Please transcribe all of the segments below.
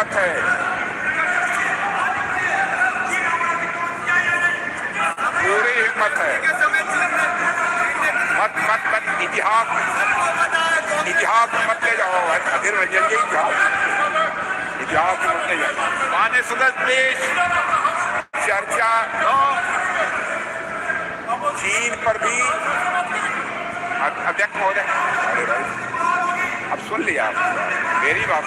हिम्मत है, पूरी हिम्मत है। मत मत मत इतिहास में मत ले जाओ, अधीर रंजन जी का इतिहास में मत ले जाओ। माननीय सदस्य प्लीज, चर्चा चीन पर भी अध्यक्ष महोदय, अरे भाई अब सुन लिया मेरी बात।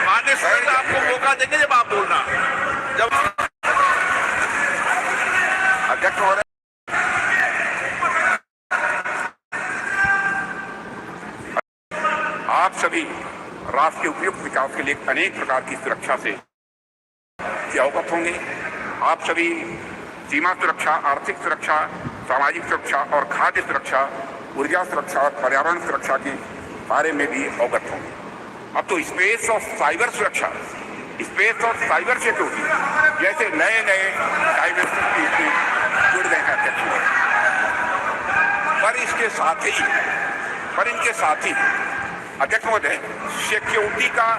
माननीय सदस्य आपको मौका देंगे जब आप बोलना, जब अध्यक्ष महोदय। आप सभी राष्ट्र के उपयुक्त विकास के लिए अनेक प्रकार की सुरक्षा से अवगत होंगे। आप सभी सीमा सुरक्षा, आर्थिक सुरक्षा, सामाजिक सुरक्षा और खाद्य सुरक्षा, ऊर्जा सुरक्षा और पर्यावरण सुरक्षा के बारे में भी अवगत होंगे। अब तो स्पेस और साइबर सुरक्षा, स्पेस और साइबर सिक्योरिटी जैसे नए नए डायमेंशन जुड़ गए हैं अध्यक्ष महोदय। पर इनके साथ ही अध्यक्ष महोदय, सिक्योरिटी का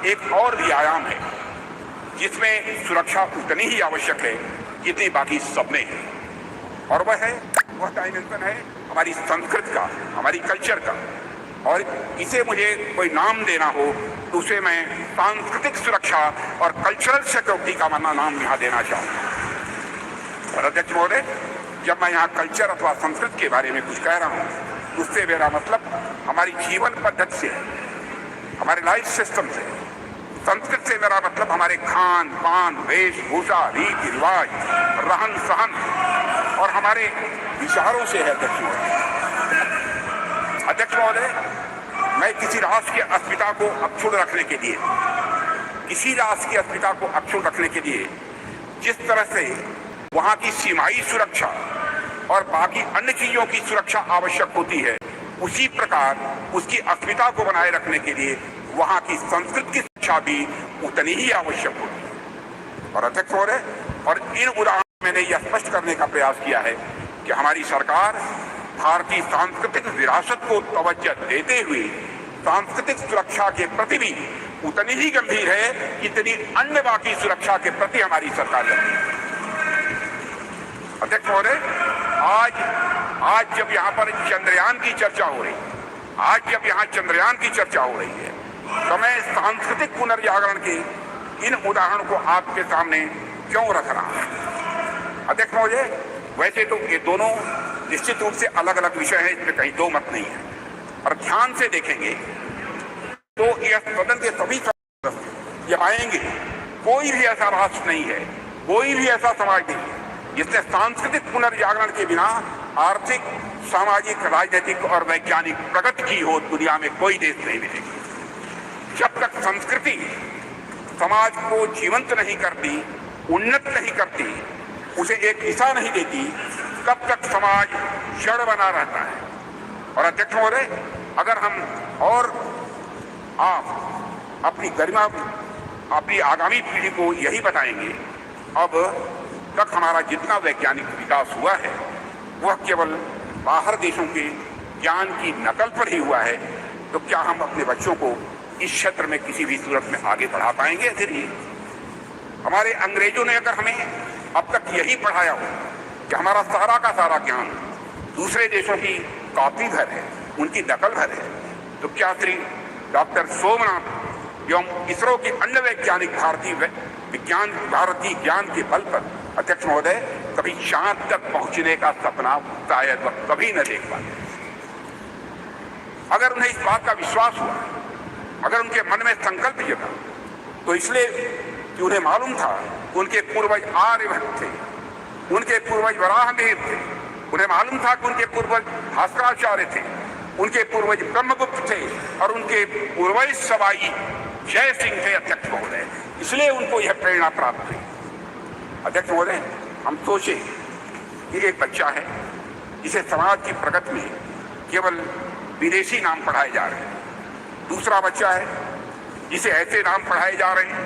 एक और भी आयाम है जिसमें सुरक्षा उतनी ही आवश्यक है जितनी बाकी सब में है, और वह डायमेंशन है हमारी संस्कृति का, हमारी कल्चर का। और इसे मुझे कोई नाम देना हो तो उसे मैं सांस्कृतिक सुरक्षा और कल्चरल सिक्योरिटी का नाम यहाँ देना चाहूँगा। और अध्यक्ष महोदय, जब मैं यहाँ कल्चर अथवा संस्कृति के बारे में कुछ कह रहा हूँ, उससे मेरा मतलब हमारी जीवन पद्धति से है, हमारे लाइफ सिस्टम से। संस्कृति से मेरा मतलब हमारे खान पान, वेशभूषा, रीति रिवाज, रहन सहन और हमारे विचारों से है। अध्यक्ष महोदय, मैं किसी राष्ट्र की अस्मिता को अक्षुण्ण रखने के लिए जिस तरह से वहां की सीमाई सुरक्षा और बाकी अन्य चीजों की सुरक्षा आवश्यक होती है, उसी प्रकार उसकी अस्मिता को बनाए रखने के लिए वहां की संस्कृति की सुरक्षा भी उतनी ही आवश्यक होती है। और अध्यक्ष महोदय, और इन उदाहरणों में मैंने यह स्पष्ट करने का प्रयास किया है कि हमारी सरकार भारतीय सांस्कृतिक विरासत को तवज्जो देते हुए सांस्कृतिक सुरक्षा के प्रति भी उतनी ही गंभीर है जितनी अन्य बाकी सुरक्षा के प्रति हमारी सरकार गंभीर है। अध्यक्ष महोदय, आज जब यहाँ पर चंद्रयान की चर्चा हो रही है, तो मैं सांस्कृतिक पुनर्जागरण के इन उदाहरणों को आपके सामने क्यों रख रहा हूं? अध्यक्ष महोदय, वैसे तो ये दोनों निश्चित रूप से अलग अलग विषय है, इसमें कहीं दो मत नहीं है। और ध्यान से देखेंगे तो यह सदन के सभी सदस्य ये आएंगे, कोई भी ऐसा राष्ट्र नहीं है, कोई भी ऐसा समाज नहीं है जिसने सांस्कृतिक पुनर्जागरण के बिना आर्थिक, सामाजिक, राजनीतिक और वैज्ञानिक प्रगति की हो। दुनिया में कोई देश नहीं मिलेगा। जब तक संस्कृति समाज को जीवंत नहीं करती, उन्नत नहीं करती, उसे एक दिशा नहीं देती, तब तक समाज जड़ बना रहता है। और अध्यक्ष महोदय, अगर हम और आप अपनी गरिमा, अपनी आगामी पीढ़ी को यही बताएंगे, अब तक हमारा जितना वैज्ञानिक विकास हुआ है वह केवल बाहर देशों के ज्ञान की नकल पर ही हुआ है, तो क्या हम अपने बच्चों को इस क्षेत्र में किसी भी सूरत में आगे बढ़ा पाएंगे? फिर हमारे अंग्रेजों ने अगर हमें अब तक यही पढ़ाया हो कि हमारा सारा का सारा ज्ञान दूसरे देशों की कॉपी भर है, उनकी नकल भर है, तो क्या श्री डॉक्टर सोमनाथ एवं इसरो के अन्य वैज्ञानिक भारतीय ज्ञान के बल पर अध्यक्ष महोदय कभी चांद तक पहुंचने का सपना शायद वह कभी न देख पाते? अगर उन्हें इस बात का विश्वास हुआ, अगर उनके मन में संकल्प जगा, तो इसलिए कि उन्हें मालूम था कि उनके पूर्वज आर्यभट्ट थे, उनके पूर्वज वराहमिहिर थे, उन्हें मालूम था कि उनके पूर्वज भास्कराचार्य थे, उनके पूर्वज ब्रह्मगुप्त थे और उनके पूर्वज सवाई जय सिंह थे। अध्यक्ष महोदय, इसलिए उनको यह प्रेरणा प्राप्त हुई। अध्यक्ष महोदय, हम सोचे कि एक बच्चा है जिसे समाज की प्रगति में केवल विदेशी नाम पढ़ाए जा रहे हैं, दूसरा बच्चा है जिसे ऐसे नाम पढ़ाए जा रहे हैं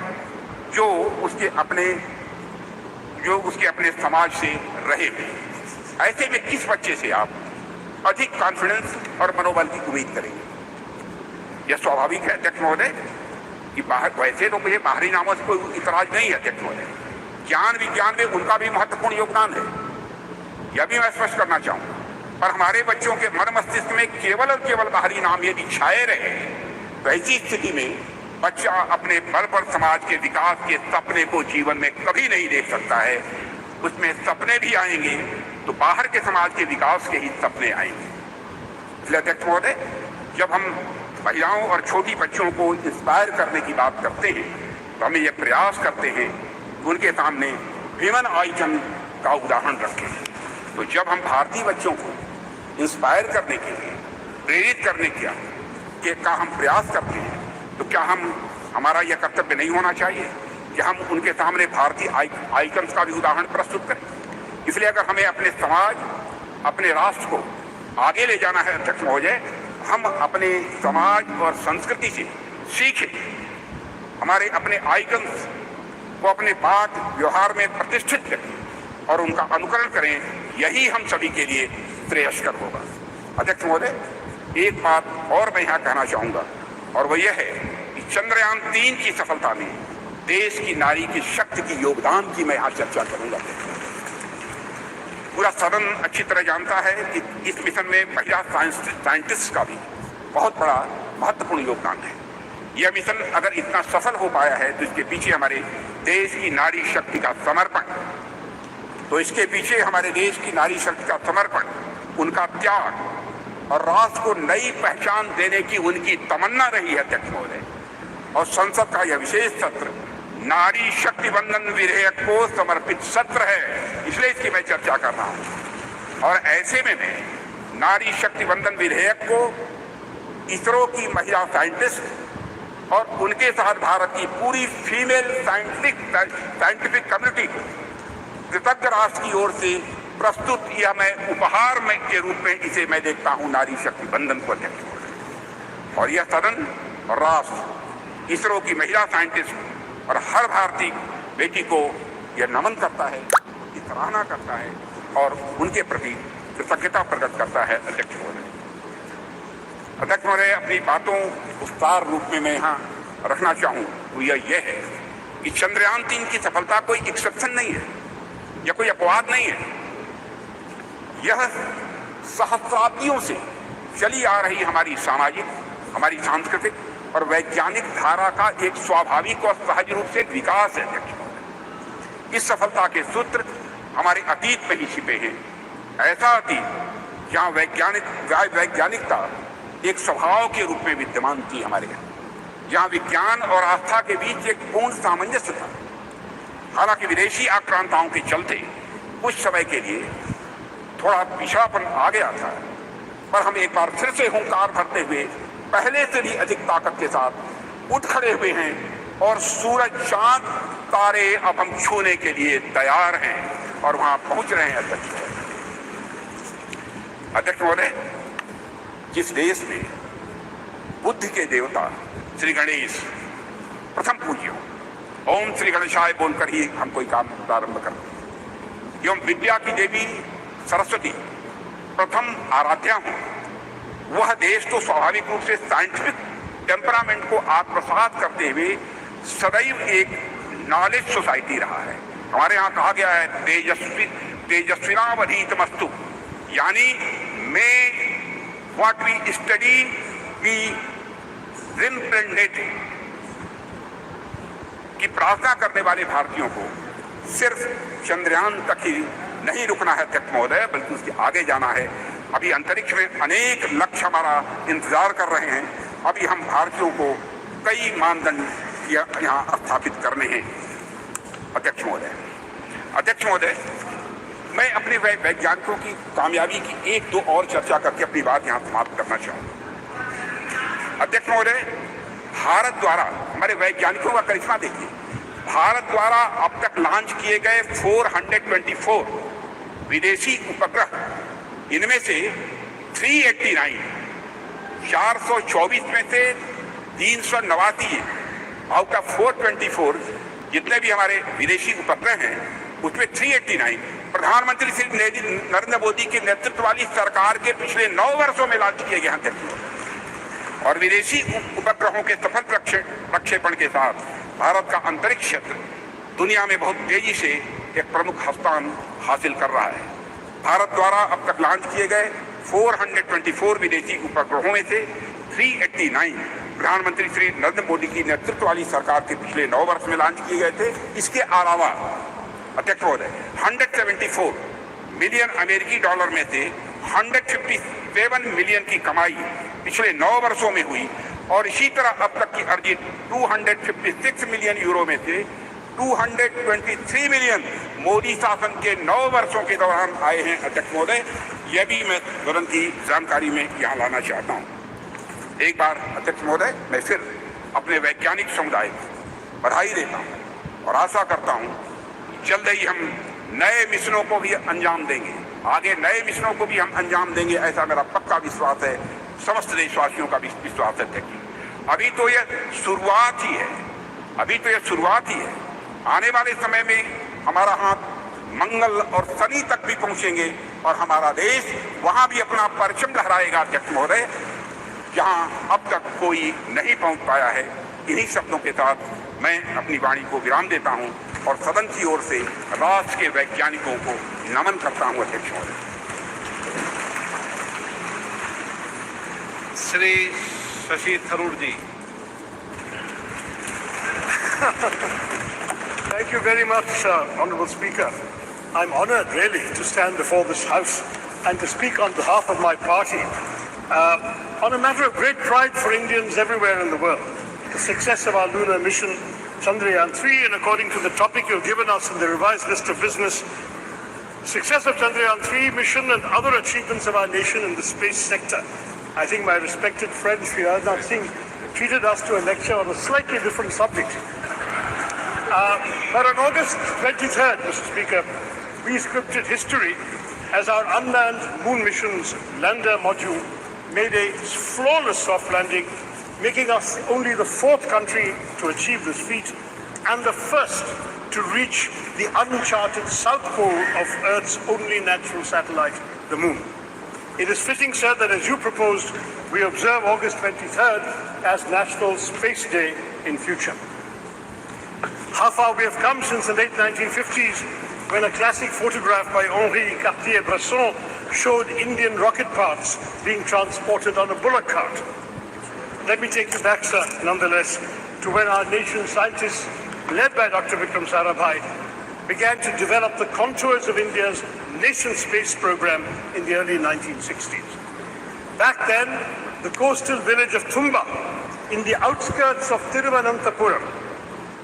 जो उसके अपने समाज से रहे हुए। ऐसे में किस बच्चे से आप अधिक कॉन्फिडेंस और मनोबल की उम्मीद करेंगे। यह स्वाभाविक है अध्यक्ष महोदय कि बाहर, वैसे तो मुझे बाहरी नामों से कोई इतराज नहीं है अध्यक्ष महोदय, ज्ञान विज्ञान में उनका भी महत्वपूर्ण योगदान है, यह भी मैं स्पष्ट करना चाहूँ। पर हमारे बच्चों के मन मस्तिष्क में केवल और केवल बाहरी नाम यदि छाए रहे, तो ऐसी स्थिति में बच्चा अपने बल पर समाज के विकास के सपने को जीवन में कभी नहीं देख सकता है। उसमें सपने भी आएंगे तो बाहर के समाज के विकास के ही सपने आएंगे। इसलिए अध्यक्ष महोदय, जब हम महिलाओं और छोटी बच्चों को इंस्पायर करने की बात करते हैं तो हमें यह प्रयास करते हैं कि उनके सामने ह्यूमन आइकन का उदाहरण रखें। तो जब हम भारतीय बच्चों को इंस्पायर करने के लिए, प्रेरित करने का हम प्रयास करते हैं, तो क्या हमारा यह कर्तव्य नहीं होना चाहिए कि हम उनके सामने भारतीय आइकन्स का भी उदाहरण प्रस्तुत करें? इसलिए अगर हमें अपने समाज, अपने राष्ट्र को आगे ले जाना है अध्यक्ष महोदय, हम अपने समाज और संस्कृति से सीखें, हमारे अपने आइकन्स को अपने बात व्यवहार में प्रतिष्ठित करें और उनका अनुकरण करें। यही हम सभी के लिए श्रेयस्कर होगा। अध्यक्ष महोदय, एक बात और मैं यहाँ कहना चाहूँगा और वो यह है कि चंद्रयान 3 की सफलता में देश की नारी की शक्ति की योगदान की मैं यहाँ चर्चा करूँगा। पूरा सदन अच्छी तरह जानता है कि इस मिशन में महिला साइंटिस्ट का भी बहुत बड़ा महत्वपूर्ण योगदान है। यह मिशन अगर इतना सफल हो पाया है तो इसके पीछे हमारे देश की नारी शक्ति का समर्पण, उनका त्याग और राष्ट्र को नई पहचान देने की उनकी तमन्ना रही है अध्यक्ष महोदय। और संसद का यह विशेष सत्र नारी शक्ति बंधन विधेयक को समर्पित सत्र है, इसलिए इसकी मैं चर्चा कर रहा हूं। और ऐसे में मैं नारी शक्ति बंधन विधेयक को इसरो की महिला साइंटिस्ट और उनके साथ भारत की पूरी फीमेल साइंटिफिक कम्युनिटी को कृतज्ञ राष्ट्र की ओर से प्रस्तुत, यह मैं उपहार में के रूप में इसे मैं देखता हूं नारी शक्ति बंधन को अध्यक्ष। और यह सदन और राष्ट्र इसरो की महिला साइंटिस्ट और हर भारतीय बेटी को यह नमन करता है, की सराहना करता है और उनके प्रति कृतज्ञता प्रकट करता है अध्यक्ष महोदय। अध्यक्ष महोदय, अपनी बातों विस्तार रूप में मैं यहाँ रखना चाहूँ तो यह है कि चंद्रयान 3 की सफलता कोई एक्सेप्शन नहीं है या कोई अपवाद नहीं है। यह सहस्राब्दियों से चली आ रही हमारी सामाजिक, हमारी सांस्कृतिक और वैज्ञानिक धारा का एक स्वाभाविक और सहज रूप से विकास है अध्यक्ष। इस सफलता के सूत्र हमारे अतीत में ही छिपे हैं। ऐसा अतीत जहाँ वैज्ञानिकता एक स्वभाव के रूप में विद्यमान थी हमारे यहाँ, जहाँ विज्ञान और आस्था के बीच एक पूर्ण सामंजस्य था। हालांकि विदेशी आक्रांताओं के चलते कुछ समय के लिए थोड़ा पिछड़ापन आ गया था, पर हम एक बार फिर से हुंकार भरते हुए पहले से भी अधिक ताकत के साथ उठ खड़े हुए हैं और सूरज, चांद, तारे अब हम छूने के लिए तैयार हैं और वहां पहुंच रहे हैं अध्यक्ष महोदय। जिस देश में बुद्धि के देवता श्री गणेश प्रथम पूज्य हो, ओम श्री गणेशाय बोलकर ही हम कोई काम प्रारंभ करते हैं, एवं विद्या की देवी सरस्वती प्रथम आराध्या हो, वह देश तो स्वाभाविक रूप से साइंटिफिक टेम्परामेंट को आत्मसात करते हुए सदैव एक नॉलेज सोसाइटी रहा है। हमारे यहाँ कहा गया है तेजस्विनावधीतमस्तु, यानी may what we study we represent की प्रार्थना करने वाले भारतीयों को सिर्फ चंद्रयान तक ही नहीं रुकना है अध्यक्ष महोदय, बल्कि उसके आगे जाना है। अभी अंतरिक्ष में अनेक लक्ष्य हमारा इंतजार कर रहे हैं। अभी हम भारतीयों को कई मानदंड यहाँ स्थापित करने हैं अध्यक्ष महोदय। मैं अपने वैज्ञानिकों की कामयाबी की एक दो और चर्चा करके अपनी बात यहाँ समाप्त करना चाहूँगा। अध्यक्ष महोदय, भारत द्वारा हमारे वैज्ञानिकों का करिश्मा देखिए। भारत द्वारा अब तक लॉन्च किए गए 424 विदेशी उपग्रह, इनमें से 389 424 में से 389 आउट ऑफ 424 जितने भी हमारे विदेशी उपग्रह हैं उसमें 389 प्रधानमंत्री श्री नरेंद्र मोदी के नेतृत्व वाली सरकार के पिछले 9 वर्षों में लॉन्च किए गए हैं अध्यक्ष। और विदेशी उपग्रहों के सफल प्रक्षेपण के साथ भारत का अंतरिक्ष क्षेत्र दुनिया में बहुत तेजी से एक प्रमुख स्थान हासिल कर रहा है। भारत द्वारा अब तक लॉन्च किए गए 424 विदेशी उपग्रहों में से 389 प्रधानमंत्री श्री नरेंद्र मोदी की नेतृत्व वाली सरकार के पिछले 9 वर्ष में लॉन्च किए गए थे। इसके अलावा अध्यक्ष महोदय 174 मिलियन अमेरिकी डॉलर में से 157 मिलियन की कमाई पिछले 9 वर्षों में हुई और इसी तरह अब तक की अर्जित 256 मिलियन यूरो में से 223 मिलियन मोदी शासन के 9 वर्षों के दौरान आए हैं अध्यक्ष महोदय। यह भी मैं तुरंत की जानकारी में यहाँ लाना चाहता हूँ। एक बार अध्यक्ष महोदय मैं फिर अपने वैज्ञानिक समुदाय को बधाई देता हूँ और आशा करता हूँ जल्द ही हम नए मिशनों को भी अंजाम देंगे, आगे नए मिशनों को भी हम अंजाम देंगे, ऐसा मेरा पक्का विश्वास है, समस्त देशवासियों का भी विश्वास है अध्यक्ष। अभी तो यह शुरुआत ही है, अभी तो यह शुरुआत ही है। आने वाले समय में हमारा हाथ मंगल और शनि तक भी पहुंचेंगे और हमारा देश वहां भी अपना परचम लहराएगा अध्यक्ष महोदय, जहां अब तक कोई नहीं पहुंच पाया है। इन्हीं शब्दों के साथ मैं अपनी वाणी को विराम देता हूं और सदन की ओर से राष्ट्र के वैज्ञानिकों को नमन करता हूं अध्यक्ष महोदय। श्री शशि थरूर जी। Thank you very much, Honourable Speaker. I'm honoured, really, to stand before this House and to speak on behalf of my party on a matter of great pride for Indians everywhere in the world. The success of our lunar mission, Chandrayaan-3, and according to the topic you've given us in the revised list of business, success of Chandrayaan-3 mission and other achievements of our nation in the space sector. I think my respected friend Shri Rajnath Singh treated us to a lecture on a slightly different subject. But on August 23rd, Mr. Speaker, we scripted history as our unmanned moon mission's lander module made a flawless soft landing, making us only the 4th country to achieve this feat and the first to reach the uncharted south pole of Earth's only natural satellite, the moon. It is fitting, sir, that as you proposed, we observe August 23rd as National Space Day in future. How far we have come since the late 1950s, when a classic photograph by Henri Cartier-Bresson showed Indian rocket parts being transported on a bullock cart. Let me take you back, sir, nonetheless, to when our nation's scientists, led by Dr. Vikram Sarabhai, began to develop the contours of India's nation space program in the early 1960s. Back then, the coastal village of Thumba, in the outskirts of Thiruvananthapuram,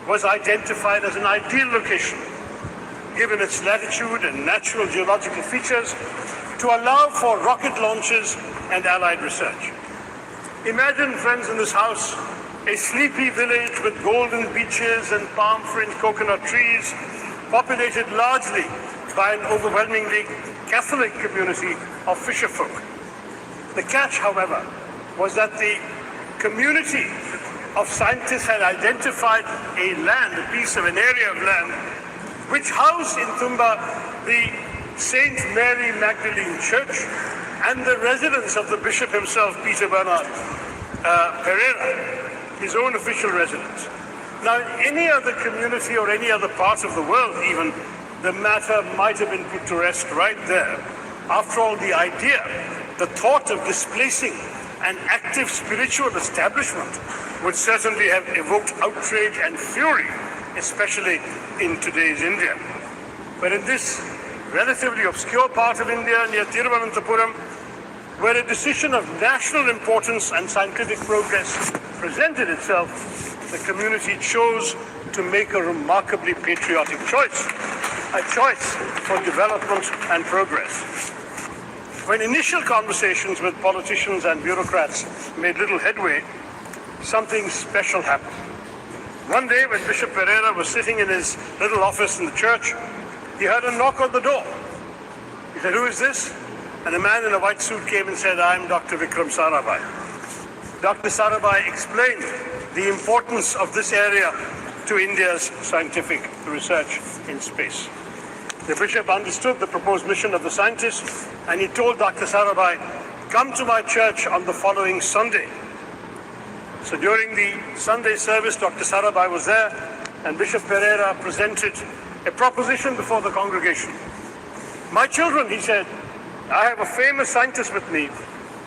was identified as an ideal location, given its latitude and natural geological features, to allow for rocket launches and allied research. Imagine, friends in this house, a sleepy village with golden beaches and palm-fringed coconut trees, populated largely by an overwhelmingly Catholic community of fisherfolk. The catch, however, was that the community of scientists had identified a land, a piece of an area of land, which housed in Thumba the Saint Mary Magdalene Church and the residence of the bishop himself, Peter Bernard Pereira, his own official residence. Now, in any other community or any other part of the world even, the matter might have been put to rest right there. After all, the idea, the thought of displacing an active spiritual establishment would certainly have evoked outrage and fury, especially in today's India. But in this relatively obscure part of India near Thiruvananthapuram, where a decision of national importance and scientific progress presented itself, the community chose to make a remarkably patriotic choice, a choice for development and progress. When initial conversations with politicians and bureaucrats made little headway, something special happened. One day, when Bishop Pereira was sitting in his little office in the church, he heard a knock on the door. He said, "Who is this?" And a man in a white suit came and said, "I'm Dr. Vikram Sarabhai." Dr. Sarabhai explained the importance of this area to India's scientific research in space. The bishop understood the proposed mission of the scientists, and he told Dr. Sarabhai, "Come to my church on the following Sunday." So during the Sunday service, Dr. Sarabhai was there, and Bishop Pereira presented a proposition before the congregation. "My children," he said, "I have a famous scientist with me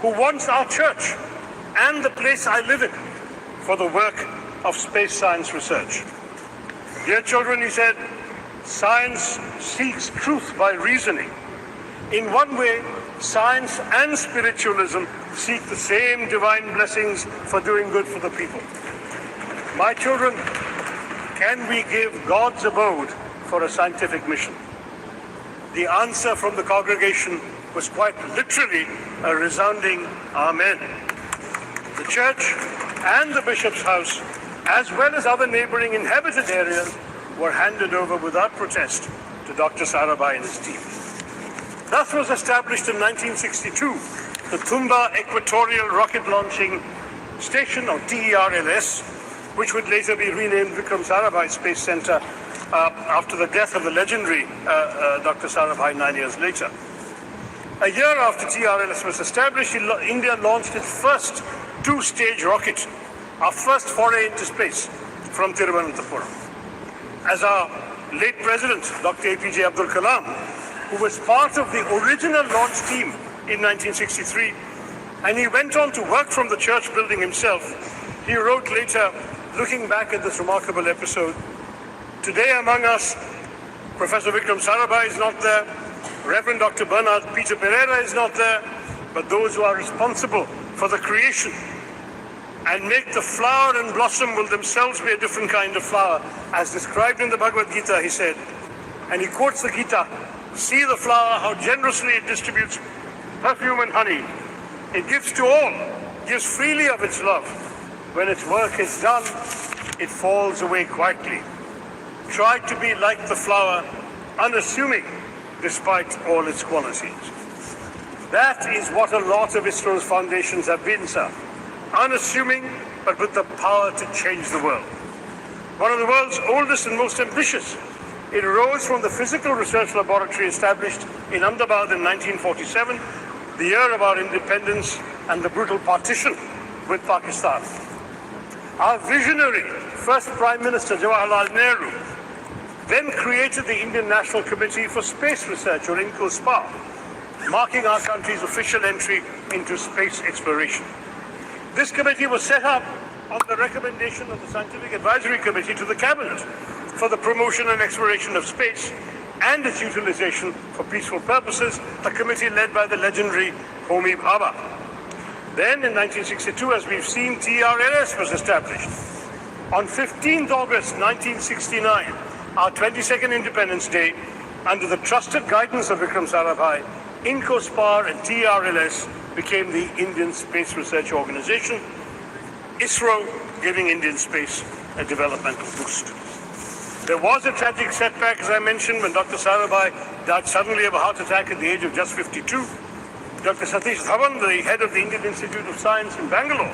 who wants our church and the place I live in for the work of space science research. Dear children," he said, "science seeks truth by reasoning. In one way, science and spiritualism seek the same divine blessings for doing good for the people. My children, can we give God's abode for a scientific mission?" The answer from the congregation was quite literally a resounding amen. The church and the bishop's house, as well as other neighboring inhabited areas, were handed over without protest to Dr. Sarabhai and his team. Thus was established in 1962 the Tumba Equatorial Rocket Launching Station, or TERLS, which would later be renamed Vikram Sarabhai Space Center after the death of the legendary Dr. Sarabhai 9 years later. A year after TRLS was established, India launched its first two-stage rocket, our first foray into space, from Thiruvananthapuram. As our late president, Dr. APJ Abdul Kalam, who was part of the original launch team in 1963, and he went on to work from the church building himself, he wrote later, looking back at this remarkable episode, "Today among us, Professor Vikram Sarabhai is not there, Reverend Dr. Bernard Peter Pereira is not there, but those who are responsible for the creation and make the flower and blossom will themselves be a different kind of flower, as described in the Bhagavad Gita," he said. And he quotes the Gita, "See the flower, how generously it distributes perfume and honey. It gives to all, gives freely of its love. When its work is done, it falls away quietly. Try to be like the flower, unassuming despite all its qualities." That is what a lot of ISRO's foundations have been, sir. Unassuming, but with the power to change the world. One of the world's oldest and most ambitious, it arose from the physical research laboratory established in Ahmedabad in 1947, the year of our independence and the brutal partition with Pakistan. Our visionary first Prime Minister, Jawaharlal Nehru, then created the Indian National Committee for Space Research, or INCOSPA, marking our country's official entry into space exploration. This committee was set up on the recommendation of the Scientific Advisory Committee to the Cabinet for the promotion and exploration of space and its utilization for peaceful purposes, a committee led by the legendary Homi Bhabha. Then in 1962, as we've seen, TRLS was established. On 15th August 1969, our 22nd Independence Day, under the trusted guidance of Vikram Sarabhai, INCOSPAR and TRLS became the Indian Space Research Organization, ISRO giving Indian space a developmental boost. There was a tragic setback, as I mentioned, when Dr. Sarabhai died suddenly of a heart attack at the age of just 52. Dr. Satish Dhawan, the head of the Indian Institute of Science in Bangalore,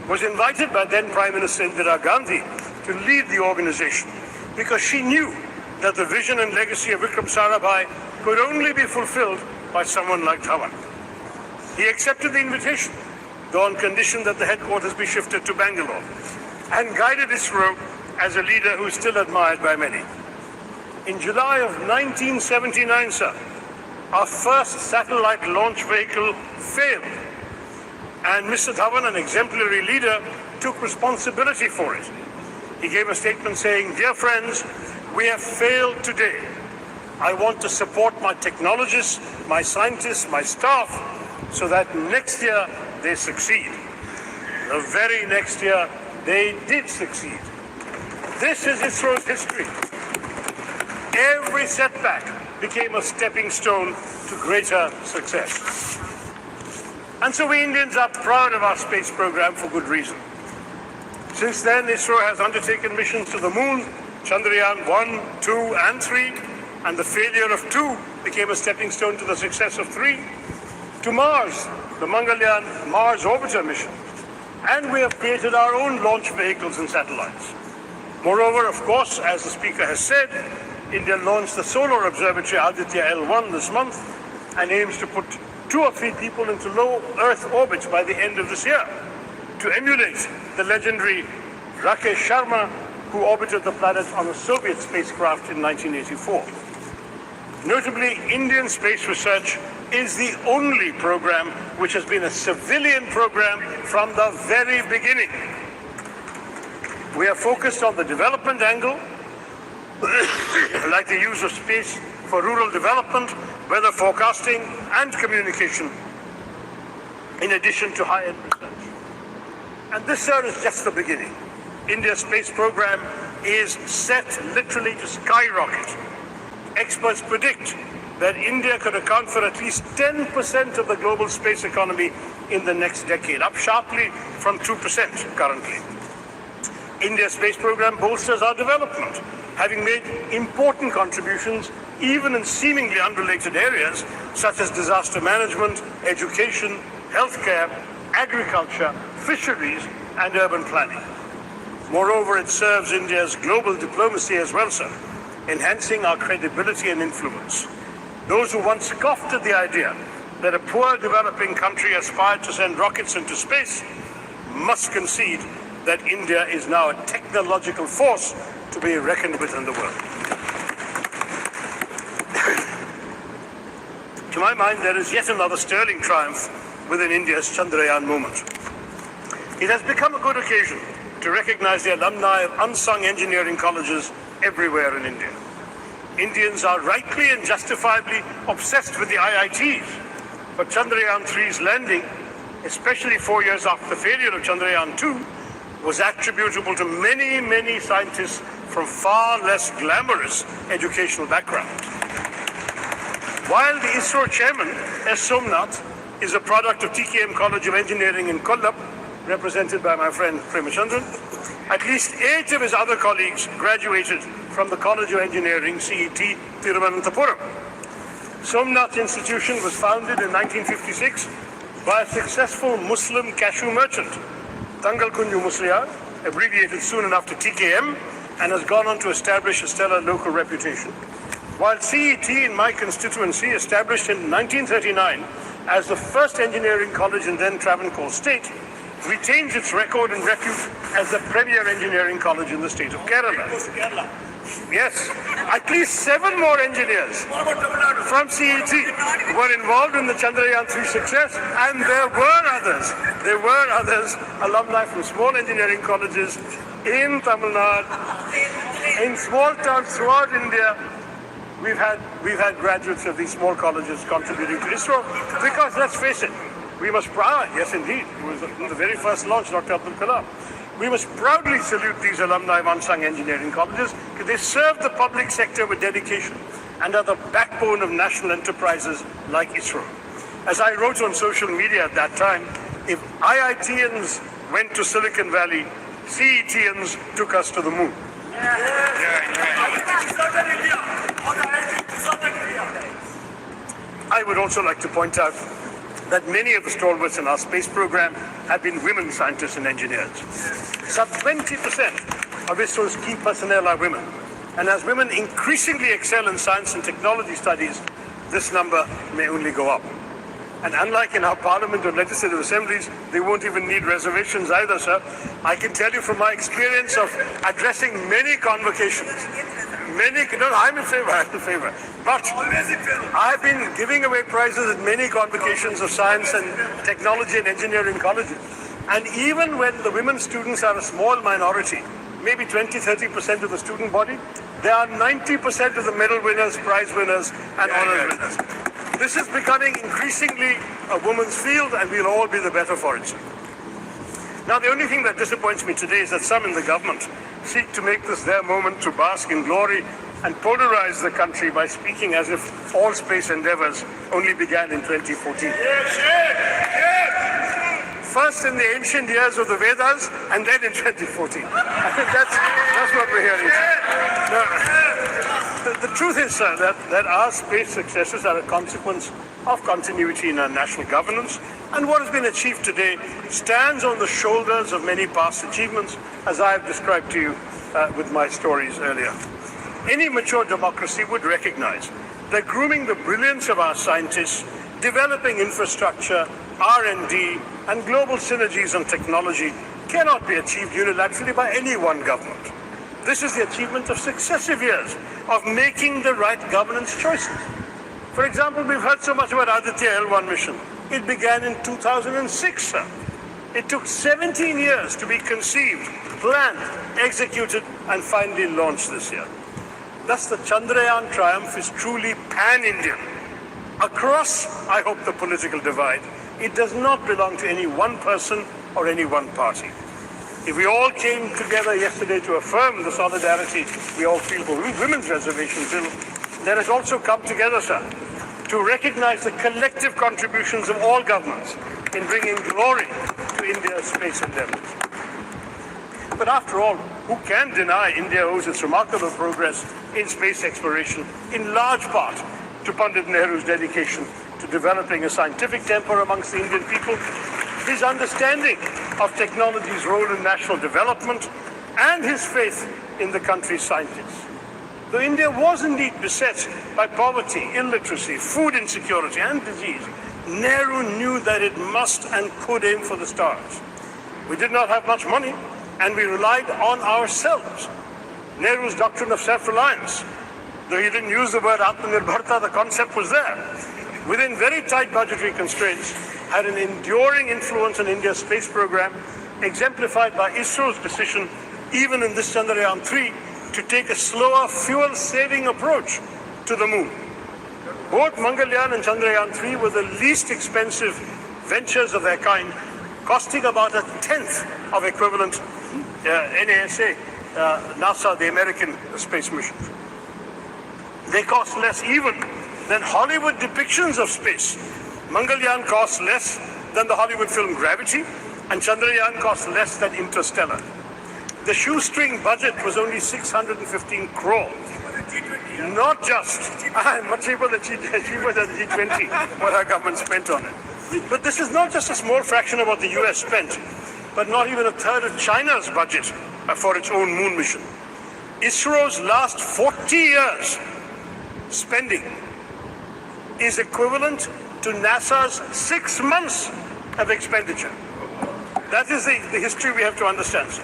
was invited by then Prime Minister Indira Gandhi to lead the organization, because she knew that the vision and legacy of Vikram Sarabhai could only be fulfilled by someone like Dhawan. He accepted the invitation, though on condition that the headquarters be shifted to Bangalore, and guided ISRO as a leader who is still admired by many. In July of 1979, sir, our first satellite launch vehicle failed, and Mr. Dhawan, an exemplary leader, took responsibility for it. He gave a statement saying, "Dear friends, we have failed today. I want to support my technologists, my scientists, my staff, so that next year they succeed." The very next year, they did succeed. This is ISRO's history. Every setback became a stepping stone to greater success. And so we Indians are proud of our space program for good reason. Since then, ISRO has undertaken missions to the moon, Chandrayaan 1, 2, and 3, and the failure of 2 became a stepping stone to the success of 3, to Mars, the Mangalyaan Mars Orbiter mission, and we have created our own launch vehicles and satellites. Moreover, of course, as the Speaker has said, India launched the Solar Observatory Aditya L1 this month and aims to put 2 or 3 people into low Earth orbit by the end of this year to emulate the legendary Rakesh Sharma, who orbited the planet on a Soviet spacecraft in 1984. Notably, Indian space research is the only program which has been a civilian program from the very beginning. We are focused on the development angle, like the use of space for rural development, weather forecasting, and communication, in addition to high-end research. And this, sir, is just the beginning. India's space program is set literally to skyrocket. Experts predict that India could account for at least 10% of the global space economy in the next decade, up sharply from 2% currently. India's space program bolsters our development, having made important contributions even in seemingly unrelated areas such as disaster management, education, healthcare, agriculture, fisheries, and urban planning. Moreover, it serves India's global diplomacy as well, sir, enhancing our credibility and influence. Those who once scoffed at the idea that a poor developing country aspired to send rockets into space must concede that India is now a technological force to be reckoned with in the world. To my mind, there is yet another sterling triumph within India's Chandrayaan movement. It has become a good occasion to recognize the alumni of unsung engineering colleges everywhere in India. Indians are rightly and justifiably obsessed with the IITs, but Chandrayaan 3's landing, especially 4 years after the failure of Chandrayaan 2, was attributable to many, many scientists from far less glamorous educational backgrounds. While the ISRO chairman, S. Somnath, is a product of TKM College of Engineering in Kollam, represented by my friend Premachandran, at least 8 of his other colleagues graduated from the College of Engineering, CET, Thiruvananthapuram. Somnath Institution was founded in 1956 by a successful Muslim cashew merchant, Tangal Kunju Musliar, abbreviated soon enough to TKM, and has gone on to establish a stellar local reputation. While CET in my constituency, established in 1939 as the first engineering college in then Travancore state, retains its record and repute as the premier engineering college in the state of Kerala. Yes, at least 7 more engineers from CET were involved in the Chandrayaan 3 success, and there were others, alumni from small engineering colleges in Tamil Nadu, in small towns throughout India. We've had graduates of these small colleges contributing to ISRO, because let's face it, we must yes indeed, it was the very first launch, Dr. Abdul Kalam. We must proudly salute these alumni of unsung engineering colleges, because they serve the public sector with dedication and are the backbone of national enterprises like ISRO. As I wrote on social media at that time, if IITians went to Silicon Valley, CETians took us to the moon. I would also like to point out that many of the stalwarts in our space program have been women scientists and engineers. Some 20% of ISRO's key personnel are women. And as women increasingly excel in science and technology studies, this number may only go up. And unlike in our parliament or legislative assemblies, they won't even need reservations either, sir. I can tell you from my experience of addressing many convocations, I'm in favor. But I've been giving away prizes at many convocations of science and technology and engineering colleges. And even when the women students are a small minority, maybe 20-30% of the student body, they are 90% of the medal winners, prize winners, and honors winners. This is becoming increasingly a woman's field, and we'll all be the better for it. Now, the only thing that disappoints me today is that some in the government seek to make this their moment to bask in glory and polarize the country by speaking as if all space endeavors only began in 2014. First in the ancient years of the Vedas, and then in 2014. I think that's what we're hearing. Now, the truth is, sir, that our space successes are a consequence of continuity in our national governance, and what has been achieved today stands on the shoulders of many past achievements, as I have described to you with my stories earlier. any mature democracy would recognize that grooming the brilliance of our scientists, developing infrastructure, R&D, and global synergies on technology cannot be achieved unilaterally by any one government. This is the achievement of successive years of making the right governance choices. For example, we've heard so much about Aditya L1 mission. It began in 2006, sir. It took 17 years to be conceived, planned, executed, and finally launched this year. Thus, the Chandrayaan triumph is truly pan-Indian. Across, I hope, the political divide, it does not belong to any one person or any one party. If we all came together yesterday to affirm the solidarity we all feel for women's reservation bill, let us also come together, sir, to recognize the collective contributions of all governments in bringing glory to India's space endeavors. But after all, who can deny India owes its remarkable progress in space exploration in large part to Pandit Nehru's dedication to developing a scientific temper amongst the Indian people, his understanding of technology's role in national development, and his faith in the country's scientists. Though India was indeed beset by poverty, illiteracy, food insecurity, and disease, Nehru knew that it must and could aim for the stars. We did not have much money, and we relied on ourselves. Nehru's doctrine of self-reliance, though he didn't use the word Atmanirbharta, the concept was there, within very tight budgetary constraints, had an enduring influence on India's space program, exemplified by ISRO's decision, even in this Chandrayaan 3, to take a slower, fuel-saving approach to the moon. Both Mangalyaan and Chandrayaan 3 were the least expensive ventures of their kind, costing about 1/10 of equivalent NASA, NASA, the American space mission. They cost less even than Hollywood depictions of space. Mangalyaan costs less than the Hollywood film Gravity, and Chandrayaan costs less than Interstellar. The shoestring budget was only 615 crore. Not just, much cheaper than the G20, what our government spent on it. But this is not just a small fraction of what the US spent, but not even a third of China's budget for its own moon mission. ISRO's last 40 years spending is equivalent to NASA's 6 months of expenditure. That is the history we have to understand, sir.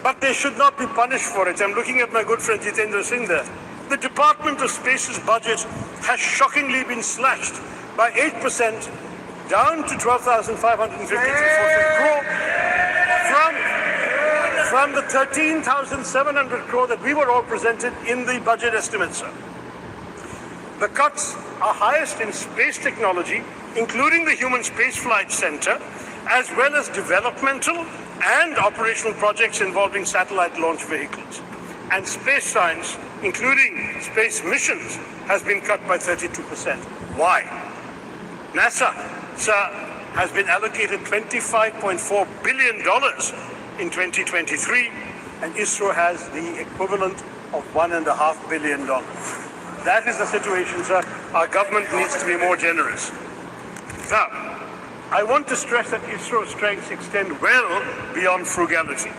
But they should not be punished for it. I'm looking at my good friend Jitendra Singh there. The Department of Space's budget has shockingly been slashed by 8%, down to 12,553 crore from the 13,700 crore that we were all presented in the budget estimates, sir. The cuts are highest in space technology, including the Human Spaceflight Center, as well as developmental and operational projects involving satellite launch vehicles. And space science, including space missions, has been cut by 32%. Why? NASA, sir, has been allocated $25.4 billion in 2023, and ISRO has the equivalent of $1.5 billion. That is the situation, sir. Our government needs to be more generous. Now, I want to stress that ISRO's strengths extend well beyond frugality.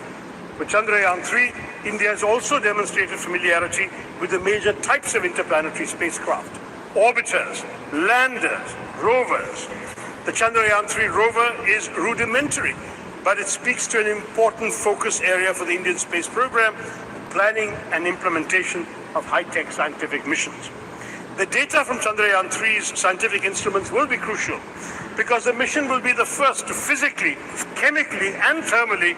With Chandrayaan 3, India has also demonstrated familiarity with the major types of interplanetary spacecraft: orbiters, landers, rovers. The Chandrayaan 3 rover is rudimentary, but it speaks to an important focus area for the Indian space program, planning and implementation of high-tech scientific missions. The data from Chandrayaan 3's scientific instruments will be crucial because the mission will be the first to physically, chemically, and thermally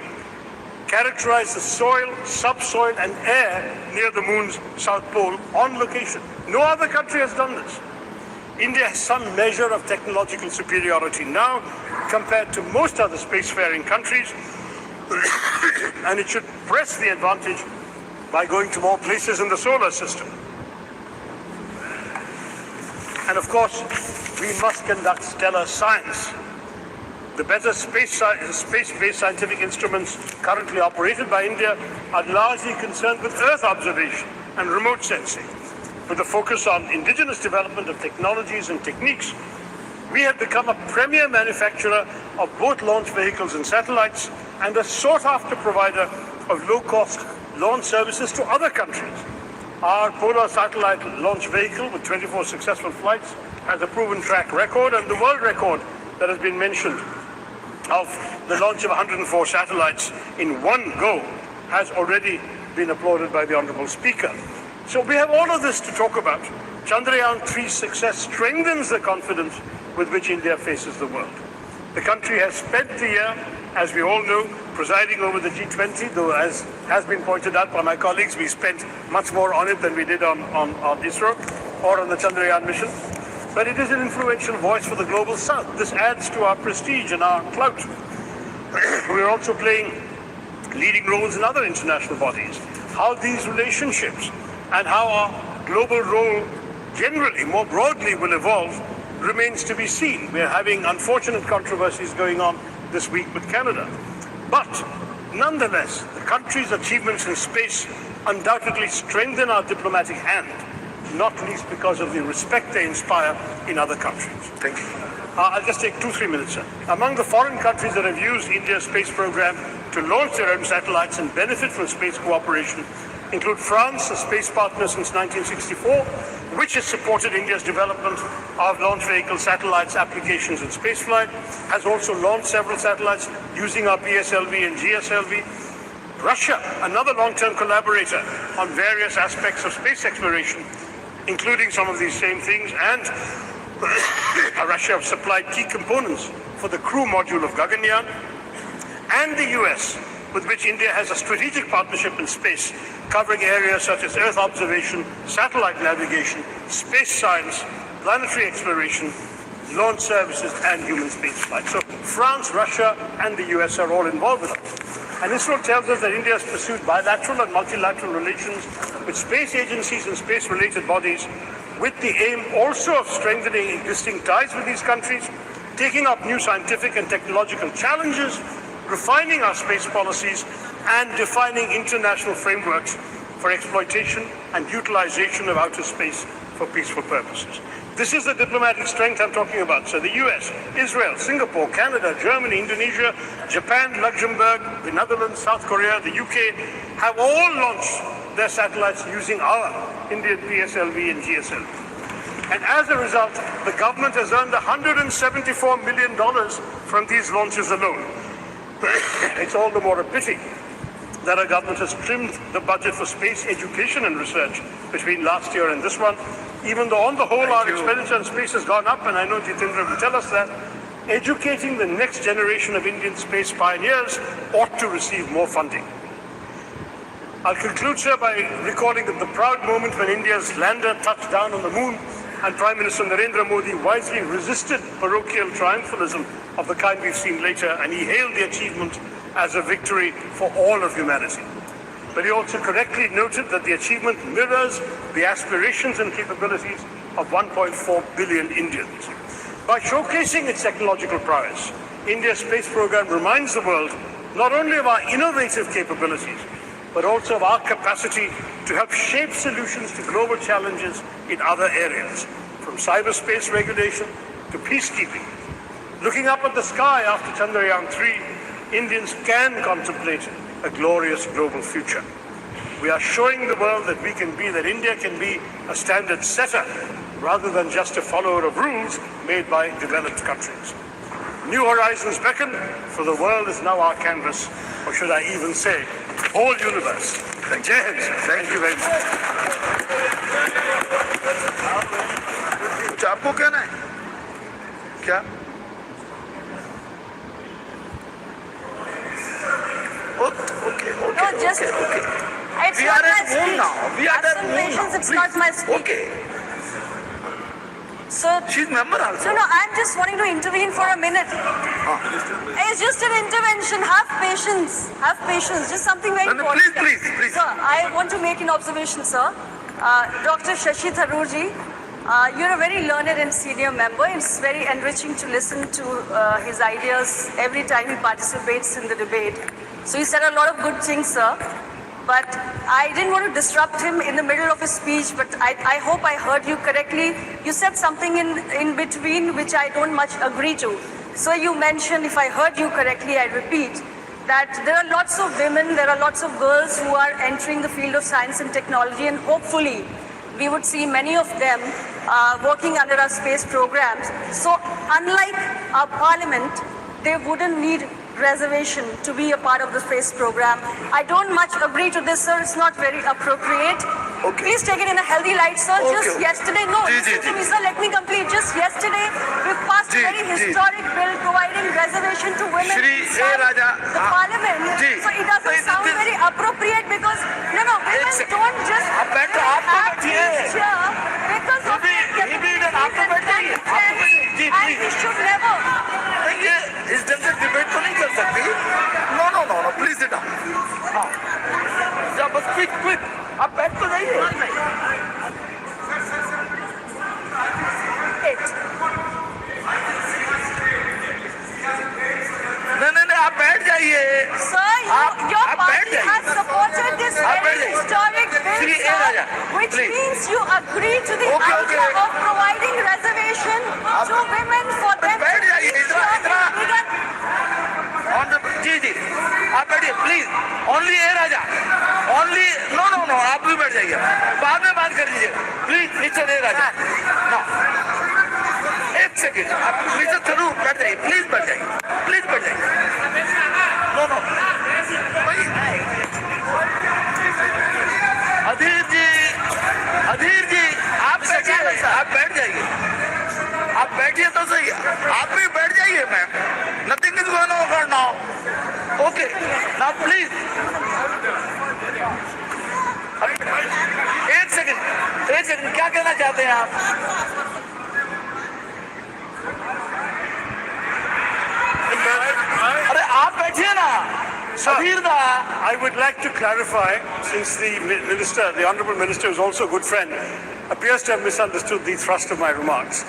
characterize the soil, subsoil, and air near the moon's south pole on location. No other country has done this. India has some measure of technological superiority now compared to most other spacefaring countries, and it should press the advantage by going to more places in the solar system. And of course, we must conduct stellar science. The better space-based scientific instruments currently operated by India are largely concerned with Earth observation and remote sensing. With a focus on indigenous development of technologies and techniques, we have become a premier manufacturer of both launch vehicles and satellites, and a sought-after provider of low-cost launch services to other countries. Our polar satellite launch vehicle with 24 successful flights has a proven track record, and the world record that has been mentioned of the launch of 104 satellites in one go has already been applauded by the Honourable Speaker. So we have all of this to talk about. Chandrayaan 3's success strengthens the confidence with which India faces the world. The country has spent the year, as we all know, presiding over the G20, though as has been pointed out by my colleagues, we spent much more on it than we did on ISRO or on the Chandrayaan mission. But it is an influential voice for the global south. This adds to our prestige and our clout. We are also playing leading roles in other international bodies. How these relationships and how our global role generally, more broadly, will evolve remains to be seen. We are having unfortunate controversies going on this week with Canada. But nonetheless, the country's achievements in space undoubtedly strengthen our diplomatic hand, not least because of the respect they inspire in other countries. Thank you. I'll just take 2-3 minutes, sir. Among the foreign countries that have used India's space program to launch their own satellites and benefit from space cooperation include France, a space partner since 1964, which has supported India's development of launch vehicle satellites, applications and spaceflight, has also launched several satellites using our PSLV and GSLV. Russia, another long-term collaborator on various aspects of space exploration, including some of these same things, and Russia have supplied key components for the crew module of Gaganyaan, and the US, with which India has a strategic partnership in space, covering areas such as Earth observation, satellite navigation, space science, planetary exploration, launch services, and human spaceflight. So France, Russia, and the US are all involved with us. And ISRO tells us that India has pursued bilateral and multilateral relations with space agencies and space-related bodies, with the aim also of strengthening existing ties with these countries, taking up new scientific and technological challenges, refining our space policies, and defining international frameworks for exploitation and utilization of outer space for peaceful purposes. This is the diplomatic strength I'm talking about. So the US, Israel, Singapore, Canada, Germany, Indonesia, Japan, Luxembourg, the Netherlands, South Korea, the UK have all launched their satellites using our Indian PSLV and GSLV. And as a result, the government has earned $174 million from these launches alone. It's all the more a pity that our government has trimmed the budget for space education and research between last year and this one, even though on the whole our expenditure on space has gone up, and I know Jitendra will tell us that. Educating the next generation of Indian space pioneers ought to receive more funding. I'll conclude, sir, by recalling that the proud moment when India's lander touched down on the moon and Prime Minister Narendra Modi wisely resisted parochial triumphalism of the kind we've seen later, and he hailed the achievement as a victory for all of humanity. But he also correctly noted that the achievement mirrors the aspirations and capabilities of 1.4 billion Indians. By showcasing its technological prowess, India's space program reminds the world not only of our innovative capabilities, but also of our capacity to help shape solutions to global challenges in other areas, from cyberspace regulation to peacekeeping. Looking up at the sky after Chandrayaan 3, Indians can contemplate a glorious global future. We are showing the world that that India can be a standard setter rather than just a follower of rules made by developed countries. New horizons beckon, for the world is now our canvas, or should I even say, whole universe. Thank you very much. कुछ आपको कहना है क्या? Okay. No, just okay. It's We not are my at home speech. now. We are Have at some home patience, now. it's not my speech. Okay. So, She's member also. no, I'm just wanting to intervene for a minute. It's just an intervention. Have patience. Have patience. Just something very No, important. please. Sir, I want to make an observation, sir. Dr. Shashi Tharoorji, you're a very learned and senior member. It's very enriching to listen to his ideas every time he participates in the debate. So he said a lot of good things, sir. But I didn't want to disrupt him in the middle of his speech, but I hope I heard you correctly. You said something in between which I don't much agree to. So you mentioned, if I heard you correctly, I repeat, that there are lots of women, there are lots of girls who are entering the field of science and technology, and hopefully we would see many of them working under our space programs. So unlike our parliament, they wouldn't need reservation to be a part of the space program. I don't much agree to this, sir. It's not very appropriate. Okay. Please take it in a healthy light, sir. Okay, Just okay. yesterday, no, listen to me, sir. Let me complete. Just yesterday, we passed a very historic bill providing reservation to women Shri inside Raja, the parliament. Ji. So it doesn't sound very appropriate because, no, women don't just अब बैठो, आप तो have बैठिए। these here because of their आप तो बैठिए, आप तो बैठिए। जी, and please। we should never. ये इस ढंग से डिबेट तो नहीं कर सकती। No please sit down. हाँ या बस क्विक आप बैठ तो जाइए। नहीं आप बैठ जाइए। Sir, your आप बैठ party जाइए। has supported this आप बैठ very जाइए। historic bill, Shri sir, Raja, which please। means you agree to the Okay, idea okay। of providing reservation to women for them बैठ to जाइए, reach इतना- जी आप बैठिए please. Only A Raja only no आप भी बैठ जाइए, बाद में बात कर लीजिए please. Mister A Raja no एक सेकेंड, आप मिस्टर थरू बैठ जाइए, प्लीज बैठ जाइए, प्लीज बैठ जाइए। नो अधीर जी आप बैठिए, आप बैठ जाइए, आप बैठिए तो सही, आप भी बैठ जाइए ma'am. Nothing is going on now. Okay now please एक सेकंड क्या कहना चाहते हैं आप? अरे आप बैठिए ना अधीर दा। I would like to clarify, since the minister, the honourable minister, is also a good friend, appears to have misunderstood the thrust of my remarks.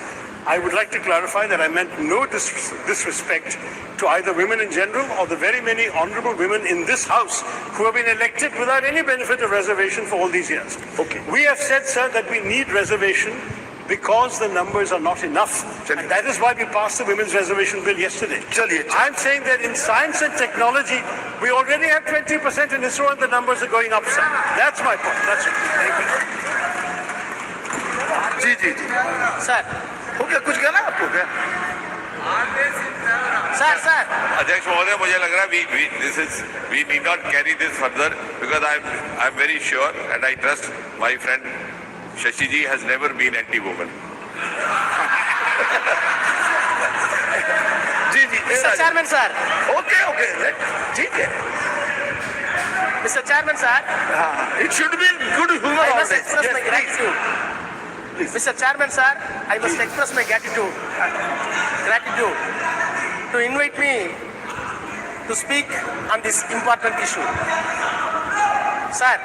I would like to clarify that I meant no disrespect to either women in general or the very many honourable women in this House who have been elected without any benefit of reservation for all these years. Okay. We have said, sir, that we need reservation because the numbers are not enough. And that is why we passed the Women's Reservation Bill yesterday. I'm saying that in science and technology, we already have 20% in ISRO and the numbers are going up, sir. That's my point. That's it. Thank you. जी sir हो गया, कुछ कहना आपको क्या? Sir अध्यक्ष महोदय, मुझे लग रहा है we need not carry this further because I'm very sure and I trust my friend Shashi ji has never been anti-woman. जी Mr. Chairman, sir. ओके ठीक है। Mr. Chairman, sir. It should be good humor I must always. express Yes, my please. gratitude. Mr. Chairman, sir, I must express my gratitude to invite me to speak on this important issue. Sir,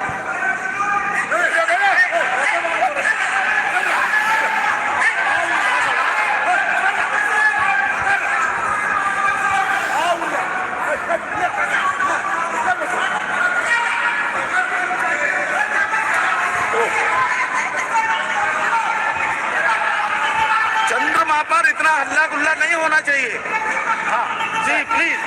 चंद्रमा पर इतना हल्ला गुल्ला नहीं होना चाहिए। हाँ जी please.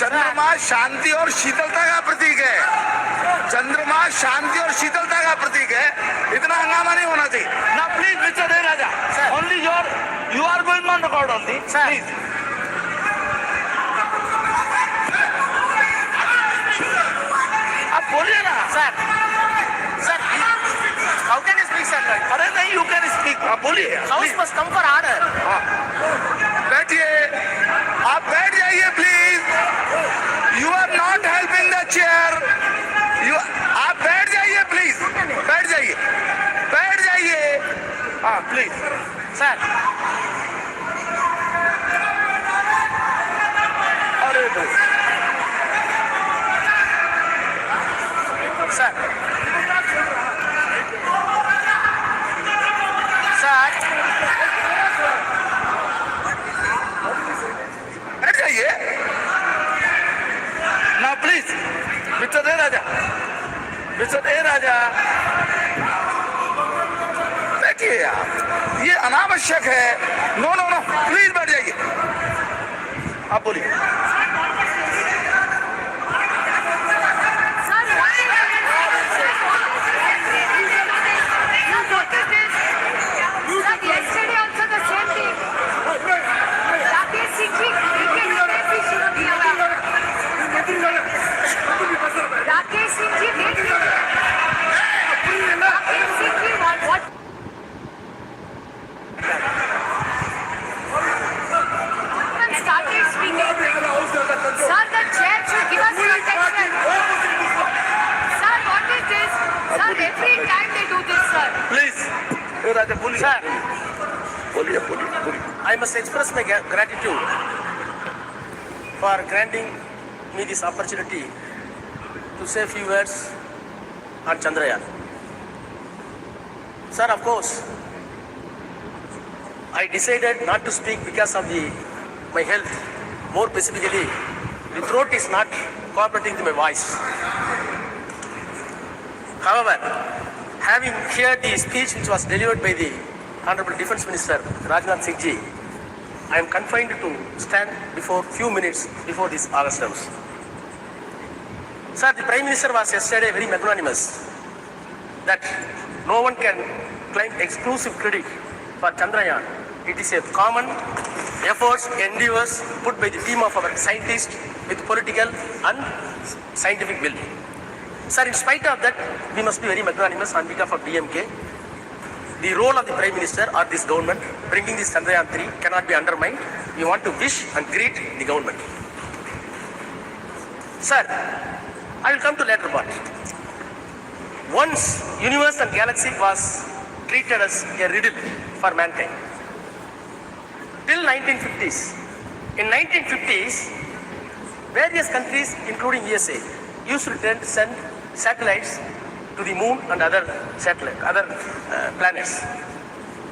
चंद्रमा शांति और शीतलता का प्रतीक है। चंद्रमा शांति और शीतलता का प्रतीक है, इतना हंगामा नहीं होना चाहिए ना। Please mister A Raja, only you are going on record only, please. आप बोलिए ना sir, how can you speak, sir? अरे नहीं, यू कैन स्पीक, आप बोलिए। House must come for order. बैठिए, आप बैठ जाइए please. You are not helping the chair. आप बैठ जाइए प्लीज, बैठ जाइए। हाँ प्लीज। Sir, अरे भाई sir. बैठ जाइए ना प्लीज। मिस्टर ए राजा बैठिए आप। ये अनावश्यक है। नो नो नो, प्लीज बैठ जाइए। आप बोलिए। Yesterday also the same thing. Rakesh Singh ji, Rakesh Singh ji, Rakesh Singh ji, what? Started speaking. Sir, the chair should give us protection. Sir, what is this? Sir, every time they do this, sir. Please Raja बोलिए। Sir, बोलिए बोलिए बोलिए। I must express my gratitude for granting me this opportunity to say a few words on Chandrayaan. Sir, of course, I decided not to speak because of my health. More specifically, the throat is not cooperating to my voice. However, having heard the speech which was delivered by the Honorable Defence Minister Rajnath Singh ji, I am confined to stand before few minutes before this August House. Sir, the Prime Minister was yesterday very magnanimous that no one can claim exclusive credit for Chandrayaan. It is a common efforts, endeavors put by the team of our scientists with political and scientific will. Sir, in spite of that, we must be very magnanimous on behalf of DMK. The role of the Prime Minister or this government bringing this Chandrayaan 3 cannot be undermined. We want to wish and greet the government. Sir, I will come to later part. Once universe and galaxy was treated as a riddle for mankind. Till 1950s. In 1950s, various countries, including USA, used to send satellites to the moon and other planets.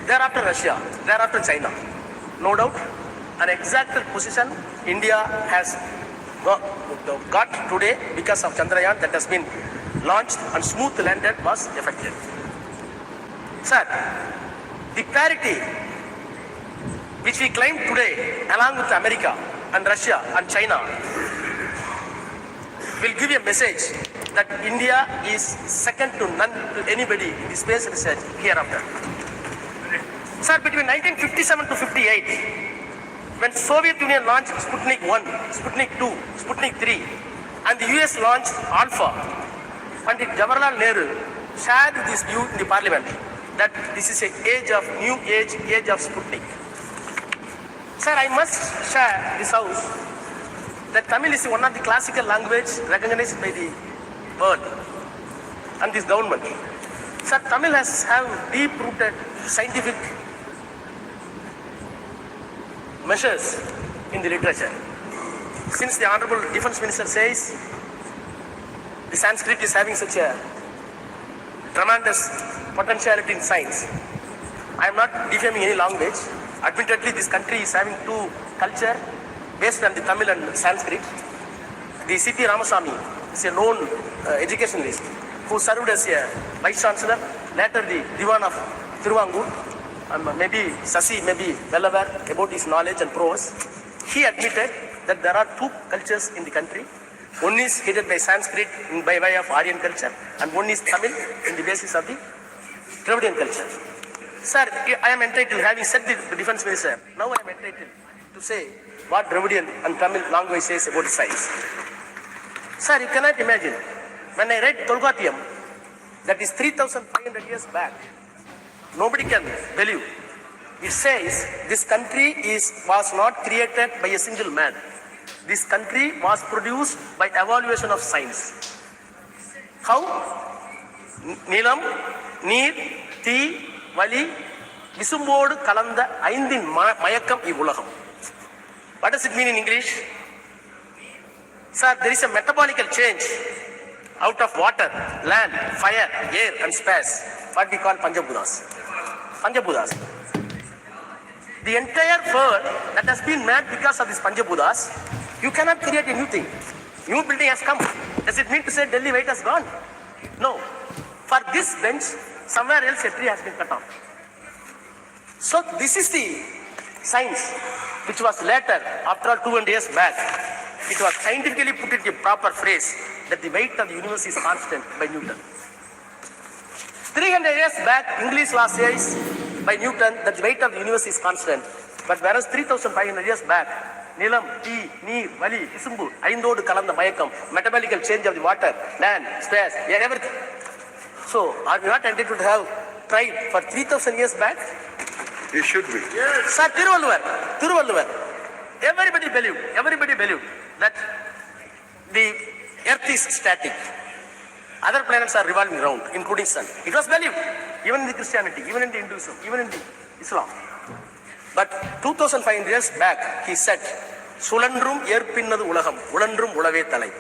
Thereafter Russia, thereafter China. No doubt, an exact position India has got today because of Chandrayaan that has been launched and smooth landed was effective. Sir, the parity which we claim today along with America and Russia and China will give a message that India is second to none to anybody in the space research hereafter. Sir, between 1957 to 58, when Soviet Union launched Sputnik 1, Sputnik 2, Sputnik 3, and the US launched Alpha, Pandit Jawaharlal Nehru shared this view in the parliament that this is a new age of Sputnik. Sir, I must share this house that Tamil is one of the classical language recognized by the world and this government. Sir, Tamil has have deep-rooted scientific measures in the literature. Since the Honorable Defence Minister says the Sanskrit is having such a tremendous potentiality in science, I am not defaming any language. Admittedly, this country is having two culture based on the Tamil and Sanskrit. The C.P. Ramasamy is a known educationalist who served as a Vice Chancellor, later the Diwan of Thiruvangur, and maybe Sasi may be well aware about his knowledge and prowess. He admitted that there are two cultures in the country. One is headed by Sanskrit by way of Aryan culture, and one is Tamil in the basis of the Dravidian culture. Sir, I am entitled, having said the Defence Minister, now I am entitled to say what Dravidian and Tamil language says about science. Sir, you cannot imagine, when I read Tolkatiam, that is 3,500 years back, nobody can believe. It says this country was not created by a single man. This country was produced by evaluation of science. How? Nilam, Neer, Thi, Vali, Visumbodu Kalanda, Aindin Mayakam Ivulaham. What does it mean in English? Sir, there is a metabolical change out of water, land, fire, air and space, what we call Panchabhutas. Panchabhutas. The entire world that has been made because of these Panchabhutas, you cannot create a new thing. New building has come. Does it mean to say Delhi weight has gone? No. For this bench, somewhere else a tree has been cut off. So this is the science which was later, after all 200 years back, it was scientifically put in a proper phrase that the weight of the universe is constant by Newton. 300 years back, English law says by Newton that the weight of the universe is constant. But whereas 3,500 years back, Nilam, Tea, Neer, Vali, Isumbu, Aindodu Kalamda Mayakam, metabolical change of the water, land, space, everything. So, are we not entitled to have tried for 3,000 years back? You should be. Sir, Tiruvalluvar. Everybody believed that the earth is static. Other planets are revolving around, including sun. It was believed, even in the Christianity, even in the Hinduism, even in the Islam. But 2,500 years back, he said, Sulandrum yerpinnadu ulagam, ulandrum ulave thalai.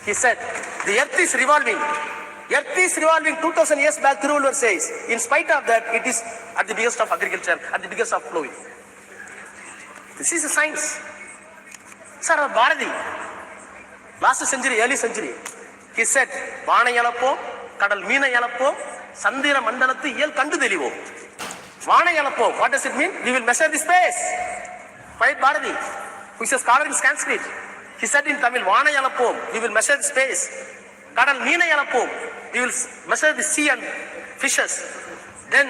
He said, the earth is revolving. Earth is revolving 2,000 years back, Thiruvalluvar says. In spite of that, it is at the biggest of agriculture, at the biggest of flowing. This is a science. Sir, Bharati, last century, early century, he said, Vana yalappo, kadal meena yalappo, sandira mandalathu iyal kandu thelivo. Vana yalappo, what does it mean? We will measure the space. Right, Bharati, who is a scholar in Sanskrit, he said in Tamil, Vana yalappo, we will measure the space. Kadal meena yalappo, we will measure the sea and fishes. Then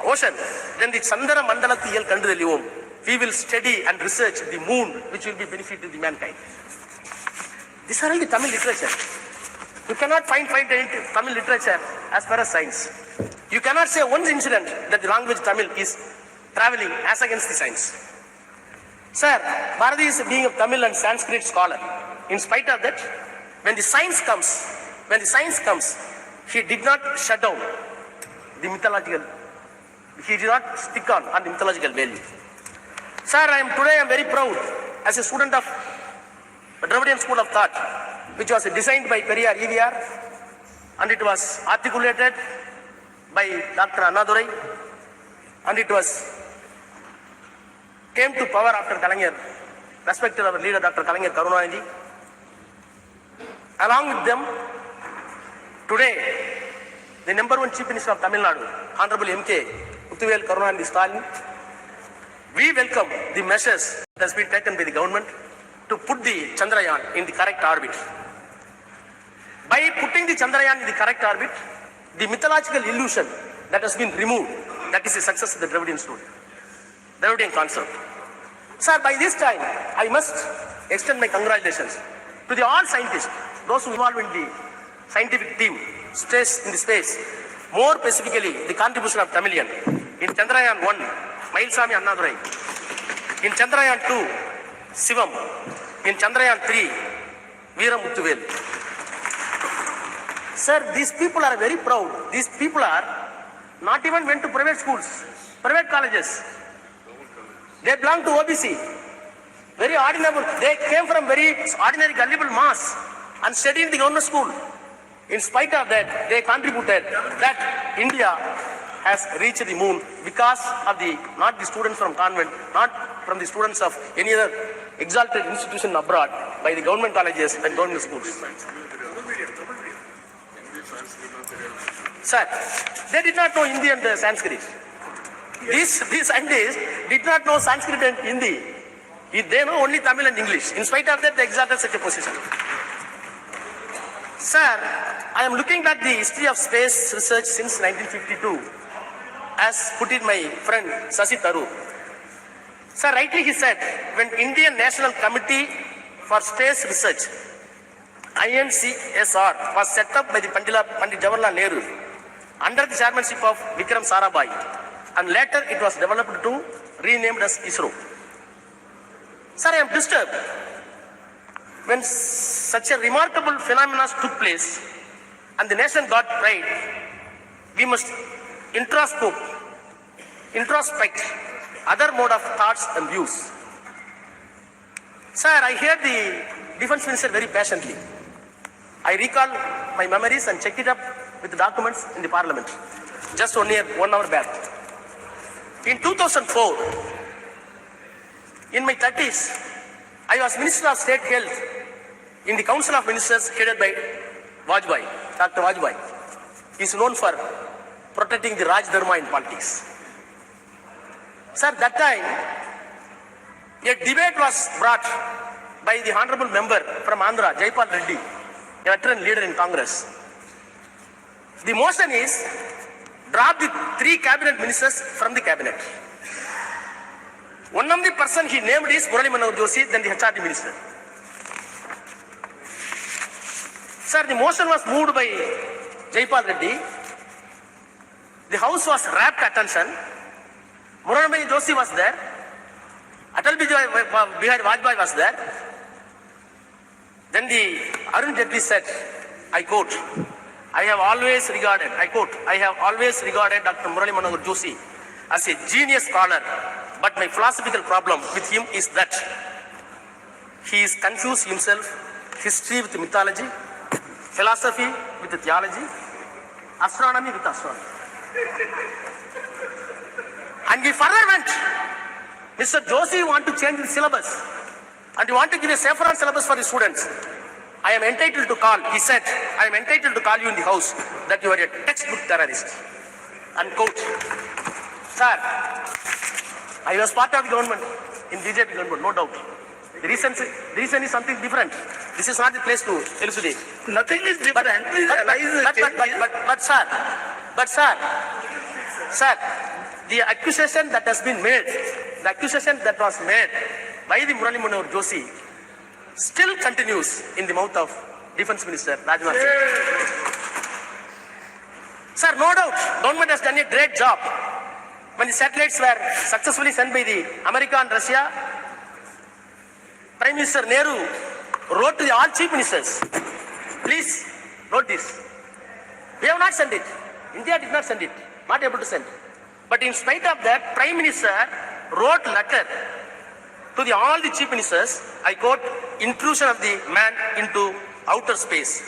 ocean. Then the Chandra Mandalathu iyal kandu thelivo. We will study and research the moon, which will be benefit to the mankind. These are all the Tamil literature. You cannot find Tamil literature as far as science. You cannot say one incident that the language Tamil is traveling as against the science. Sir, Bharati is being a Tamil and Sanskrit scholar. In spite of that, when the science comes, he did not shut down the mythological. He did not stick on the mythological value. Sir, I am very proud as a student of Dravidian School of Thought, which was designed by Periyar EVR, and it was articulated by Dr. Annadurai, and it came to power after Kalaignar, respected our leader Dr. Kalaignar Karunanidhi. Along with them, today, the number one Chief Minister of Tamil Nadu, Honorable M.K. Muthuvel Karunanidhi Stalin, we welcome the measures that has been taken by the government to put the Chandrayaan in the correct orbit. By putting the Chandrayaan in the correct orbit, the mythological illusion that has been removed, that is a success of the Dravidian concept. Sir, by this time, I must extend my congratulations to the all scientists, those who involved in the scientific team, stress in the space, more specifically the contribution of Tamilian. In Chandrayaan 1, Mailsami Annadurai. In Chandrayaan 2, Sivam. In Chandrayaan 3, Veera Muthuvel. Sir, these people are very proud. These people are not even went to private schools, private colleges. They belong to OBC. Very ordinary. They came from very ordinary gullible mass and studied in the government school. In spite of that, they contributed that India has reached the moon because of not the students from convent, not from the students of any other exalted institution abroad, by the government colleges and government schools. Sir, they did not know Hindi and Sanskrit. These scientists did not know Sanskrit and Hindi. They know only Tamil and English. In spite of that, they exalted such a position. Sir, I am looking at the history of space research since 1952, as put in my friend Shashi Tharoor. Sir, rightly he said, when Indian National Committee for Space Research, INCSR, was set up by the Pandit Jawaharlal Nehru under the chairmanship of Vikram Sarabhai, and later it was developed to renamed as ISRO. Sir, I am disturbed when such a remarkable phenomenon took place and the nation got pride. We must introspect other mode of thoughts and views. Sir, I heard the defense minister very patiently. I recall my memories and checked it up with the documents in the parliament just 1 hour back. In 2004, in my 30s, I was Minister of State Health in the Council of Ministers headed by Vajpayee, Dr. Vajpayee. He is known for protecting the Raj Dharma in politics. Sir, that time, a debate was brought by the honorable member from Andhra, Jaipal Reddy, a veteran leader in Congress. The motion is drop the 3 cabinet ministers from the cabinet. One of the person he named is Murali Manohar Joshi, then the HRD minister. Sir, the motion was moved by Jaipal Reddy. The house was rapt attention. Murali Joshi was there. Atal Bihari Vajpayee was there. Then the Arun Jaitley said, I quote, I have always regarded Dr. Murali Manohar Joshi as a genius scholar, but my philosophical problem with him is that he is confused himself, history with mythology, philosophy with theology, astronomy with astronomy. And he further went, Mr. Joshi want to change the syllabus and you want to give a saffron syllabus for the students. I am entitled to call, he said, I am entitled to call you in the house that you are a textbook terrorist. Unquote. Sir, I was part of the government, in BJP government, no doubt. The reason is something different. This is not the place to elucidate. Nothing is different. But sir, the accusation that has been made, the accusation that was made by the Murali Manohar Joshi still continues in the mouth of Defense Minister Rajnath Singh. Sir, no doubt, government has done a great job. When the satellites were successfully sent by the America and Russia, Prime Minister Nehru wrote to the all chief ministers, please note this. We have not sent it. India did not send it. Not able to send. But in spite of that, Prime Minister wrote letter to all the chief ministers, I quote, intrusion of the man into outer space,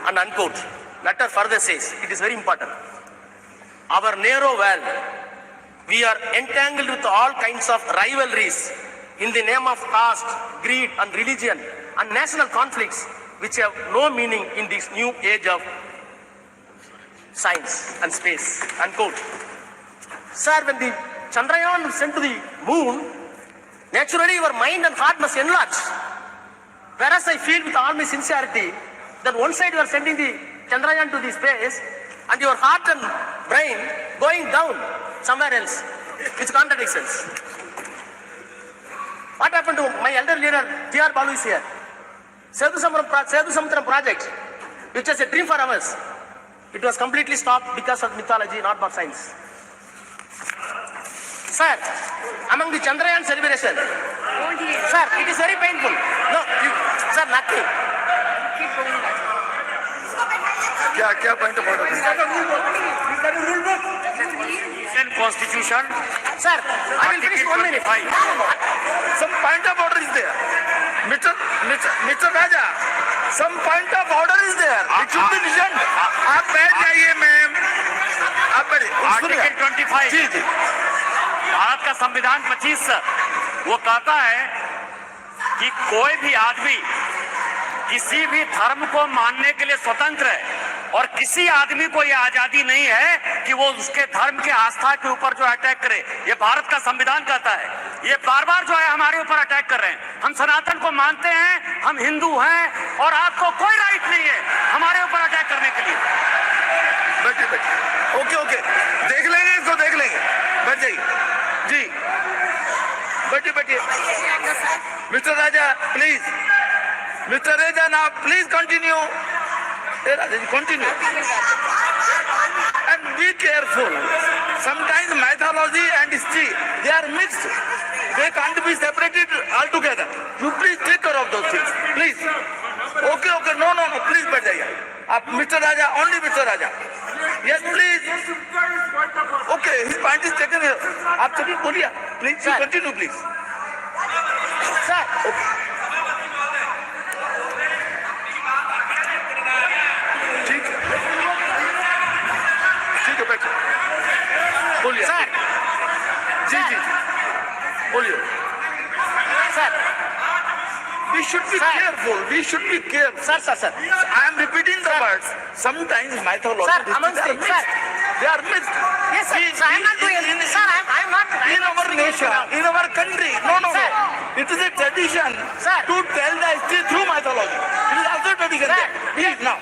and unquote. Letter further says, it is very important. Our narrow world, we are entangled with all kinds of rivalries in the name of caste, greed and religion and national conflicts which have no meaning in this new age of science and space, unquote. Sir, when the Chandrayaan was sent to the moon, naturally your mind and heart must enlarge. Whereas I feel with all my sincerity that one side you are sending the Chandrayaan to the space and your heart and brain going down somewhere else, which contradictions. What happened to my elder leader, T.R. Balu is here. Sethu Samudram project, which was a dream for us. It was completely stopped because of mythology, not for science. Sir, among the Chandrayaan celebration, sir, it is very painful. No, sir, nothing. क्या point of order? Indian Constitution. Sir, I will finish 1 minute. Some point of order is there. Mr. Raja, some point of order is there. It should be listened. आप बैठ जाइए ma'am. आप बैठिए. Article 25 जी जी. भारत का संविधान 25 वो कहता है कि कोई भी आदमी किसी भी धर्म को मानने के लिए स्वतंत्र है और किसी आदमी को यह आजादी नहीं है कि वो उसके धर्म के आस्था के ऊपर जो अटैक करे। ये भारत का संविधान कहता है। ये बार बार जो है हमारे ऊपर अटैक कर रहे हैं। हम सनातन को मानते हैं, हम हिंदू हैं और आपको कोई राइट नहीं है हमारे ऊपर अटैक करने के लिए। बैठिए. ओके. देख लेंगे इसको, देख लेंगे. बैठ जाइए. जी. बैठिए. Mr. Raja, please. Mr. Raja, now please continue. Continue. And be careful. Sometimes mythology and history, they are mixed. They can't be separated altogether. You please take care of those things. Please. Okay. No. Please बैठ जाइए. आप Mr. Raja, only Mr. Raja. Yes, please. Okay, his point is taken here. आप सभी बोलिए. Please, you continue, please. Sir. Okay. ठीक है बैठो. बोलिए. Sir. जी. बोलिए. Sir. We should be careful. Sir. I am repeating the words. Sometimes mythology. Sir, amongst the they are mixed. Yes, sir. I am not doing anything. Sir, I am not in our nation, in our country. No. It is a tradition Sir. to tell the history through mythology. It is also a tradition. Sir. Please now.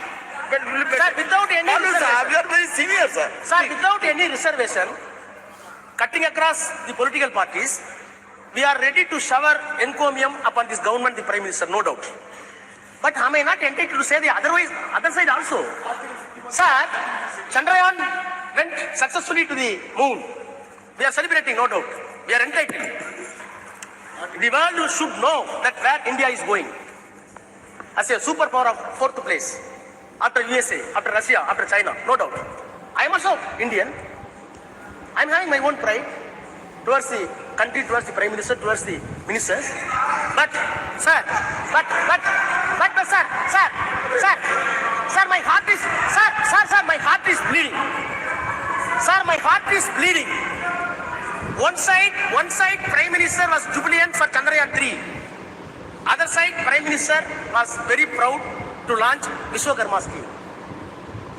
Sir, without any Sir, reservation, we are very senior, sir. sir, without any reservation, cutting across the political parties, we are ready to shower encomium upon this government, the Prime Minister, no doubt. But am I not entitled to say the other side also? Sir, Chandrayaan went successfully to the moon. We are celebrating, no doubt. We are entitled. The world should know that where India is going. As a superpower of fourth place. After USA, after Russia, after China, no doubt. I am also Indian. I am having my own pride towards the country, towards the Prime Minister, towards the ministers. But, sir, my heart is, my heart is bleeding. Sir, my heart is bleeding. One side, Prime Minister was jubilant for Chandrayaan 3. Other side, Prime Minister was very proud to launch Vishwakarma scheme.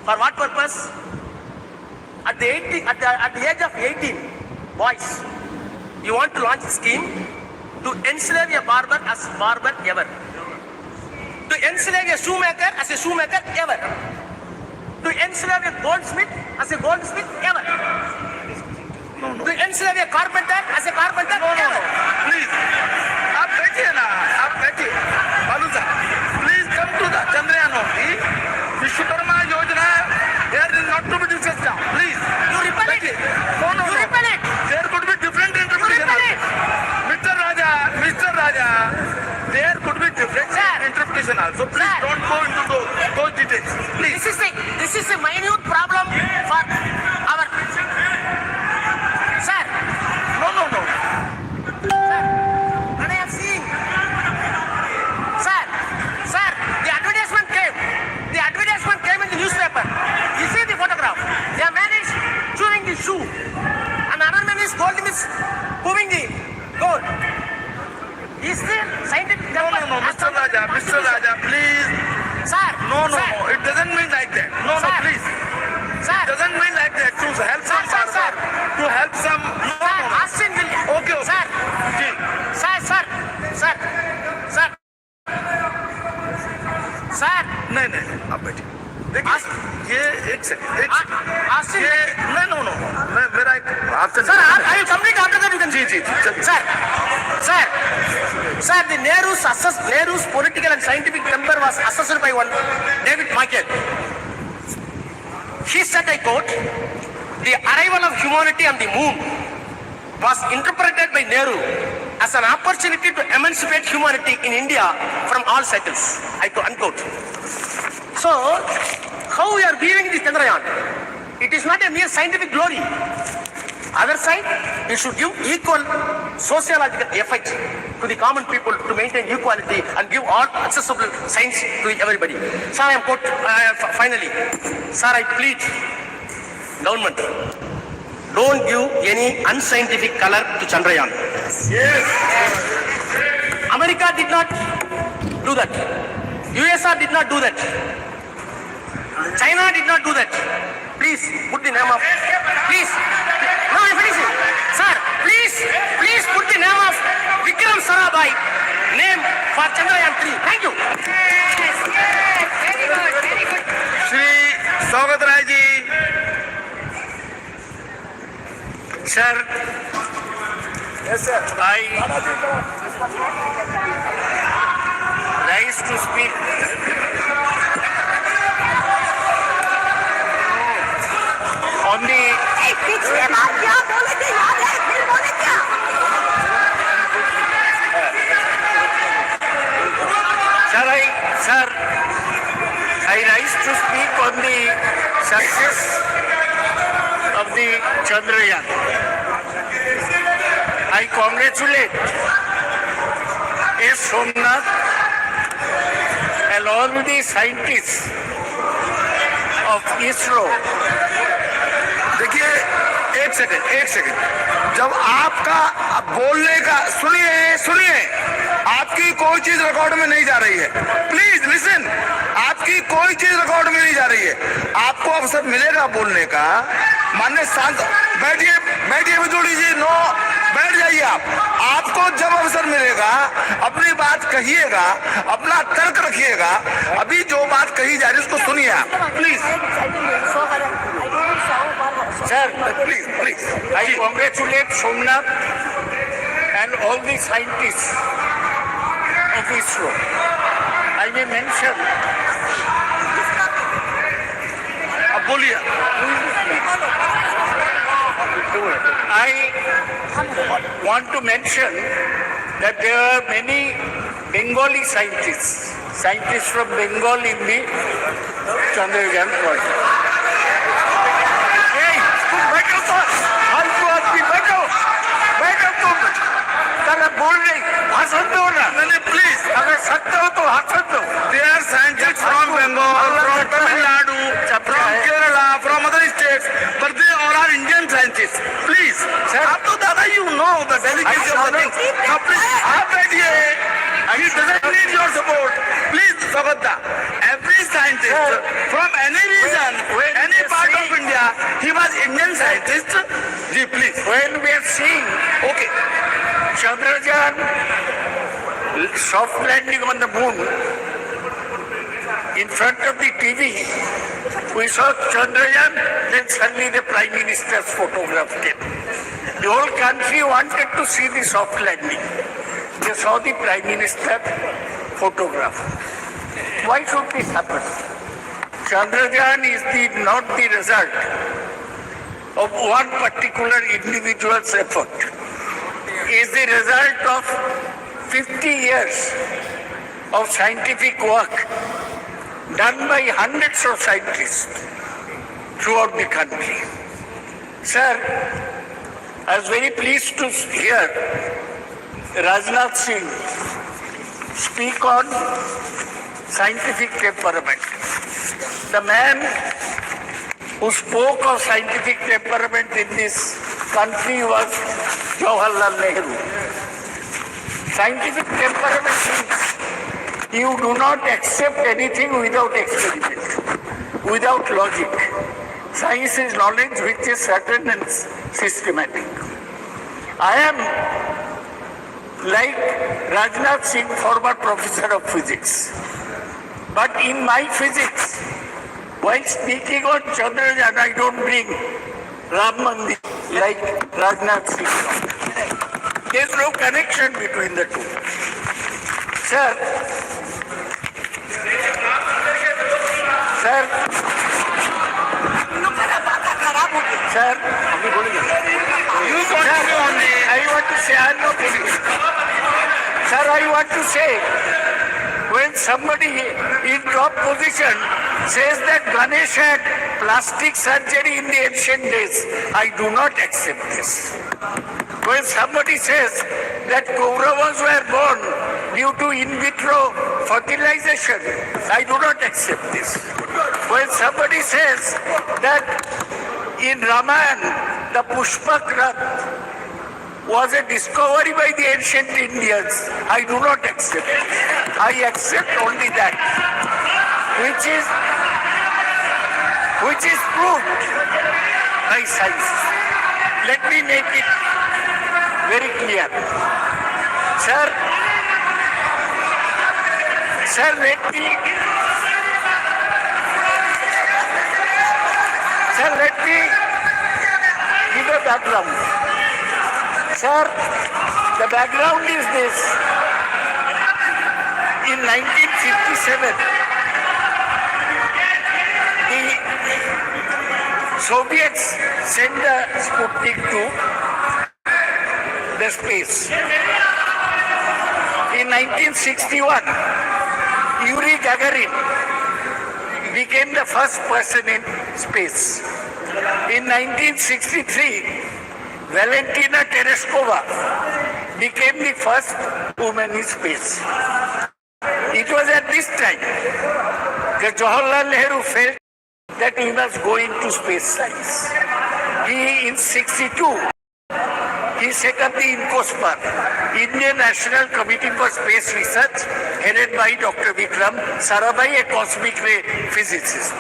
For what purpose? At the age of 18, boys, you want to launch a scheme to enslave a barber as barber ever. To enslave a shoemaker as a shoemaker ever. To enslave a goldsmith as a goldsmith ever. To enslave a carpenter as a carpenter ever. Please. आप बैठिए ना, आप बैठिए. बालू साहब, please come to the Chandrayaan only. Vishwakarma Yojana, there is not to be discussed now. Please. You repel it. No. You repel it. There could be different interpretation. repel it. Mr. Raja, there could be different Sir. interpretation also. Please Sir. don't go into those details. Please. This is a minute problem for our. Sir. No. What I have seen. Sir, the advertisement came. The advertisement came in the newspaper. You see the photograph. The man is chewing the shoe. And another man is holding his, moving the gold. Is there scientific? No, Mr. Raja, please. Sir. No, Sir. it doesn't mean like that. No, Sir. please. Sir. It doesn't mean like that. To help some Sir. barber, to help some. Sir, Austin will. Okay. Sir. Ji. Sir. नहीं, आप बैठिए. देखिए, ये एक second. Austin. ये no. मेरा एक आपसे. Sir, I will complete after that. You can. Ji. Sir, the Nehru's political and scientific temper was assessed by one David Michael. He said, I quote, the arrival of humanity on the moon was interpreted by Nehru as an opportunity to emancipate humanity in India from all cycles. Unquote. So, how we are viewing this Chandrayaan? It is not a mere scientific glory. Other side, we should give equal sociological effect to the common people to maintain equality and give all accessible science to everybody. Sir, I am finally, sir, I plead government, don't give any unscientific color to Chandrayaan. Yes. America did not do that. USSR did not do that. China did not do that. Please put the name of. Please. No, I'm finishing. Sir, please put the name of Vikram Sarabhai name for Chandrayaan 3. Thank you. Yes. Very good. Shri स्वागत Rai ji. Sir. Yes, sir. I rise to speak on the. पिछले बार क्या बोले थे याद है फिर बोले क्या Sir, I rise to speak on the success of the Chandrayaan. I congratulate S. Somnath and all the scientists of ISRO. देखिए, एक सेकंड. जब आपका बोलने का सुनिए, आपकी कोई चीज रिकॉर्ड में नहीं जा रही है. Please listen. आपकी कोई चीज रिकॉर्ड में नहीं जा रही है. आपको अवसर मिलेगा बोलने का. मान्य शांत बैठिए, बैठिए विदुड़ी जी, नो, बैठ जाइए आप। आपको जब अवसर मिलेगा अपनी बात कहिएगा, अपना तर्क रखिएगा। अभी जो बात कही जा रही है उसको सुनिए आप, please. Sir, please please. I congratulate Somnath and all the scientists of ISRO. I may mention, अब बोलिए। I want to mention that there are many Bengali scientists from Bengal in the Chandrayaan project. Hey, बैठो तो, फालतू आदमी बैठो, बैठो तुम। अगर बोल रही, भाषण दो ना। नहीं प्लीज, अगर सकते हो तो भाषण दो। they are scientists from Bengal, from Tamil Nadu, from Kerala, from other states, but they all are Indian scientists. Please, आप तो दादा you know the delicacy of the thing. Now please, आप बैठिए. He doesn't need your support. Please, Sabatta. Every scientist from any region, any part of India, he was Indian scientist. Ji, please. When we are seeing Okay. Chandrayaan soft landing on the moon, in front of the TV, we saw Chandrayaan, then suddenly the Prime Minister's photograph came. The whole country wanted to see the soft landing. They saw the Prime Minister photograph. Why should this happen? Chandrayaan is not the result of one particular individual's effort. It is the result of 50 years of scientific work done by hundreds of scientists throughout the country. Sir, I was very pleased to hear Rajnath Singh speak on scientific temperament. The man who spoke of scientific temperament in this country was Jawaharlal Nehru. Scientific temperament means you do not accept anything without experiment, without logic. Science is knowledge which is certain and systematic. I am like Rajnath Singh, former professor of physics. But in my physics, while speaking on Chandrayaan, I don't bring Ram Mandir like Rajnath Singh. There is no connection between the two. Sir, I want to say, I'm not kidding. Sir, I want to say, when somebody in top position says that Ganesh had plastic surgery in the ancient days, I do not accept this. When somebody says that Kauravas were born due to in vitro fertilization, I do not accept this. When somebody says that in Ramayana, the Pushpak Rath was a discovery by the ancient Indians, I do not accept it. I accept only that which is proved by science. Let me make it very clear. Sir, let me give a background. Sir, the background is this. In 1957, the Soviets sent the Sputnik to the space. In 1961, Yuri Gagarin became the first person in space. In 1963, Valentina Tereshkova became the first woman in space. It was at this time that Jawaharlal Nehru felt that he must go into space science. He, in 62, he set up the INCOSPAR, Indian National Committee for Space Research, headed by Dr. Vikram Sarabhai, a cosmic ray physicist.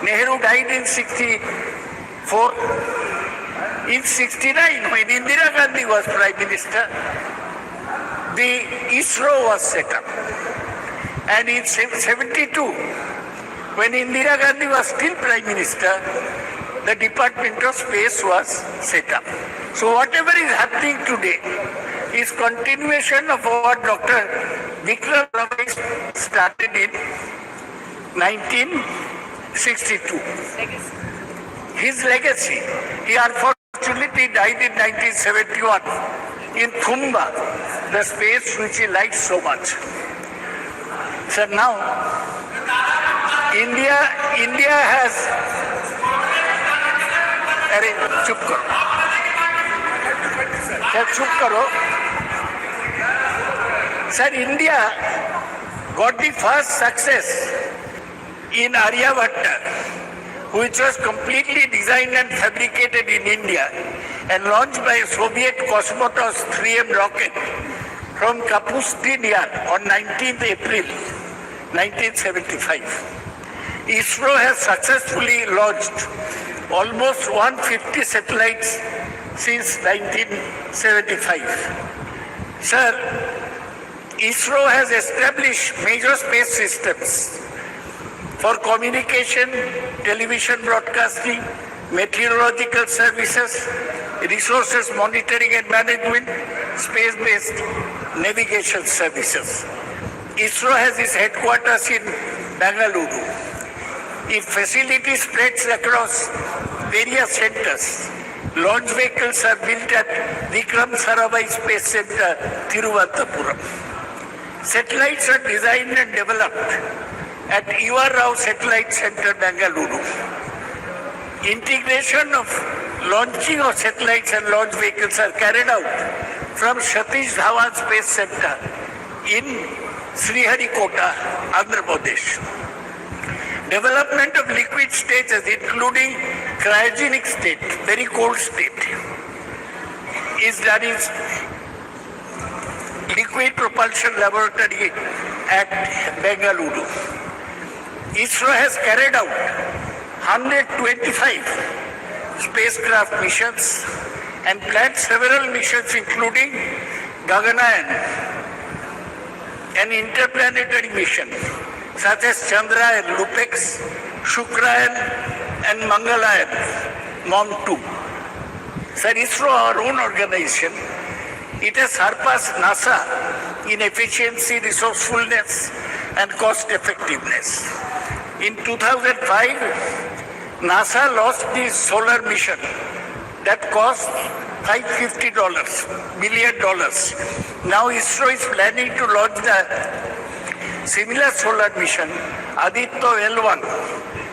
Nehru died in 64. In 69, when Indira Gandhi was Prime Minister, the ISRO was set up. And in 72, when Indira Gandhi was still Prime Minister, the Department of Space was set up. So whatever is happening today is continuation of what Dr. Vikram Rawai started in 1962. His legacy. He unfortunately died in 1971 in Thumba, the space which he liked so much. So now, India has... अरे चुप करो, चुप करो. Sir, India got the first success in Aryabhatta, which was completely designed and fabricated in India and launched by a Soviet Cosmotos 3M rocket from Kapustin Yar on 19th April 1975. ISRO has successfully launched almost 150 satellites since 1975. Sir, ISRO has established major space systems for communication, television broadcasting, meteorological services, resources monitoring and management, space-based navigation services. ISRO has its headquarters in Bengaluru. Its facility spreads across various centers. Launch vehicles are built at Vikram Sarabhai Space Center, Thiruvananthapuram. Satellites are designed and developed at Ivar Rao Satellite Center, Bengaluru. Integration of launching of satellites and launch vehicles are carried out from Satish Dhawan Space Center in Sriharikota, Andhra Pradesh. Development of liquid stages, including cryogenic state, very cold state, is done in Liquid Propulsion Laboratory at Bengaluru. ISRO has carried out 125 spacecraft missions and planned several missions, including Gaganayan, an interplanetary mission, such as Chandrayaan, Lupex, Shukrayan, and Mangalayan, MOM-2. Sir, ISRO, our own organization, it has surpassed NASA in efficiency, resourcefulness, and cost effectiveness. In 2005, NASA launched the solar mission that cost $550 million. Now ISRO is planning to launch the similar solar mission, Aditya L1,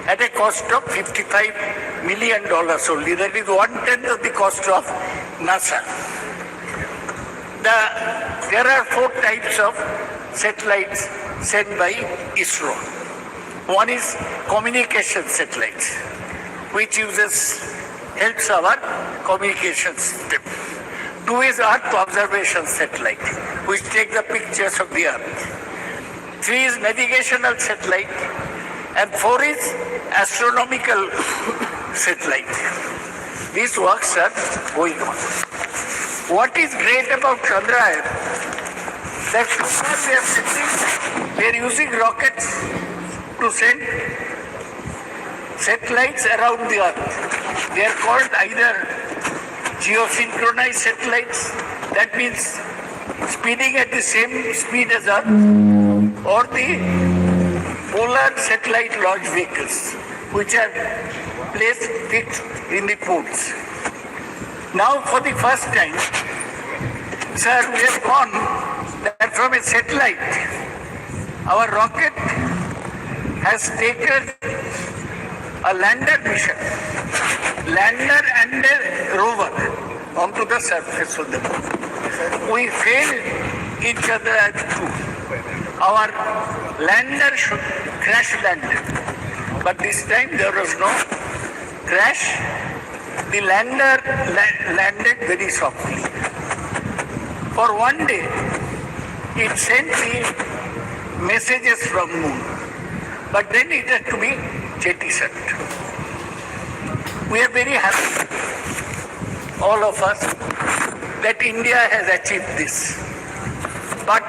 at a cost of $55 million only. That is 1/10 of the cost of NASA. There are 4 types of satellites sent by ISRO. One is communication satellites, which helps our communication system. 2 is Earth observation satellite, which takes the pictures of the Earth. 3 is navigational satellite, and 4 is astronomical satellite. These works are going on. What is great about Chandrayaan, that they are using rockets to send satellites around the Earth. They are called either geosynchronized satellites, that means speeding at the same speed as Earth, or the polar satellite launch vehicles, which are placed fixed in the poles. Now, for the first time, sir, we have gone that from a satellite, our rocket has taken a lander mission, lander and a rover onto the surface of the moon. We failed each other at 2. Our lander should crash landed, but this time there was no crash. The lander landed very softly. For one day, it sent the messages from moon, but then it had to be Chetty. We are very happy, all of us, that India has achieved this. But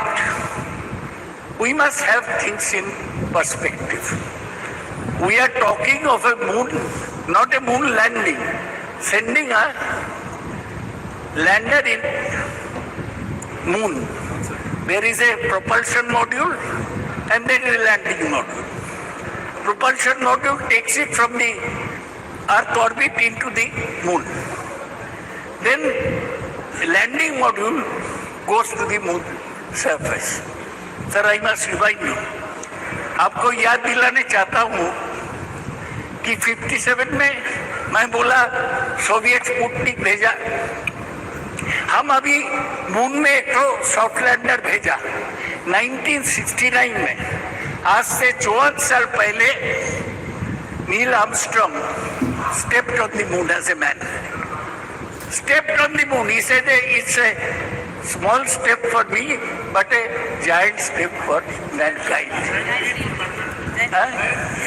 we must have things in perspective. We are talking of a moon, not a moon landing, sending a lander in moon. There is a propulsion module and there is a landing module. Propulsion module takes it from the Earth orbit into the moon. Then the landing module goes to the moon surface. Sir, I must remind you, आपको याद दिलाने चाहता हूँ कि 57 में मैं बोला Soviet Sputnik भेजा, हम अभी मून में एक तो सॉफ्ट लैंडर भेजा 1969 में, आज से 54 साल पहले Neil Armstrong stepped on the moon as a man. Stepped on the moon. He said it's a small step for me, but a giant step for mankind.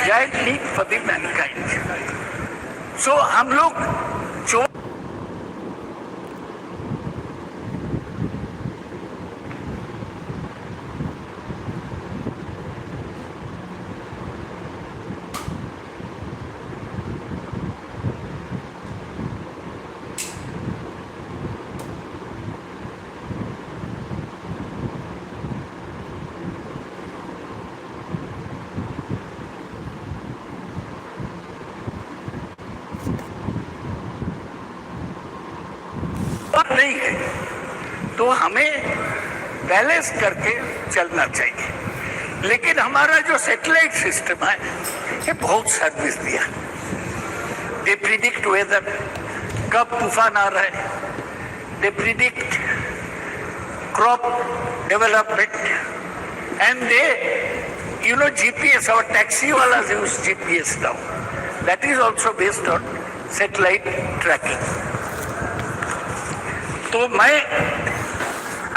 Giant leap for the mankind. So हम लोग जो नहीं है तो हमें balance करके चलना चाहिए. लेकिन हमारा जो सैटेलाइट सिस्टम है ये बहुत सर्विस दिया. दे प्रिडिक्ट वेदर, कब तूफान आ रहा है, they predict crop development and they GPS, our taxi walas use GPS now. That is also based on satellite tracking. So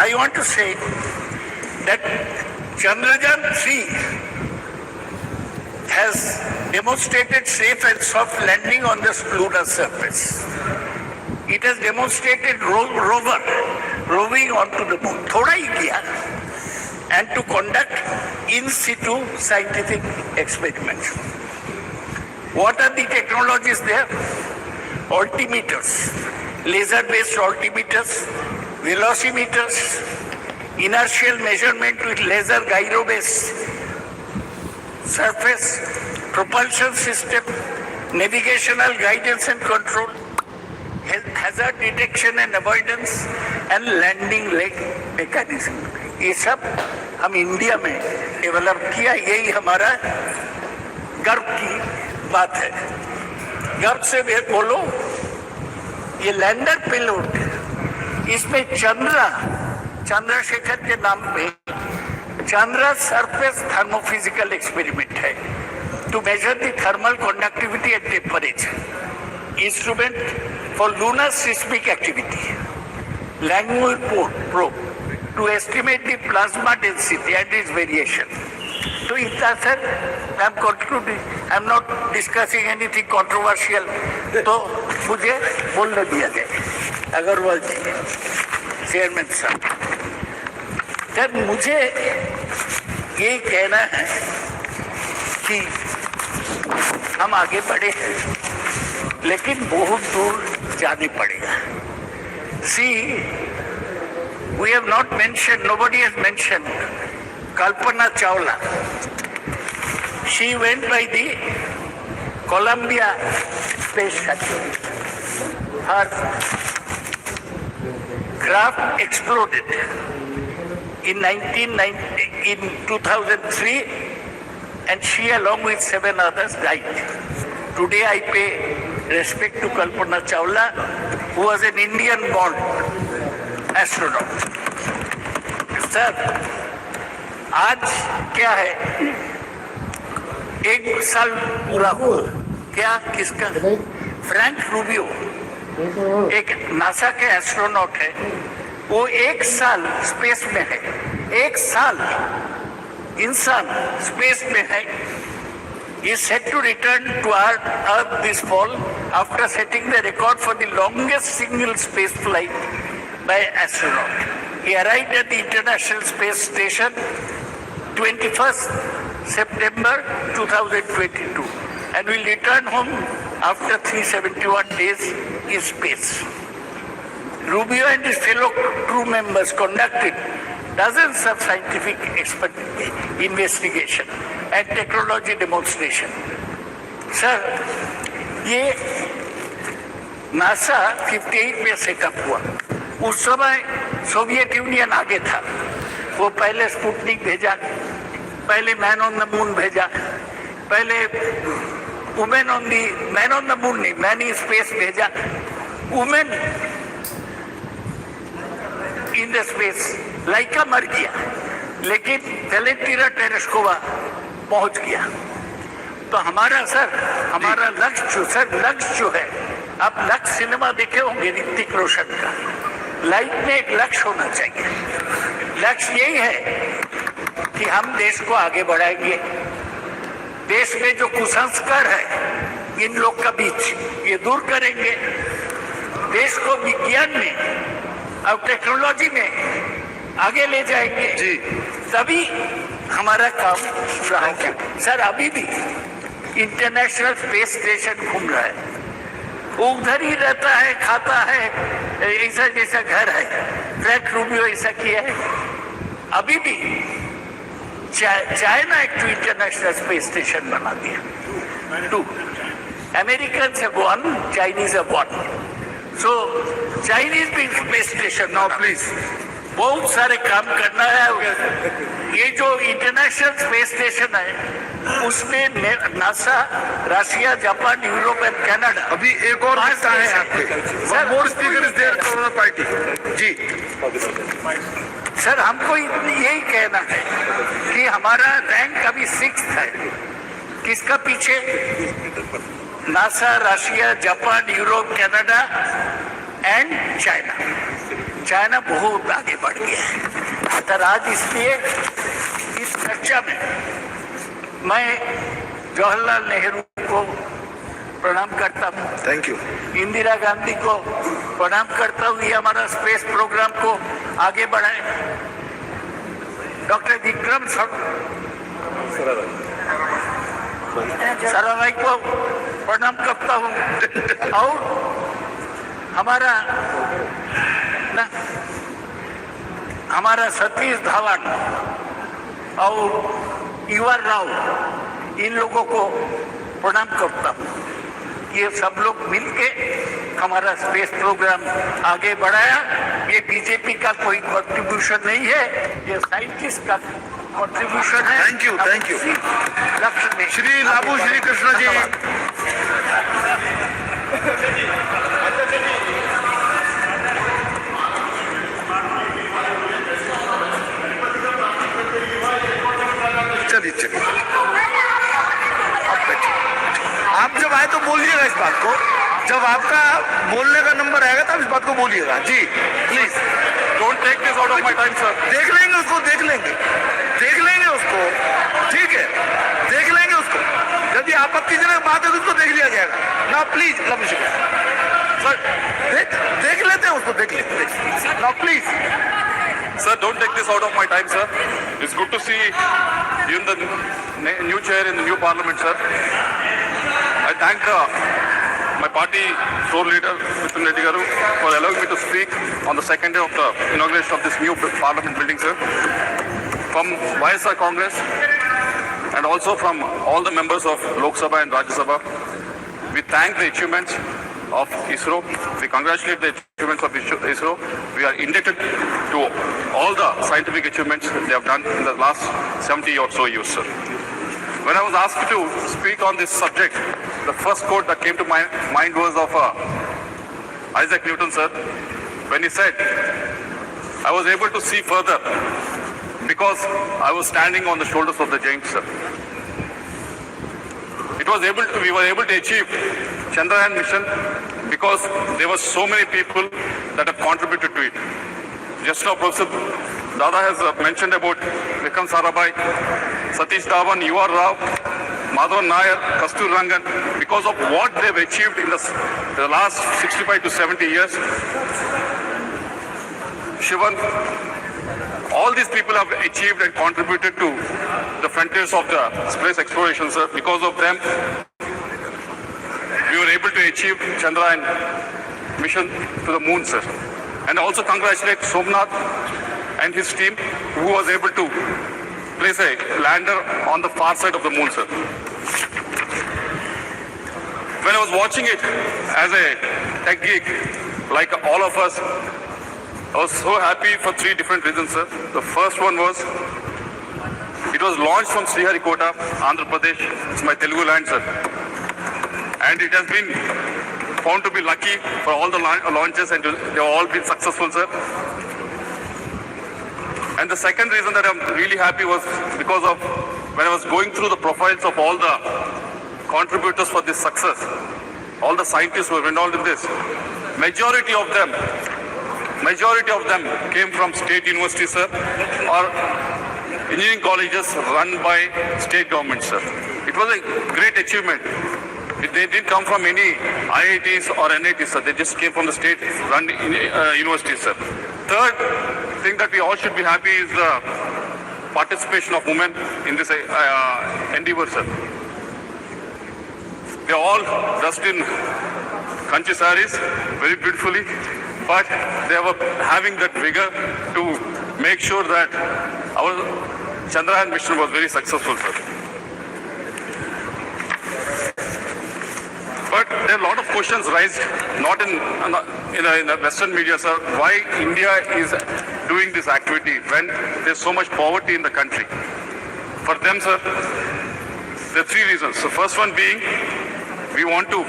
I want to say that Chandrayaan-3 has demonstrated safe and soft landing on the lunar surface. It has demonstrated rover roving onto the moon. Thoda hi kiya. And to conduct in situ scientific experiments. What are the technologies there? Altimeters. Laser-based altimeters, velocimeters, inertial measurement with laser gyro-based surface, propulsion system, navigational guidance and control, hazard detection and avoidance, and landing leg mechanism. ये सब हम India में develop किया. यही हमारा गर्व की बात है. गर्व से बोलो, ये लैंडर पेलोड, इसमें चंद्रशेखर के नाम पे चंद्रा सरफेस थर्मोफिजिकल एक्सपेरिमेंट है to measure the thermal conductivity and temperature. Instrument for lunar seismic activity, Langmuir probe to estimate the plasma density and its variation. तो इतना sir, I am concluding, I am not discussing anything controversial. तो मुझे बोलने दिया जाए. Agarwal ji, chairman साहब, sir मुझे ये कहना है कि हम आगे बढ़े हैं लेकिन बहुत दूर जाने पड़ेगा. See, we have not mentioned, nobody has mentioned Kalpana Chawla. She went by the Columbia Space Shuttle. Her craft exploded in 2003 and she along with 7 others died. Today I pay respect to Kalpana Chawla, who was an Indian-born astronaut. Sir, आज क्या है, 1 साल पूरा हुआ. क्या किसका? Frank Rubio एक NASA के एस्ट्रोनॉट है. वो 1 साल स्पेस में है. 1 साल इंसान स्पेस में है. is set to return to Earth this fall after setting the record for the longest single space flight by astronaut. He arrived at the International Space Station 21st September 2022 and will return home after 371 days in space. Rubio and his fellow crew members conducted dozens of scientific investigation and technology demonstration. Sir, ये NASA 58 में setup हुआ. उस समय Soviet union आगे था. वो पहले Sputnik भेजा, पहले मैन ऑन द मून भेजा, पहले मैन ऑन द मून नहीं, मैन इन स्पेस भेजा, वुमेन इन द स्पेस. लाइका मर गया, लेकिन वेलेंटिना टेरेस्कोवा पहुंच गया. तो हमारा लक्ष्य जो है, आप लक्ष्य सिनेमा देखे होंगे ऋतिक रोशन का. लाइफ में एक लक्ष्य होना चाहिए. लक्ष्य यही है कि हम देश को आगे बढ़ाएंगे. देश में जो कुसंस्कार है इन लोग का बीच ये दूर करेंगे. देश को विज्ञान में और टेक्नोलॉजी में आगे ले जाएंगे जी. तभी हमारा काम पूरा होगा. सर, अभी भी इंटरनेशनल स्पेस स्टेशन घूम रहा है. वो उधर ही रहता है, खाता है, ऐसा जैसा घर है. फ्रैंक रूबियो ऐसा किया है. अभी भी चाइना एक इंटरनेशनल स्पेस स्टेशन बना दिया. 2 American have won, Chinese have won. So Chinese भी स्पेस स्टेशन. नाउ प्लीज, बहुत सारे काम करना है. ये जो इंटरनेशनल स्पेस स्टेशन है उसमें NASA, Russia, Japan, Europe and Canada. अभी एक और हिस्सा है आपके. More speaker is there for the party जी. सर, हमको यही कहना है कि हमारा रैंक अभी 6th है. किसका पीछे? NASA, Russia, Japan, Europe, Canada and China. China बहुत आगे बढ़ गया है. सर, आज इसलिए इस चर्चा में मैं जवाहरलाल नेहरू को प्रणाम करता हूँ. Thank you. इंदिरा गांधी को प्रणाम करता हूँ. ये हमारा स्पेस प्रोग्राम को आगे बढ़ाए. डॉक्टर विक्रम साराभाई को प्रणाम करता हूँ. और हमारा सतीश धवन और युवर राव, इन लोगों को प्रणाम करता हूँ. ये सब लोग मिलके हमारा स्पेस प्रोग्राम आगे बढ़ाया. ये बीजेपी का कोई कंट्रीब्यूशन नहीं है, ये साइंटिस्ट का कंट्रीब्यूशन है. Thank you. लक्ष्य में श्री लाबू श्री कृष्ण जी. चलिए आप जब आए तो बोलिएगा इस बात को. जब आपका बोलने का नंबर आएगा तब इस बात को बोलिएगा जी. Please don't take this out of my time sir. देख लेंगे उसको. ठीक है, देख लेंगे उसको. यदि आपत्तिजनक बात है तो उसको देख लिया जाएगा ना. प्लीज सर, देख लेते हैं उसको. देख लेते हैं ना. Please Sir, don't take this out of my time, sir. It's good to see you in the new chair in the new parliament, sir. I thank my party floor leader, Mr. Reddy Garu, for allowing me to speak on the second day of the inauguration of this new parliament building, sir. From YSR Congress and also from all the members of Lok Sabha and Rajya Sabha, we thank the achievements of ISRO. We congratulate the achievements of ISRO. We are indebted to all the scientific achievements they have done in the last 70 or so years, sir. When I was asked to speak on this subject, the first quote that came to my mind was of Isaac Newton, sir, when he said, I was able to see further because I was standing on the shoulders of the giants, sir. We were able to achieve Chandrayaan mission because there were so many people that have contributed to it. Just now, Professor Dada has mentioned about Vikram Sarabhai, Satish Dhawan, UR Rao, Madhavan Nair, Kastur Rangan, because of what they've achieved in the last 65 to 70 years. Shivan, all these people have achieved and contributed to the frontiers of the space exploration, sir. Because of them, we were able to achieve Chandrayaan mission to the moon, sir. And also congratulate Somnath and his team, who was able to place a lander on the far side of the moon, sir. When I was watching it as a tech geek, like all of us, I was so happy for three different reasons, sir. The first one was, it was launched from Sriharikota, Andhra Pradesh. It's my Telugu land, sir. And it has been found to be lucky for all the launches, and they have all been successful, sir. And the second reason that I'm really happy was because of when I was going through the profiles of all the contributors for this success, all the scientists who were involved in this, majority of them came from state universities, sir, or engineering colleges run by state governments, sir. It was a great achievement. They didn't come from any IITs or NITs, sir. They just came from the state-run universities, sir. Third thing that we all should be happy is the participation of women in this endeavor, sir. They are all dressed in kanchi saris, very beautifully, but they were having that vigor to make sure that our Chandrayaan mission was very successful, sir. But there are a lot of questions raised, not in the Western media, sir, why India is doing this activity when there's so much poverty in the country. For them, sir, there are three reasons. The first one being, we want to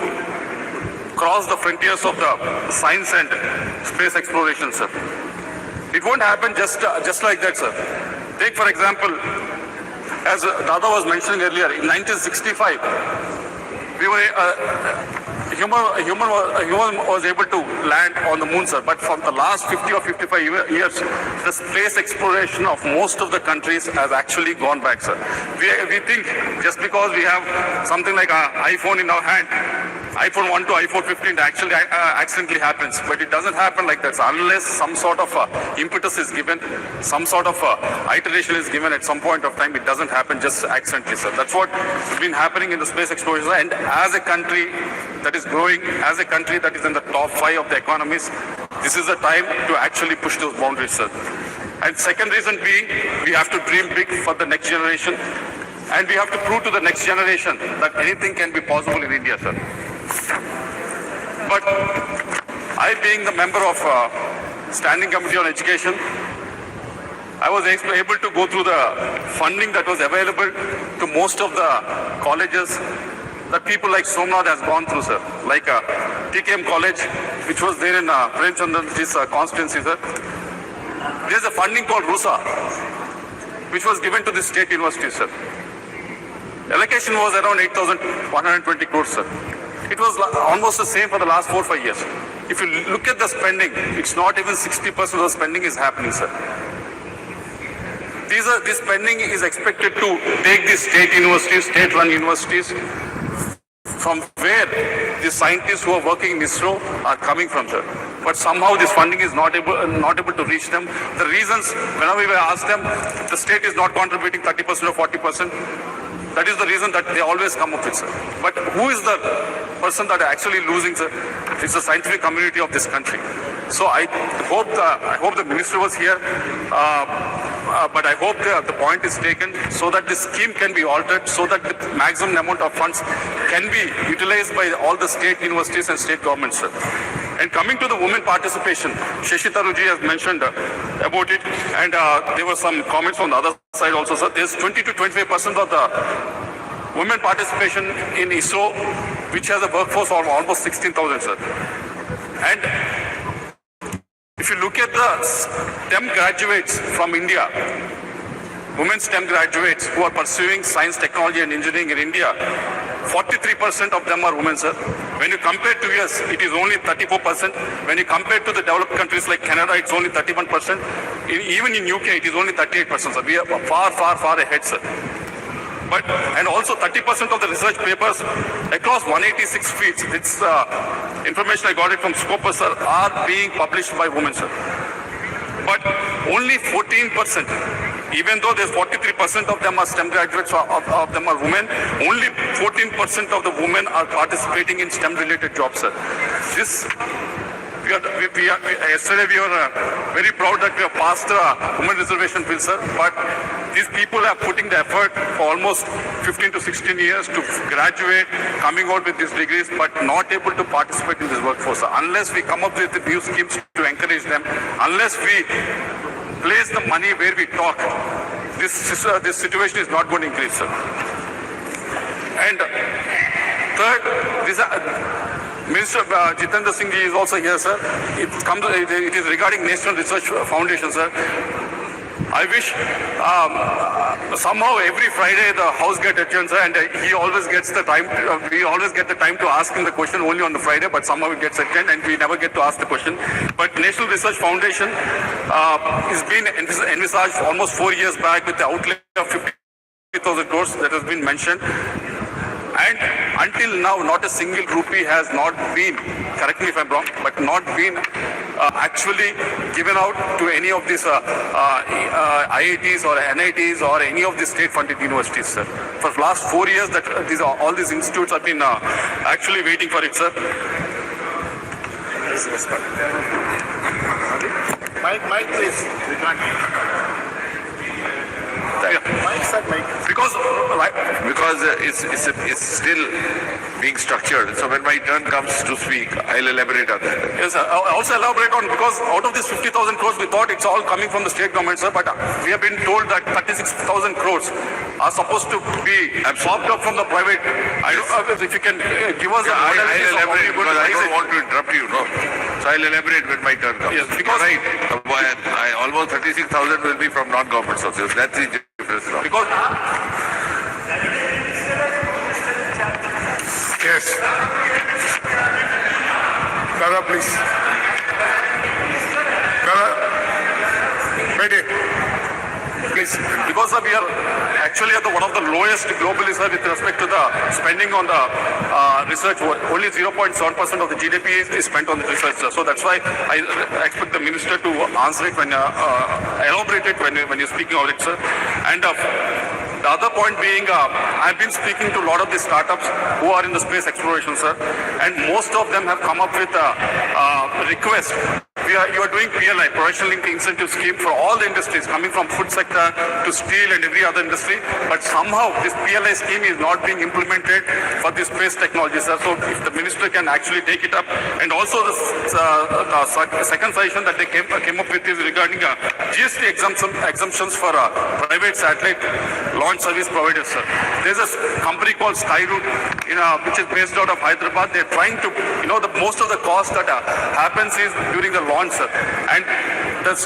cross the frontiers of the science and space exploration, sir. It won't happen just like that, sir. Take, for example, as Dada was mentioning earlier, in 1965, we were a human was able to land on the moon, sir. But from the last 50 or 55 years, the space exploration of most of the countries has actually gone back, sir. We think just because we have something like an iPhone in our hand, iPhone 1 to iPhone 15 actually accidentally happens, but it doesn't happen like that, sir. Unless some sort of impetus is given, some sort of iteration is given at some point of time, it doesn't happen just accidentally, sir. That's what has been happening in the space exploration. And as a country that is growing, as a country that is in the top 5 of the economies, this is the time to actually push those boundaries, sir. And second reason being, we have to dream big for the next generation, and we have to prove to the next generation that anything can be possible in India, sir. But I, being the member of Standing Committee on Education, I was able to go through the funding that was available to most of the colleges that people like Somnath has gone through, sir. Like TKM College, which was there in Premchand's constituency, sir. There's a funding called RUSA, which was given to the state university, sir. Allocation was around 8,120 crores, sir. It was almost the same for the last 4 or 5 years. If you look at the spending, it's not even 60% of the spending is happening, sir. This spending is expected to take the state universities, state-run universities, from where the scientists who are working in ISRO are coming from, sir. But somehow this funding is not able to reach them. The reasons, whenever we ask them, the state is not contributing 30% or 40%. That is the reason that they always come up with, sir. But who is the person that are actually losing, sir? It's the scientific community of this country. So I hope the minister was here, but I hope the point is taken so that this scheme can be altered, so that the maximum amount of funds can be utilized by all the state universities and state governments, sir. And coming to the women participation, Shashi Tharuji has mentioned about it, and there were some comments on the other side also, sir. There's 20 to 25% of the women participation in ISRO, which has a workforce of almost 16,000, sir. And if you look at the STEM graduates from India, women STEM graduates who are pursuing science, technology and engineering in India, 43% of them are women, sir. When you compare to US, it is only 34%. When you compare to the developed countries like Canada, it's only 31%. Even in UK, it is only 38%, sir. We are far, far, far ahead, sir. But, and also 30% of the research papers across 186 fields, it's information I got it from Scopus, sir, are being published by women, sir. But only 14%, even though there's 43% of them are STEM graduates, of them are women, only 14% of the women are participating in STEM-related jobs, sir. This, yesterday we were very proud that we have passed the women reservation bill, sir, but these people are putting the effort for almost 15 to 16 years to graduate, coming out with these degrees, but not able to participate in this workforce, sir. Unless we come up with new schemes to encourage them, unless we place the money where we talk, this situation is not going to increase, sir. And third, Minister Jitendra Singh ji is also here, sir. It is regarding National Research Foundation, sir. I wish somehow every Friday the House gets adjourned, sir, and he always gets the time. We always get the time to ask him the question only on the Friday, but somehow it gets adjourned and we never get to ask the question. But National Research Foundation is being envisaged almost 4 years back with the outlay of 50,000 crores that has been mentioned. And until now, not a single rupee has not been, correct me if I'm wrong, but not been actually given out to any of these IITs or NITs or any of the state-funded universities, sir. For the last 4 years, that all these institutes have been actually waiting for it, sir. Mike, please. Because it's still being structured. So when my turn comes to speak, I'll elaborate on that. Yes, sir. I'll also elaborate on, because out of this 50,000 crores, we thought it's all coming from the state government, sir, but we have been told that 36,000 crores are supposed to be popped up from the private. I don't know if you can give us I'll elaborate, because I don't want to interrupt you, no. So I'll elaborate when my turn comes. Yes, because almost 36,000 will be from non-government sources. That's the difference now. Because Yes. Dada, please. Dada, Mayday. Please. Because we are actually at one of the lowest globally, sir, with respect to the spending on the research. Only 0.7% of the GDP is spent on the research, sir. So that's why I expect the minister to answer it when elaborate it when you're speaking of it, sir. And the other point being, I've been speaking to a lot of the startups who are in the space exploration, sir, and most of them have come up with a request. You are doing PLI, Professional Linked Incentive Scheme, for all the industries, coming from food sector to steel and every other industry. But somehow this PLI scheme is not being implemented for the space technology, sir. So if the minister can actually take it up. And also the second suggestion that they came up with is regarding GST exemptions for private satellite launch service providers, sir. There's a company called Skyroot, which is based out of Hyderabad. They're trying to, most of the cost that happens is during the launch, sir. And this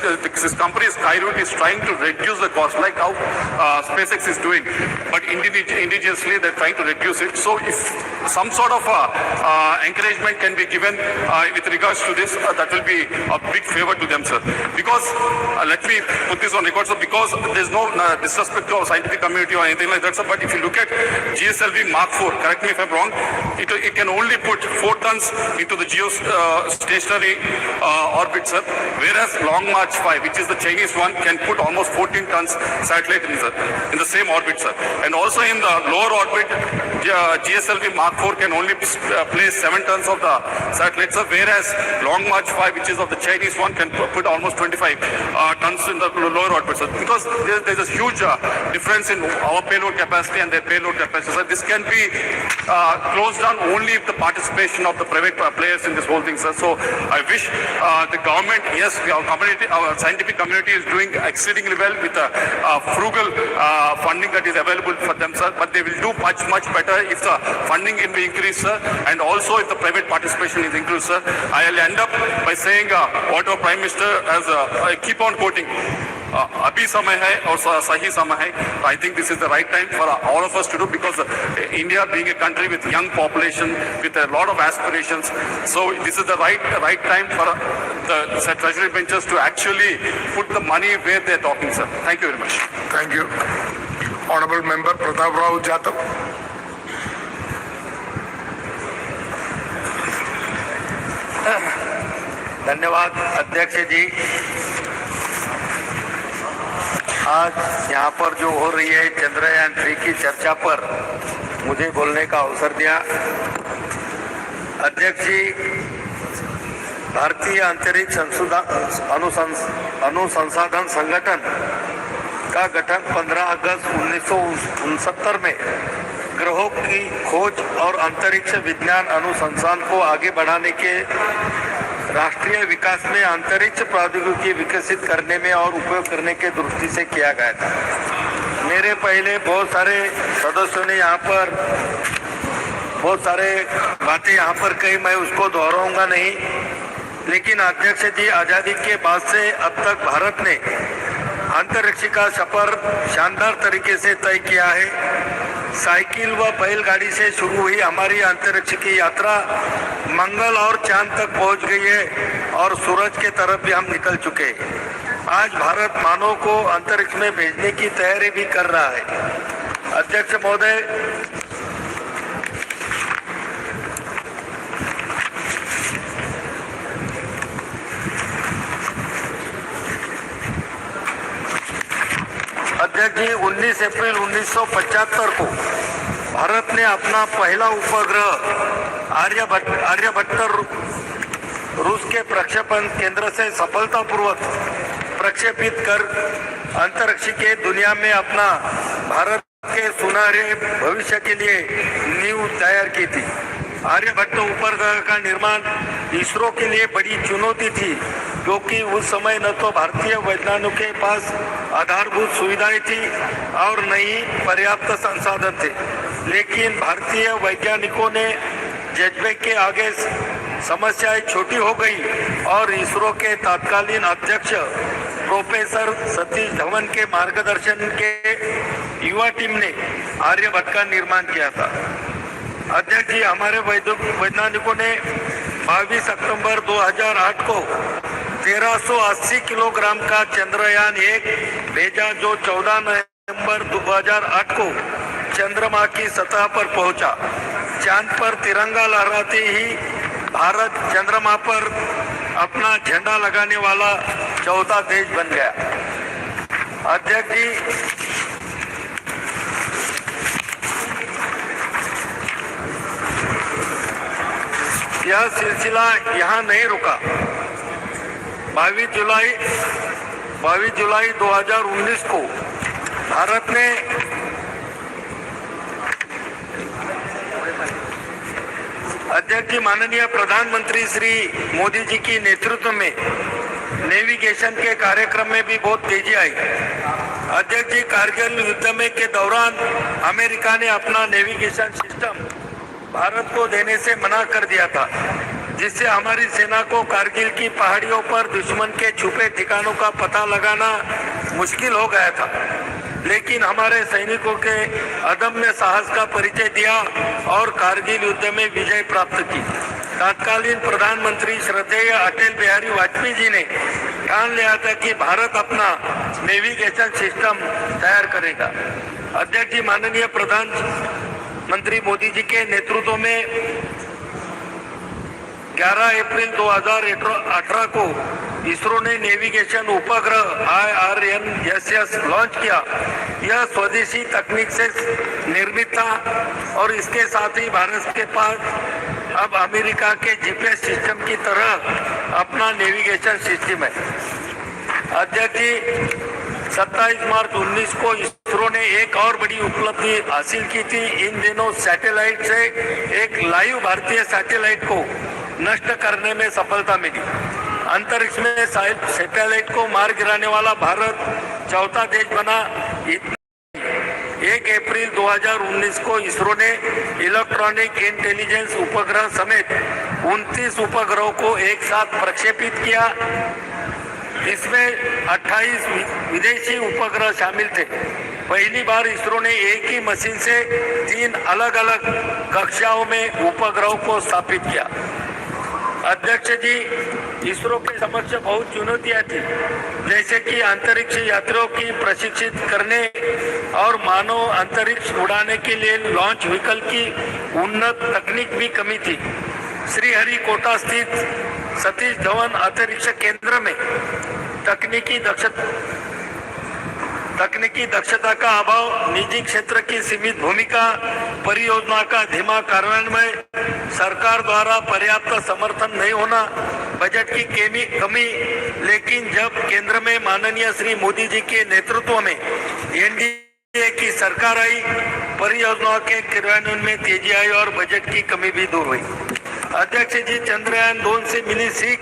company Skyroot is trying to reduce the cost, like how SpaceX is doing. But indigenously, they're trying to reduce it. So if some sort of encouragement can be given with regards to this, that will be a big favor to them, sir. Because, let me put this on record, sir, because there's no disrespect to our scientific community or anything like that, sir. But if you look at GSLV Mark 4, correct me if I'm wrong, it can only put 4 tons into the geostationary orbit, sir. Whereas Long March 5, which is the Chinese one, can put almost 14 tons satellite in the same orbit, sir. And also in the lower orbit, GSLV Mark 4 can only place 7 tons of the satellite, sir. Whereas Long March 5, which is of the Chinese one, can put almost 25 tons in the lower orbit, sir. Because there's a huge difference in our payload capacity and their payload capacity, sir. This can be closed down only if the participation of the private players in this whole thing, sir. So I wish the government, yes, our scientific community is doing exceedingly well with frugal funding that is available for them, sir. But they will do much better if the funding can be increased, sir, and also if the private participation is increased, sir. I'll end up by saying what our Prime Minister has, I keep on quoting, Abhi samay hai aur sahi samay hai. I think this is the right time for all of us to do, because India being a country with young population, with a lot of aspirations, so this is the right time for the treasury benches to actually put the money where they're talking, sir. Thank you very much. Thank you. Honorable Member Pratap Rao Jadhav. धन्यवाद अध्यक्ष जी। आज यहाँ पर जो हो रही है चंद्रयान 3 की चर्चा पर मुझे बोलने का अवसर दिया। अध्यक्ष जी, भारतीय अंतरिक्ष अनुसंधान संगठन का गठन 15 अगस्त 1969 में ग्रहों की खोज और अंतरिक्ष विज्ञान अनुसंधान को आगे बढ़ाने के राष्ट्रीय विकास में अंतरिक्ष प्रौद्योगिकी विकसित करने में और उपयोग करने के दृष्टि से किया गया था। मेरे पहले बहुत सारे सदस्यों ने यहाँ पर बहुत सारे बातें यहाँ पर कही, मैं उसको दोहराऊंगा नहीं। लेकिन अध्यक्ष जी, आजादी के बाद से अब तक भारत ने अंतरिक्ष का सफर शानदार तरीके से तय किया है। साइकिल व बैलगाड़ी से शुरू हुई हमारी अंतरिक्ष की यात्रा मंगल और चांद तक पहुंच गई है और सूरज के तरफ भी हम निकल चुके हैं। आज भारत मानव को अंतरिक्ष में भेजने की तैयारी भी कर रहा है। अध्यक्ष महोदय, अध्यक्ष जी, 19 अप्रैल 1975 को भारत ने अपना पहला उपग्रह आर्यभट्ट रूस के प्रक्षेपण केंद्र से सफलतापूर्वक प्रक्षेपित कर अंतरिक्ष के दुनिया में अपना भारत के सुनहरे भविष्य के लिए नींव तैयार की थी। आर्यभट्ट उपग्रह का निर्माण इसरो के लिए बड़ी चुनौती थी, क्योंकि उस समय न तो भारतीय वैज्ञानिकों के पास आधारभूत सुविधाएं थी और न ही पर्याप्त संसाधन थे। लेकिन भारतीय वैज्ञानिकों ने जज्बे के आगे समस्याएं छोटी हो गई और इसरो के तत्कालीन अध्यक्ष प्रोफेसर सतीश धवन के मार्गदर्शन के युवा टीम ने आर्यभट्ट का निर्माण किया था। अध्यक्ष जी, हमारे वैज्ञानिकों ने 22 अक्टूबर 2008 को 1380 किलोग्राम का चंद्रयान 1 भेजा, जो 14 नवंबर 2008 को चंद्रमा की सतह पर पहुंचा। चांद पर तिरंगा लहराते ही भारत चंद्रमा पर अपना झंडा लगाने वाला चौथा देश बन गया। अध्यक्ष जी, यह सिलसिला यहाँ नहीं रुका। 22 जुलाई 2019 को भारत ने अध्यक्ष जी, माननीय प्रधानमंत्री श्री मोदी जी की नेतृत्व में नेविगेशन के कार्यक्रम में भी बहुत तेजी आई। अध्यक्ष जी, कारगिल युद्ध में के दौरान अमेरिका ने अपना नेविगेशन सिस्टम भारत को देने से मना कर दिया था, जिससे हमारी सेना को कारगिल की पहाड़ियों पर दुश्मन के छुपे ठिकानों का पता लगाना मुश्किल हो गया था। लेकिन हमारे सैनिकों के अदम्य साहस का परिचय दिया और कारगिल युद्ध में विजय प्राप्त की। तत्कालीन प्रधानमंत्री श्रद्धेय अटल बिहारी वाजपेयी जी ने ठान लिया था कि भारत अपना नेविगेशन सिस्टम तैयार करेगा। अध्यक्ष जी, माननीय प्रधानमंत्री मोदी जी के नेतृत्व में 11 अप्रैल 2018 को इसरो ने नेविगेशन उपग्रह IRNSS लॉन्च किया। यह स्वदेशी तकनीक से निर्मित था और इसके साथ ही भारत के पास अब अमेरिका के GPS सिस्टम की तरह अपना नेविगेशन सिस्टम है। अध्यक्ष जी, 27 मार्च 19 को इसरो ने एक और बड़ी उपलब्धि हासिल की थी। इन दिनों सैटेलाइट से एक लाइव भारतीय सैटेलाइट को नष्ट करने में सफलता मिली। अंतरिक्ष में सैटेलाइट को मार गिराने वाला भारत चौथा देश बना। 1 अप्रैल 2019 को इसरो ने इलेक्ट्रॉनिक इंटेलिजेंस उपग्रह समेत 29 उपग्रहों को एक साथ प्रक्षेपित किया। इसमें 28 विदेशी उपग्रह शामिल थे। पहली बार इसरो ने एक ही मशीन से 3 अलग अलग कक्षाओं में उपग्रहों को स्थापित किया। अध्यक्ष जी, इसरो के समक्ष बहुत चुनौतियां थी, जैसे कि अंतरिक्ष यात्रियों की प्रशिक्षित करने और मानव अंतरिक्ष उड़ाने के लिए लॉन्च व्हीकल की उन्नत तकनीक भी कमी थी। श्रीहरिकोटा स्थित सतीश धवन अंतरिक्ष केंद्र में तकनीकी दक्षता का अभाव, निजी क्षेत्र की सीमित भूमिका, परियोजना का धीमा कार्यान्वयन, सरकार द्वारा पर्याप्त समर्थन नहीं होना, बजट की कमी। लेकिन जब केंद्र में माननीय श्री मोदी जी के नेतृत्व में एनडीए की सरकार आई, परियोजनाओं के क्रियान्वयन में तेजी आई और बजट की कमी भी दूर हुई। अध्यक्ष जी, चंद्रयान 2 से मिली सीख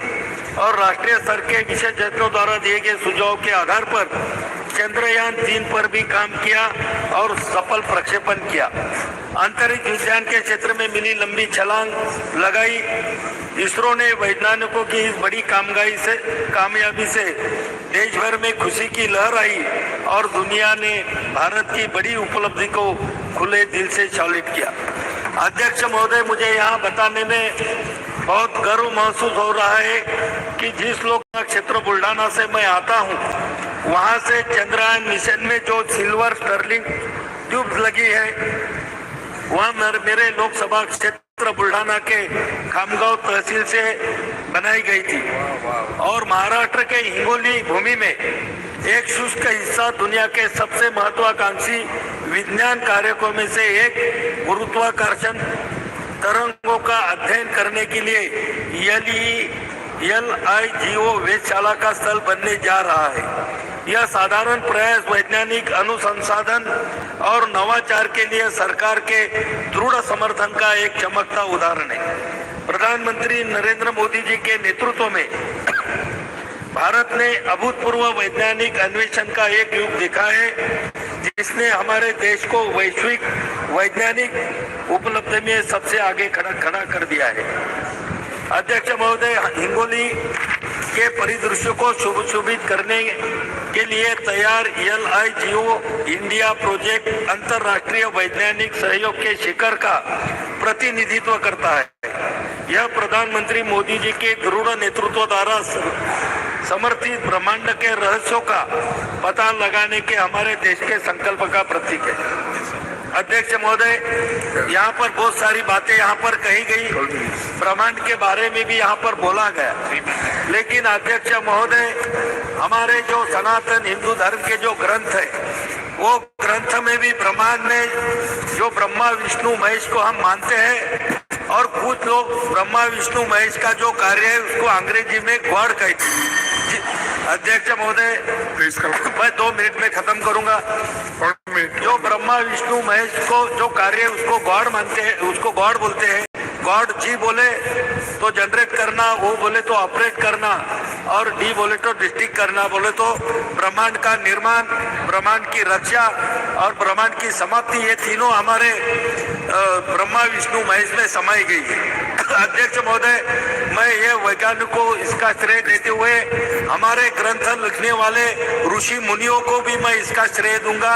और राष्ट्रीय स्तर के विशेषज्ञों द्वारा दिए गए सुझाव के आधार पर चंद्रयान 3 पर भी काम किया और सफल प्रक्षेपण किया। अंतरिक्ष विज्ञान के क्षेत्र में मिली लंबी छलांग लगाई। इसरो ने वैज्ञानिकों की इस बड़ी कामयाबी से देश भर में खुशी की लहर आई और दुनिया ने भारत की बड़ी उपलब्धि को खुले दिल से सैल्यूट किया। अध्यक्ष महोदय, मुझे यहाँ बताने में बहुत गर्व महसूस हो रहा है कि जिस लोकसभा क्षेत्र बुल्ढाना से मैं आता हूँ, वहाँ से चंद्रयान मिशन में जो सिल्वर स्टर्लिंग ट्यूब लगी है, वहाँ मेरे लोकसभा क्षेत्र बुल्ढाना के खामगांव तहसील से बनाई गई थी और महाराष्ट्र के हिंगोली भूमि में एक शुष्क हिस्सा दुनिया के सबसे महत्वाकांक्षी विज्ञान कार्यक्रमों में से एक गुरुत्वाकर्षण तरंगों का अध्ययन करने के लिए LIGO वेधशाला का स्थल बनने जा रहा है। यह साधारण प्रयास वैज्ञानिक अनुसंधान और नवाचार के लिए सरकार के दृढ़ समर्थन का एक चमकता उदाहरण है। प्रधानमंत्री नरेंद्र मोदी जी के नेतृत्व में भारत ने अभूतपूर्व वैज्ञानिक अन्वेषण का एक युग देखा है, जिसने हमारे देश को वैश्विक वैज्ञानिक उपलब्धि में सबसे आगे खड़ा कर दिया है। अध्यक्ष महोदय, हिंगोली के परिदृश्य को सुशोभित करने के लिए तैयार LIGO इंडिया प्रोजेक्ट अंतर्राष्ट्रीय वैज्ञानिक सहयोग के शिखर का प्रतिनिधित्व करता है। यह प्रधानमंत्री मोदी जी के दृढ़ नेतृत्व द्वारा समर्थित ब्रह्मांड के रहस्यों का पता लगाने के हमारे देश के संकल्प का प्रतीक है। अध्यक्ष महोदय, यहाँ पर बहुत सारी बातें यहाँ पर कही गई, ब्रह्मांड के बारे में भी यहाँ पर बोला गया, लेकिन अध्यक्ष महोदय, हमारे जो सनातन हिंदू धर्म के जो ग्रंथ है, वो ग्रंथ में भी ब्रह्मांड में जो ब्रह्मा विष्णु महेश को हम मानते हैं और कुछ लोग ब्रह्मा विष्णु महेश का जो कार्य है उसको अंग्रेजी में गॉड कहते हैं। अध्यक्ष महोदय, मैं 2 मिनट में खत्म करूंगा। जो ब्रह्मा विष्णु महेश को जो कार्य उसको गॉड मानते हैं, उसको गॉड बोलते हैं। गॉड जी बोले तो जनरेट करना, वो बोले तो ऑपरेट करना, और डी बोले तो डिस्ट्रिक्ट करना, बोले तो ब्रह्मांड का निर्माण, ब्रह्मांड की रक्षा और ब्रह्मांड की समाप्ति, ये तीनों हमारे ब्रह्मा विष्णु महेश में समाई गई है। अध्यक्ष महोदय, मैं ये वैज्ञानिक को इसका श्रेय देते हुए हमारे ग्रंथ लिखने वाले ऋषि मुनियों को भी मैं इसका श्रेय दूंगा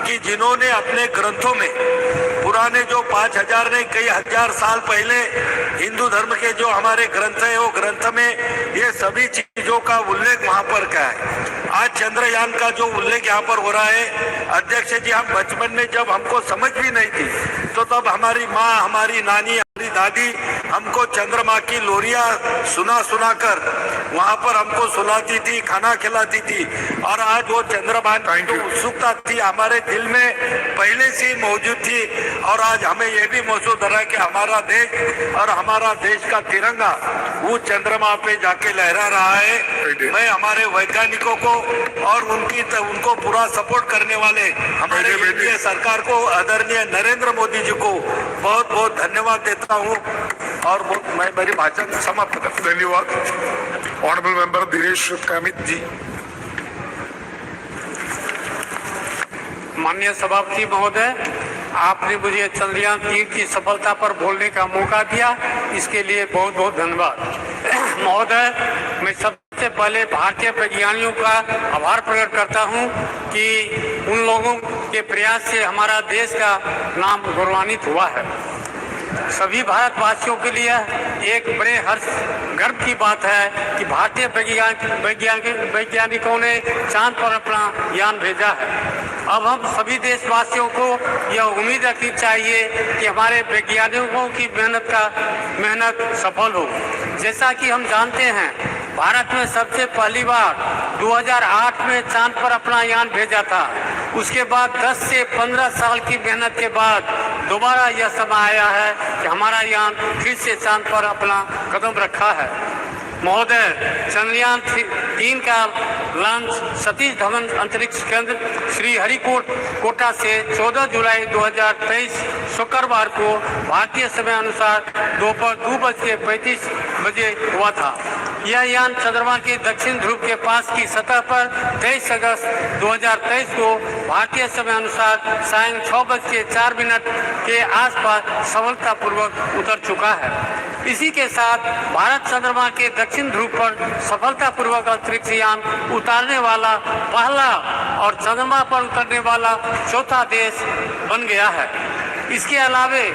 कि जिन्होंने अपने ग्रंथों में पुराने जो 5000 नहीं कई हजार साल पहले हिंदू धर्म के जो हमारे ग्रंथ है, वो ग्रंथ में ये सभी चीजों का उल्लेख वहां पर क्या है। आज चंद्रयान का जो उल्लेख यहाँ पर हो रहा है, अध्यक्ष जी, हम बचपन में जब हमको समझ भी नहीं थी तो तब हमारी माँ, हमारी नानी, हमारी दादी हमको चंद्रमा की लोरियां सुना कर वहां पर हमको सुलाती थी, खाना खिलाती थी, और आज वो चंद्रमा की उत्सुकता थी हमारे दिल में पहले से मौजूद थी, और आज हमें ये भी महसूस हो रहा है कि हमारा देश और हमारा देश का तिरंगा वो चंद्रमा पे जाके लहरा रहा है। मैं हमारे वैज्ञानिकों को और उनको पूरा सपोर्ट करने वाले हमारे एनडीए सरकार को, आदरणीय नरेंद्र मोदी जी को बहुत बहुत धन्यवाद देता हूँ और मैं मेरी भाषण समाप्त करता हूँ। धन्यवाद। ऑनरेबल मेंबर दिनेश कामित जी। माननीय सभापति महोदय, आपने मुझे चंद्रयान 3 की सफलता पर बोलने का मौका दिया, इसके लिए बहुत बहुत धन्यवाद। महोदय, मैं सबसे पहले भारतीय वैज्ञानिकों का आभार प्रकट करता हूं कि उन लोगों के प्रयास से हमारा देश का नाम गौरवान्वित हुआ है। सभी भारतवासियों के लिए एक बड़े हर्ष गर्व की बात है कि भारतीय वैज्ञानिकों ने चांद पर अपना यान भेजा है। अब हम सभी देशवासियों को यह उम्मीद रखनी चाहिए कि हमारे वैज्ञानिकों की मेहनत सफल हो। जैसा कि हम जानते हैं, भारत में सबसे पहली बार 2008 में चांद पर अपना यान भेजा था। उसके बाद 10 से 15 साल की मेहनत के बाद दोबारा यह समय आया है कि हमारा यान फिर से चांद पर अपना कदम रखा है। महोदय, चंद्रयान 3 का लॉन्च सतीश धवन अंतरिक्ष केंद्र श्रीहरिकोटा से 14 जुलाई 2023 शुक्रवार को भारतीय समय अनुसार दोपहर 2:35 बजे हुआ था। यह यान चंद्रमा के दक्षिण ध्रुव के पास की सतह पर 23 अगस्त 2023 को भारतीय समय अनुसार सायं 6:04 के आसपास सफलतापूर्वक उतर चुका है। इसी के साथ भारत चंद्रमा के दक्षिण ध्रुव पर सफलतापूर्वक अंतरिक्ष यान उतारने वाला पहला और चंद्रमा पर उतरने वाला चौथा देश बन गया है। इसके अलावे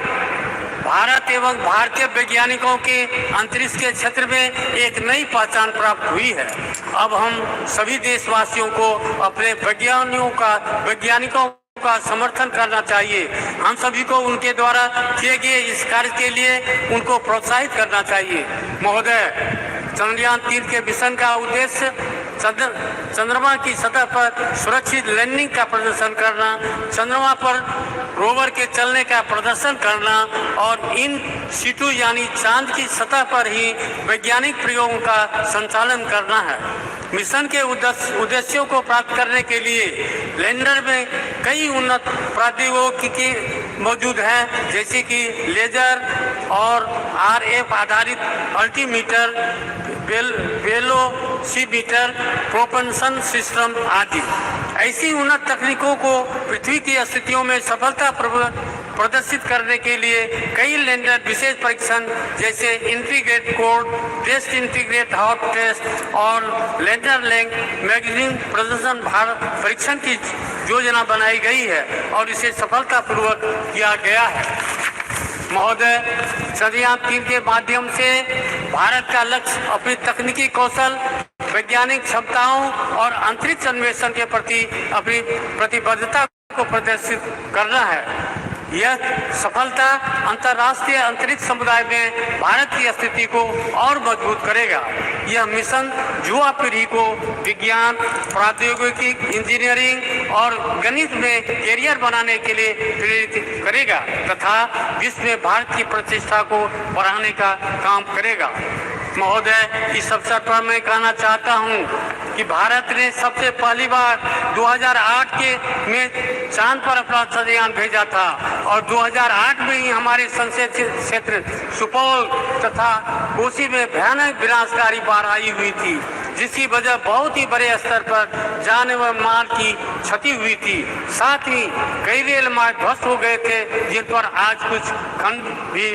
भारत एवं भारतीय वैज्ञानिकों के अंतरिक्ष के क्षेत्र में एक नई पहचान प्राप्त हुई है। अब हम सभी देशवासियों को अपने वैज्ञानिकों का समर्थन करना चाहिए। हम सभी को उनके द्वारा किए गए इस कार्य के लिए उनको प्रोत्साहित करना चाहिए। महोदय, चंद्रयान 3 के मिशन का उद्देश्य चंद्रमा की सतह पर सुरक्षित लैंडिंग का प्रदर्शन करना, चंद्रमा पर रोवर के चलने का प्रदर्शन करना और इन सिटू यानी चांद की सतह पर ही वैज्ञानिक प्रयोगों का संचालन करना है। मिशन के उद्देश्यों को प्राप्त करने के लिए लैंडर में कई उन्नत प्रौद्योगिकी मौजूद हैं, जैसे कि लेजर और RF आधारित अल्टीमीटर, वेलोसीमीटर, प्रोपल्शन सिस्टम आदि। ऐसी उन्नत तकनीकों को पृथ्वी की स्थितियों में सफलता प्रदर्शित करने के लिए कई लैंडर विशेष परीक्षण जैसे integrate core test, integrate hot test और लैंडर लैंग मैगजीन प्रदर्शन भारत परीक्षण की योजना बनाई गई है और इसे सफलतापूर्वक किया गया है। महोदय, चंद्रयान 3 के माध्यम से भारत का लक्ष्य अपनी तकनीकी कौशल, वैज्ञानिक क्षमताओं और अंतरिक्ष अन्वेषण के प्रति अपनी प्रतिबद्धता को प्रदर्शित करना है। यह सफलता अंतर्राष्ट्रीय अंतरिक्ष समुदाय में भारत की स्थिति को और मजबूत करेगा। यह मिशन युवा पीढ़ी को विज्ञान, प्रौद्योगिकी, इंजीनियरिंग और गणित में कैरियर बनाने के लिए प्रेरित करेगा तथा विश्व में भारत की प्रतिष्ठा को बढ़ाने का काम करेगा। महोदय, इस अवसर पर मैं कहना चाहता हूं कि भारत ने सबसे पहली बार 2008 में चांद पर अपना चंद्रयान भेजा था और 2008 में ही हमारे संसदीय क्षेत्र सुपौल तथा कोसी में भयानक विनाशकारी बाढ़ आई हुई थी, जिसकी वजह बहुत ही बड़े स्तर पर जान व माल की क्षति हुई थी। साथ ही कई रेल मार्ग ध्वस्त हो गए थे, जिन पर आज कुछ खंड भी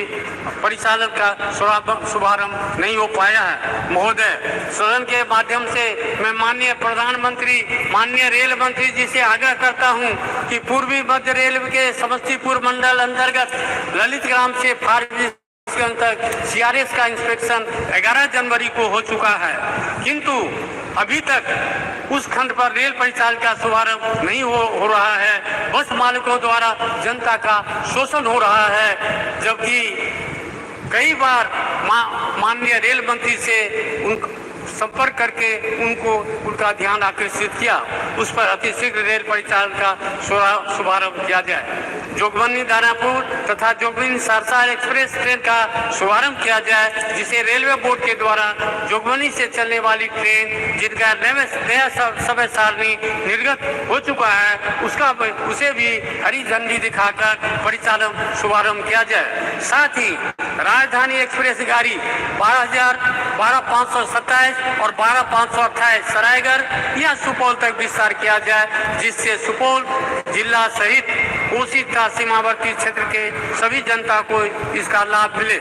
परिचालन का शुभारंभ नहीं हो पाया है। महोदय, सदन के माध्यम से मैं माननीय प्रधानमंत्री, माननीय रेल मंत्री जी से आग्रह करता हूं कि पूर्वी मध्य रेलवे के समस्तीपुर मंडल अंतर्गत ललित ग्राम से तक CRS का इंस्पेक्शन 11 जनवरी को हो चुका है, किंतु अभी तक उस खंड पर रेल परिचालन का शुभारंभ नहीं हो रहा है। बस मालिकों द्वारा जनता का शोषण हो रहा है, जबकि कई बार माननीय रेल मंत्री से संपर्क करके उनका ध्यान आकर्षित किया, उस पर अतिशीघ्र रेल परिचालन का शुभारंभ किया जाए। जोगबनी दानापुर तथा जोगबनी सहरसा एक्सप्रेस ट्रेन का शुभारंभ किया जाए, जिसे रेलवे बोर्ड के द्वारा जोगबनी से चलने वाली ट्रेन जिनका नया समय सारणी निर्गत हो चुका है उसे भी हरी झंडी दिखाकर परिचालन शुभारंभ किया जाए। साथ ही राजधानी एक्सप्रेस गाड़ी 12,527 और 12,528 सरायगढ़ या सुपौल तक विस्तार किया जाए, जिससे सुपौल जिला सहित कोसी तथा सीमावर्ती क्षेत्र के सभी जनता को इसका लाभ मिले।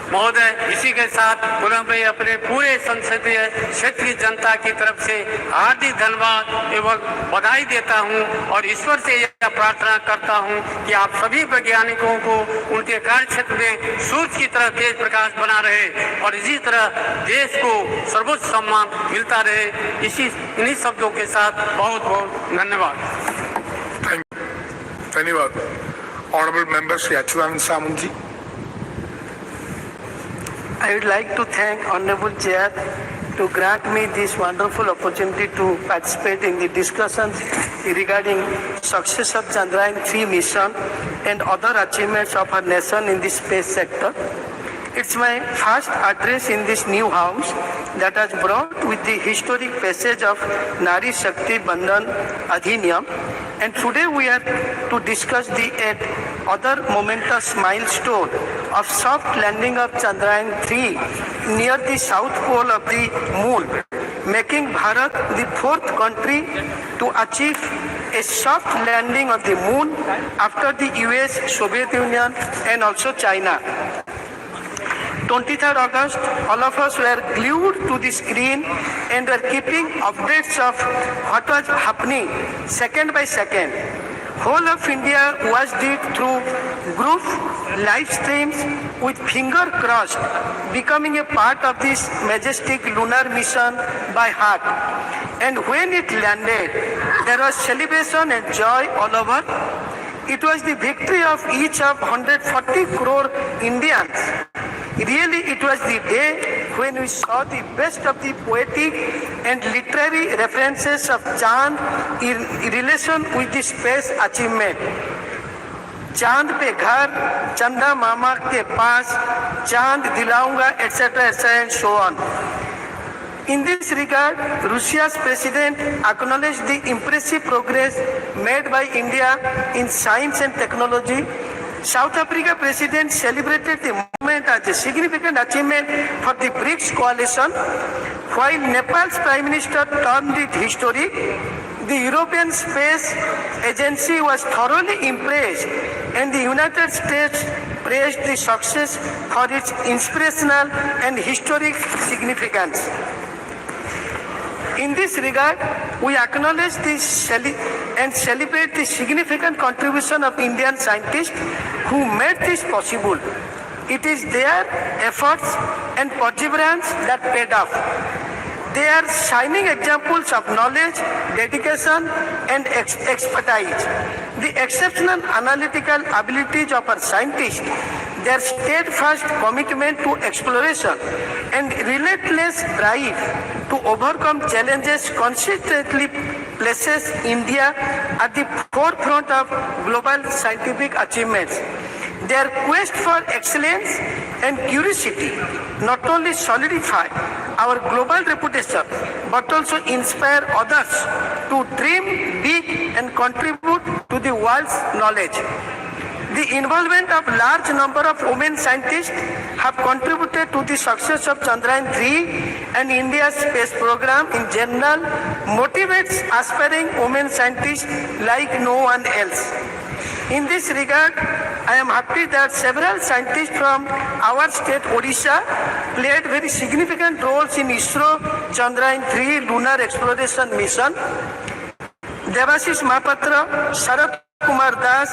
महोदय, इसी के साथ पुनः मैं अपने पूरे संसदीय क्षेत्र की जनता की तरफ से हार्दिक धन्यवाद एवं बधाई देता हूं और ईश्वर से यह प्रार्थना करता हूं कि आप सभी वैज्ञानिकों को उनके कार्य क्षेत्र में सूर्य की तरह तेज प्रकाश बना रहे और इसी तरह देश को सर्वोच्च सम्मान मिलता रहे। इन्हीं शब्दों के साथ बहुत बहुत धन्यवाद। धन्यवाद। Honourable member Shri Achyutananda Samanta ji. I would like to thank Honorable Chair to grant me this wonderful opportunity to participate in the discussions regarding success of Chandrayaan-3 mission and other achievements of our nation in the space sector. It's my first address in this new house that has brought with the historic passage of Nari Shakti Bandhan Adhiniyam, and today we are to discuss the other momentous milestone of soft landing of Chandrayaan-3 near the south pole of the moon, making Bharat the fourth country to achieve a soft landing on the moon after the US, Soviet Union and also China. 23rd August, all of us were glued to the screen and were keeping updates of what was happening second by second. Whole of India watched it through group live streams with finger crossed, becoming a part of this majestic lunar mission by heart. And when it landed, there was celebration and joy all over. It was the victory of each of 140 crore Indians. Really, it was the day when we saw the best of the poetic and literary references of Chand in relation with the space achievement. Chand pe ghar, Chanda mama ke paas, Chand dilaunga, etc., etc., and so on. In this regard, Russia's president acknowledged the impressive progress made by India in science and technology. South Africa president celebrated the moment as a significant achievement for the BRICS coalition, while Nepal's prime minister termed it historic. The European Space Agency was thoroughly impressed, and the United States praised the success for its inspirational and historic significance. In this regard, we acknowledge and celebrate the significant contribution of Indian scientists who made this possible. It is their efforts and perseverance that paid off. They are shining examples of knowledge, dedication, and expertise. The exceptional analytical abilities of our scientists, their steadfast commitment to exploration, and relentless drive to overcome challenges consistently places India at the forefront of global scientific achievements. Their quest for excellence and curiosity not only solidify our global reputation but also inspire others to dream big and contribute to the world's knowledge. The involvement of large number of women scientists have contributed to the success of Chandrayaan-3, and India's space program in general motivates aspiring women scientists like no one else. In this regard, I am happy that several scientists from our state, Odisha, played very significant roles in ISRO Chandrayaan-3 lunar exploration mission. Devashish Mahapatra, Sharat Kumar Das,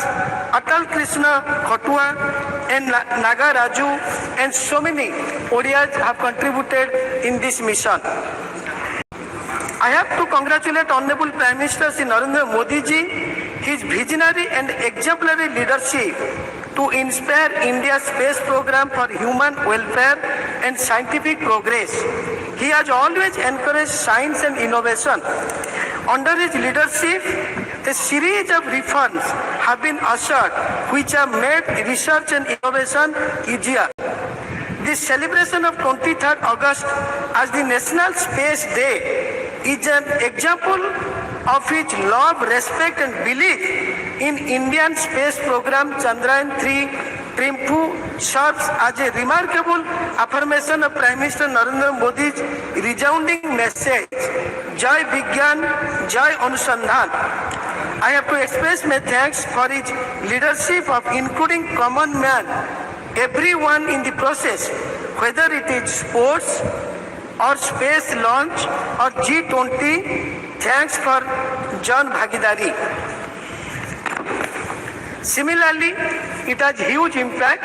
Atal Krishna Khotua, and Naga Raju, and so many Odias have contributed in this mission. I have to congratulate Honorable Prime Minister Shri Narendra Modi ji, his visionary and exemplary leadership to inspire India's space program for human welfare and scientific progress. He has always encouraged science and innovation. Under his leadership, a series of reforms have been ushered which have made research and innovation easier. The celebration of 23rd August as the National Space Day is an example of his love, respect and belief in Indian space program Chandrayaan-3 Triumph serves as a remarkable affirmation of Prime Minister Narendra Modi's resounding message, Jai Vigyan, Jai Anusandhan. I have to express my thanks for his leadership of including common man everyone in the process, whether it is sports or space launch or G20, thanks for Jan Bhagidari. Similarly, it has huge impact.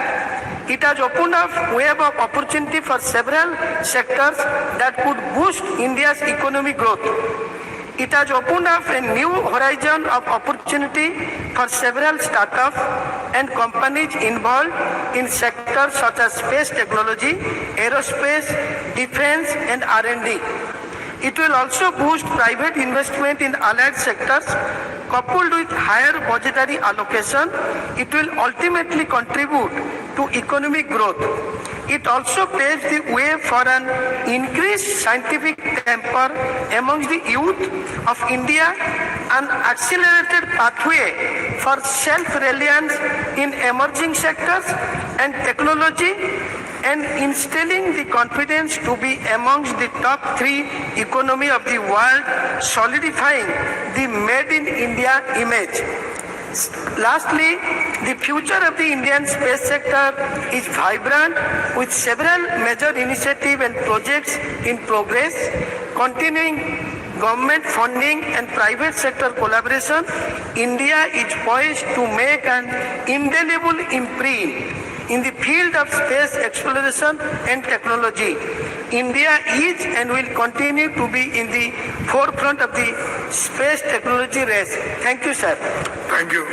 It has opened up web of opportunity for several sectors that could boost India's economic growth. It has opened up a new horizon of opportunity for several startups and companies involved in sectors such as space technology, aerospace, defense, and R&D. It will also boost private investment in allied sectors. Coupled with higher budgetary allocation, it will ultimately contribute to economic growth. It also paves the way for an increased scientific temper amongst the youth of India, an accelerated pathway for self-reliance in emerging sectors and technology, and instilling the confidence to be amongst the top 3 economy of the world, solidifying the Made in India image. Lastly, the future of the Indian space sector is vibrant with several major initiatives and projects in progress, continuing government funding and private sector collaboration. India is poised to make an indelible imprint in the field of space exploration and technology. India is and will continue to be in the forefront of the space technology race. Thank you, sir. Thank you.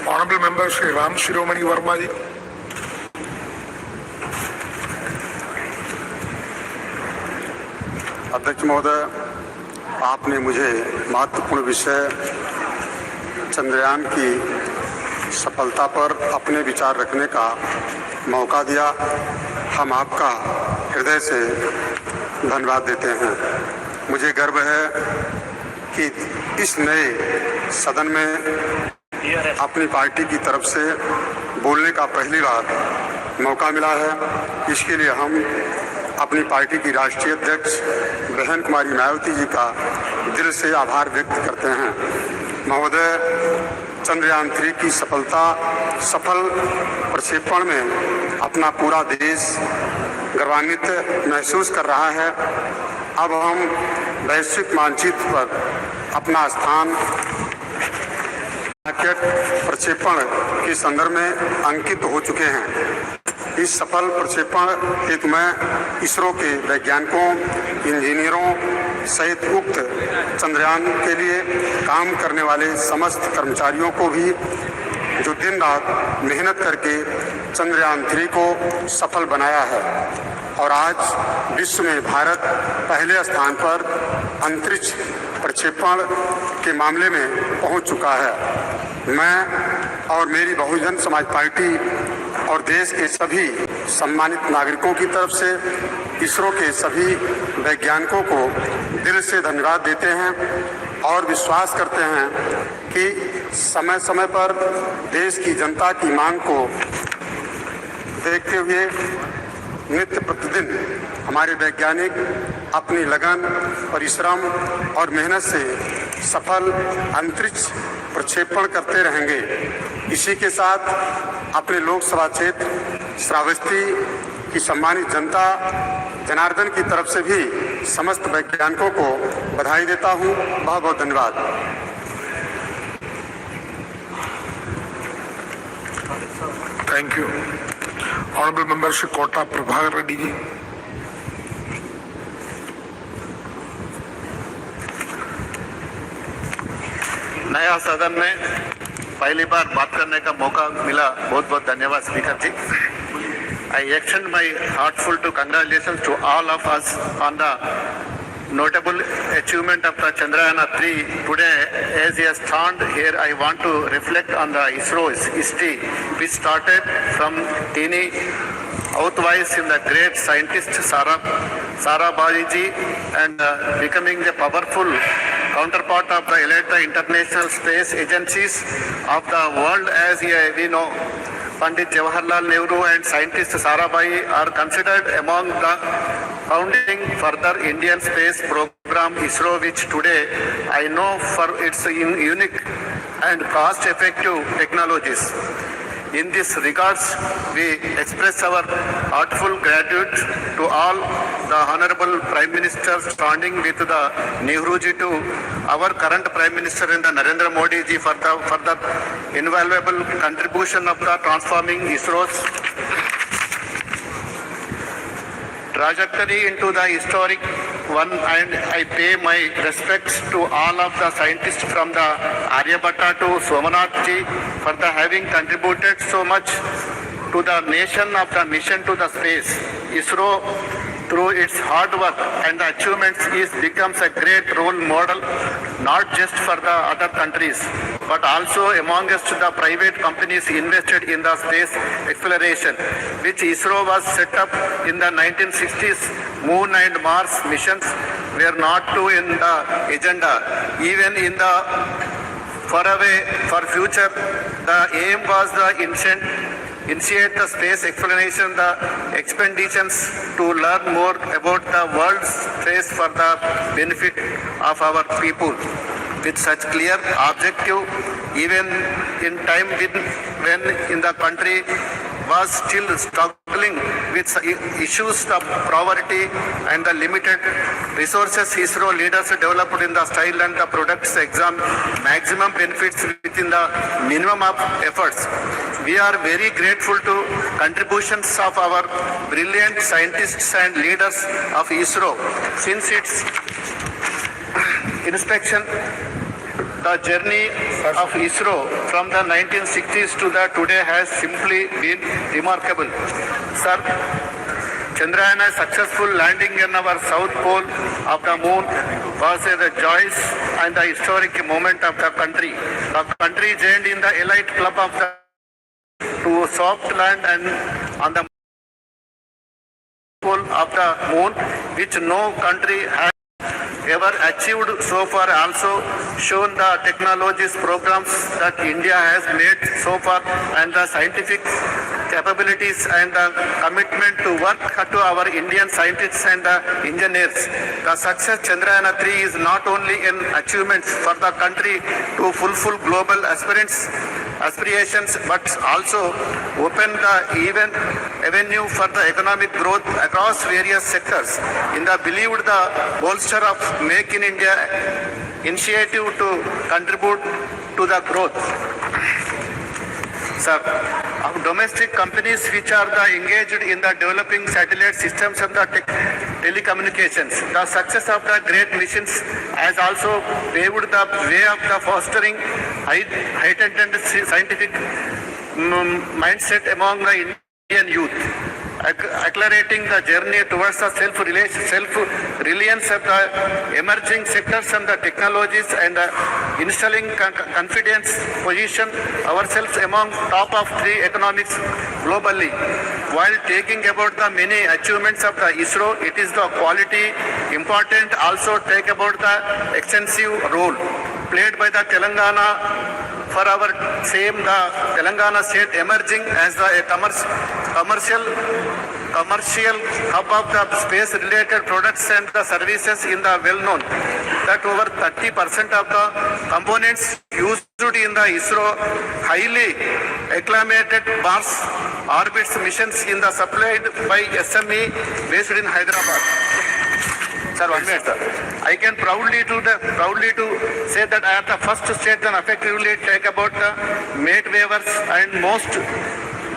Honorable Member Shri Ram Shiromani Verma ji. अध्यक्ष महोदय, आपने मुझे महत्वपूर्ण विषय चंद्रयान की सफलता पर अपने विचार रखने का मौका दिया। हम आपका हृदय से धन्यवाद देते हैं। मुझे गर्व है कि इस नए सदन में अपनी पार्टी की तरफ से बोलने का पहली बार मौका मिला है। इसके लिए हम अपनी पार्टी की राष्ट्रीय अध्यक्ष बहन कुमारी मायावती जी का दिल से आभार व्यक्त करते हैं। महोदय, चंद्रयान 3 की सफल प्रक्षेपण में अपना पूरा देश गौरवान्वित महसूस कर रहा है। अब हम वैश्विक मानचित्र पर अपना स्थान रॉकेट प्रक्षेपण के संदर्भ में अंकित हो चुके हैं। इस सफल प्रक्षेपण हेतु मैं इसरो के वैज्ञानिकों, इंजीनियरों सहित उक्त चंद्रयान के लिए काम करने वाले समस्त कर्मचारियों को भी, जो दिन रात मेहनत करके चंद्रयान 3 को सफल बनाया है और आज विश्व में भारत पहले स्थान पर अंतरिक्ष प्रक्षेपण के मामले में पहुंच चुका है। मैं और मेरी बहुजन समाज पार्टी और देश के सभी सम्मानित नागरिकों की तरफ से इसरो के सभी वैज्ञानिकों को दिल से धन्यवाद देते हैं और विश्वास करते हैं कि समय समय पर देश की जनता की मांग को देखते हुए नित्य प्रतिदिन हमारे वैज्ञानिक अपनी लगन, परिश्रम और मेहनत से सफल अंतरिक्ष प्रक्षेपण करते रहेंगे। इसी के साथ अपने लोकसभा क्षेत्र श्रावस्ती की सम्मानित जनता जनार्दन की तरफ से भी समस्त वैज्ञानिकों को बधाई देता हूं। बहुत बहुत धन्यवाद। Thank you. Honorable Member Shri Kota Prabhakar Reddy ji. नया सदन में पहली बार बात करने का मौका मिला, बहुत बहुत धन्यवाद speaker ji. I extend my heartfelt congratulations to all of us on the notable achievement of the Chandrayaan 3. Today, as a stand here, I want to reflect on the ISRO's history, which started from teeny outwise in the great scientist Sarabhai ji and becoming the powerful counterpart of the elite international space agencies of the world. As we know, Pandit Jawaharlal Nehru and scientist Sarabhai are considered among the founding further Indian space program ISRO, which today I know for its unique and cost-effective technologies. In this regards, we express our heartfelt gratitude to all the Honorable Prime Minister standing with the Nehruji to our current Prime Minister and the Narendra Modi ji for the invaluable contribution of the transforming ISRO's trajectory into the historic one, and I pay my respects to all of the scientists from the Aryabhatta to Somanath ji for the having contributed so much to the nation of the mission to the space. ISRO, through its hard work and achievements, becomes a great role model, not just for the other countries, but also amongst the private companies invested in the space exploration, which ISRO was set up in the 1960s. Moon and Mars missions were not too in the agenda. Even in the for future, the aim was the initiate the space exploration, the expeditions to learn more about the world's space for the benefit of our people. With such clear objective, even in time when in the country was still struggling with issues of poverty and the limited resources, ISRO leaders developed in the style and the products maximum benefits within the minimum of efforts. We are very grateful to contributions of our brilliant scientists and leaders of ISRO. Since its inspection, the journey of ISRO from the 1960s to the today has simply been remarkable. Sir, Chandrayana's successful landing in our south pole of the moon was a joyous and the historic moment of the country. The country joined in the elite club of the to soft land and on the pole of the moon, which no country has ever achieved so far. Also shown the technologies programs that India has made so far and the scientific capabilities and the commitment to work to our Indian scientists and the engineers. The success Chandrayana-3 is not only an achievement for the country to fulfill global aspirations, but also open the avenue for the economic growth across various sectors. In the believed the bolster of Make in India initiative to contribute to the growth. Sir, our domestic companies which are engaged in the developing satellite systems and the telecommunications. The success of the great missions has also paved the way of the fostering heightened scientific mindset among the Indian youth, accelerating the journey towards the self-reliance of the emerging sectors and the technologies, and installing confidence position ourselves among top of 3 economics globally. While taking about the many achievements of the ISRO, it is the quality important also take about the extensive role played by the Telangana for our same the Telangana state emerging as a commercial hub of the space related products and the services. In the well known that over 30% of the components used in the ISRO highly acclamated Mars orbits missions in the supplied by SME based in Hyderabad. Sir, 1 minute, sir. I can proudly to say that I am the first state that effectively take about the made waivers and most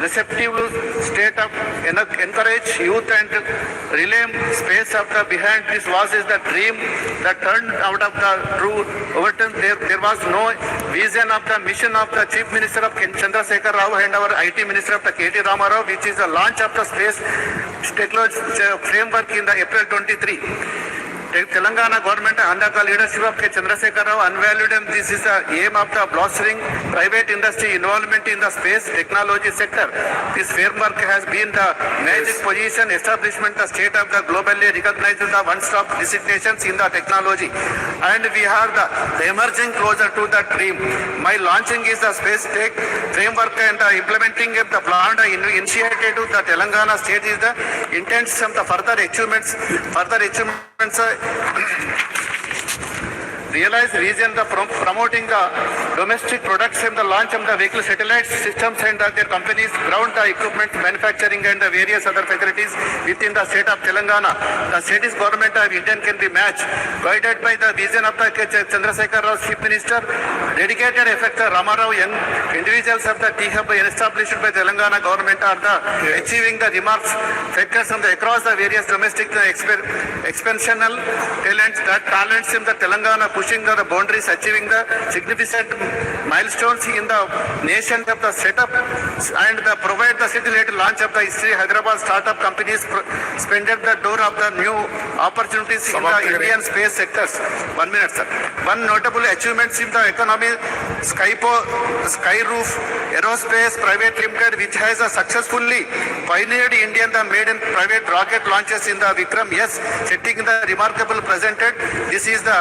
receptive state of encourage youth and relay space of the behind this was is the dream that turned out of the true overturn. There was no vision of the mission of the Chief Minister of Chandrasekhar Rao and our IT Minister of the KT Ramarao, which is the launch of the space technology framework in the April 23. Telangana government under the leadership of K. Chandrasekhar Rao unvalued, and this is the aim of the blostering private industry involvement in the space technology sector. This framework has been the magic position establishment the state of the globally recognized the one-stop designations in the technology, and we are the emerging closer to the dream. My launching is the space tech framework and the implementing of the plan initiated to the Telangana state is the intents of the further achievements realized region the promoting the domestic products and the launch of the vehicle satellite systems and their companies ground the equipment manufacturing and the various other facilities within the state of Telangana. The state's government of India can be matched, guided by the vision of the Chandrasekhar Rao Chief Minister, dedicated effect Ramarao young individuals of the T-Hub established by Telangana government are the achieving the remarks factors on the across the various domestic expansional talents in the Telangana pushing the boundaries, achieving the significant milestones in the nation of the setup and the provide the city-led launch of the history Hyderabad startup companies spended the door of the new opportunities in the Indian space sectors. 1 minute, sir. One notable achievements in the economy, Skyroof Aerospace Private Limited, which has successfully pioneered Indian the maiden private rocket launches in the Vikram. Yes, setting the remarkable presented. This is the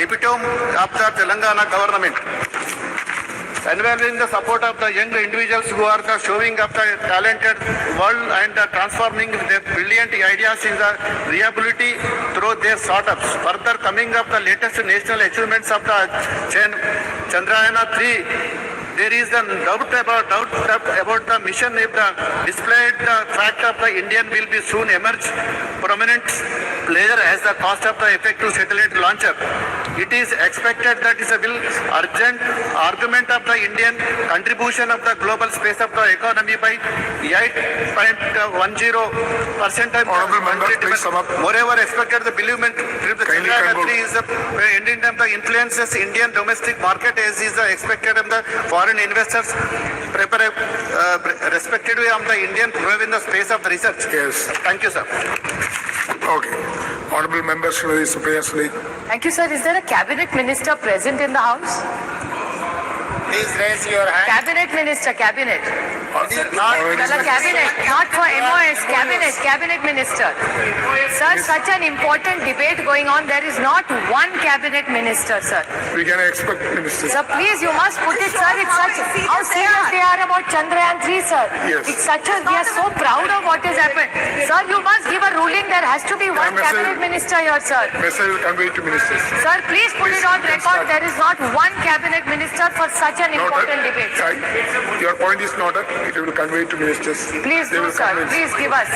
epitome of the Telangana government. Involving the support of the young individuals who are the showing up the talented world and transforming their brilliant ideas in the reliability through their startups. Further coming up the latest national achievements of the Chandrayaan-3, there is a doubt about the mission if the displayed the fact of the Indian will be soon emerge prominent player as the cost of the effective satellite launcher. It is expected that is a will urgent argument of the Indian contribution of the global space of the economy by 8.10%. Moreover, expected the believement if the Chandrayaan-3 is the ending of the influences Indian domestic market as is expected of the foreign investors respectively of the Indian in the space of the research. Yes. Thank you, sir. Okay. Honorable Member Shri Supriya Suli. Thank you, sir. Is there a cabinet minister present in the house? Please raise your hand. Cabinet minister, cabinet. Already- Cabinet, not for MOS, cabinet minister. Sir, such an important debate going on. There is not one cabinet minister, sir. We can expect Minister. Sir, please, you must put it, sir. It's such how serious they are about Chandrayaan-3, sir. Yes. It's such a, we are so proud of what has happened. Sir, you must give a ruling. There has to be one message- cabinet minister here, sir. Message will convey to Ministers. Sir, please put it on record. There is not one cabinet minister for such an important debate. Your point is noted. It will convey to Ministers. Please They do, will sir. convince. Please give us.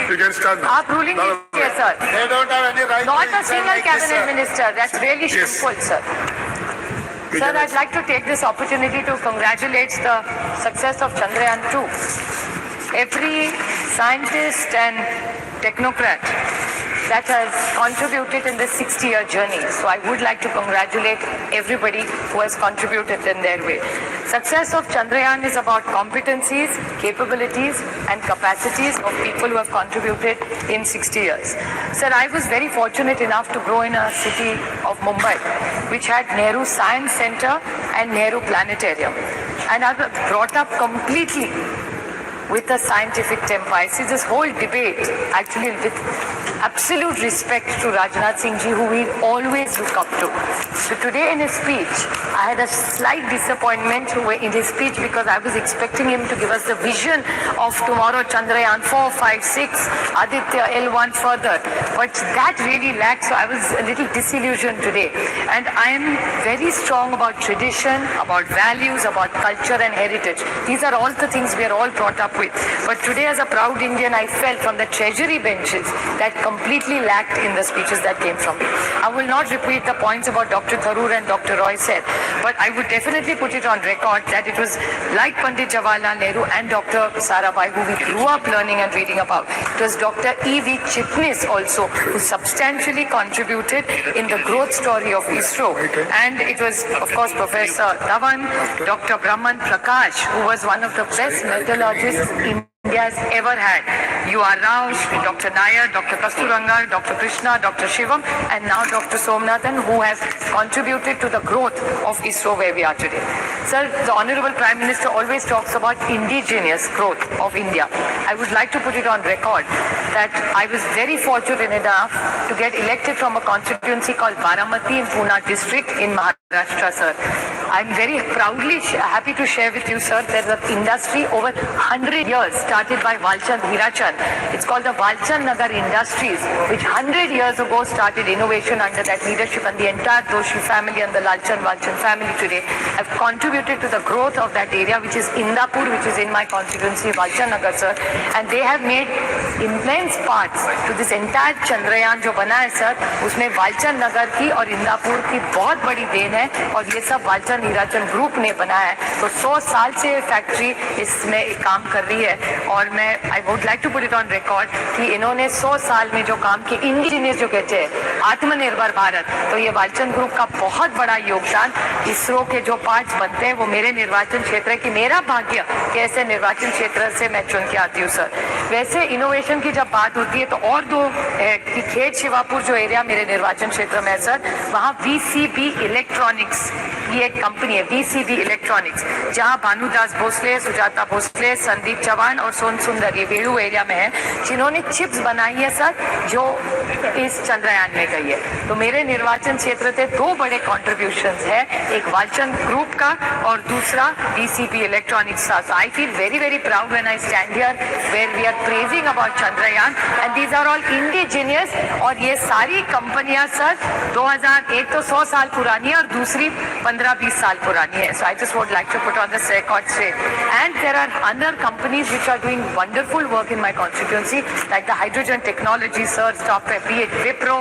You can start now. Our ruling is here, sir. They don't have any right Not to a defend single like this, cabinet sir. minister. That's really Yes. shameful, sir. We Sir, can I'd like to take this opportunity to congratulate the success of Chandrayaan-2. Every scientist and technocrat that has contributed in this 60-year journey. So I would like to congratulate everybody who has contributed in their way. Success of Chandrayaan is about competencies, capabilities and capacities of people who have contributed in 60 years. Sir, I was very fortunate enough to grow in a city of Mumbai, which had Nehru Science Center and Nehru Planetarium. And I was brought up completely with a scientific temper. I see this whole debate actually with absolute respect to Rajnath Singh ji, who we always look up to. So today in his speech, I had a slight disappointment in his speech because I was expecting him to give us the vision of tomorrow Chandrayaan 4, 5, 6, Aditya L1 further. But that really lacked, so I was a little disillusioned today. And I am very strong about tradition, about values, about culture and heritage. These are all the things we are all brought up with. But today as a proud Indian, I felt from the treasury benches that completely lacked in the speeches that came from me. I will not repeat the points about Dr. Tharoor and Dr. Roy said, but I would definitely put it on record that it was like Pandit Jawaharlal Nehru and Dr. Sarabhai, who we grew up learning and reading about. It was Dr. E.V. Chitnis also, who substantially contributed in the growth story of ISRO. And it was, of course, Professor Dhawan, Dr. Brahman Prakash, who was one of the best metallurgists India has ever had. You are Rao, Dr. Nair, Dr. Kasturanga, Dr. Krishna, Dr. Shivam, and now Dr. Somnathan, who has contributed to the growth of ISRO where we are today. Sir, the Honorable Prime Minister always talks about indigenous growth of India. I would like to put it on record that I was very fortunate enough to get elected from a constituency called Baramati in Pune district in Maharashtra, sir. I'm very proudly happy to share with you, sir, there's an industry over 100 years started by Walchand Hirachand. It's called the Walchand Nagar Industries, which 100 years ago started innovation under that leadership, and the entire Doshi family and the Walchand family today have contributed to the growth of that area, which is Indapur, which is in my constituency, Walchand Nagar, sir. And they have made immense parts to this entire Chandrayaan जो बना है sir, उसमें वालचंद नगर की और इंदापुर की बहुत बड़ी then है, और ये सब वालचंद हीराचंद ग्रुप ने बनाया है। तो 100 साल से ये फैक्ट्री इसमें काम कर रही है, और मैं I would like to put it on record कि इन्होंने 100 साल में जो काम किए, इंडिजिनियस जो कहते हैं आत्मनिर्भर भारत, तो ये वालचंद ग्रुप का बहुत बड़ा योगदान। इसरो के जो पार्ट्स बनते हैं वो मेरे निर्वाचन क्षेत्र है, कि मेरा भाग्य कि ऐसे निर्वाचन क्षेत्र से मैं चुन के आती हूँ सर। वैसे इनोवेशन की जब बात होती है तो और दो कि खेत शिवापुर जो एरिया मेरे निर्वाचन क्षेत्र में है सर, वहाँ VCB इलेक्ट्रॉनिक्स, ये एक कंपनी है VCB इलेक्ट्रॉनिक्स, जहाँ भानुदास भोसले, सुजाता भोसले, संदीप चौहान और सोन सुंदर ये वेणु एरिया में है, जिन्होंने चिप्स बनाई है सर, जो इस चंद्रयान में गई है। तो मेरे निर्वाचन क्षेत्र से दो बड़े कॉन्ट्रीब्यूशंस है, एक वालचंद ग्रुप का और दूसरा VCB इलेक्ट्रॉनिक्स का। I feel very very proud when I stand here where we are praising about Chandrayaan, and these are all indigenous, और ये सारी कंपनियां सर 2001 तो 100 साल पुरानी है और दूसरी 15-20 साल पुरानी है। So I just would like to put on this record straight, and there are other companies which are doing wonderful work in my constituency, like the hydrogen technology, sir, be it Wipro,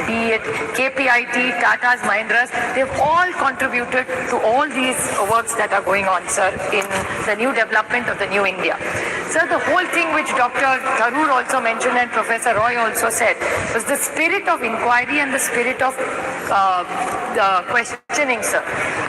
be it KPIT, Tata's, Mahindra's, they've all contributed to all these works that are going on, sir, in the new development of the new India. Sir, the whole thing which Dr. Tharoor also mentioned and Professor Roy also said was the spirit of inquiry and the spirit of questioning, sir.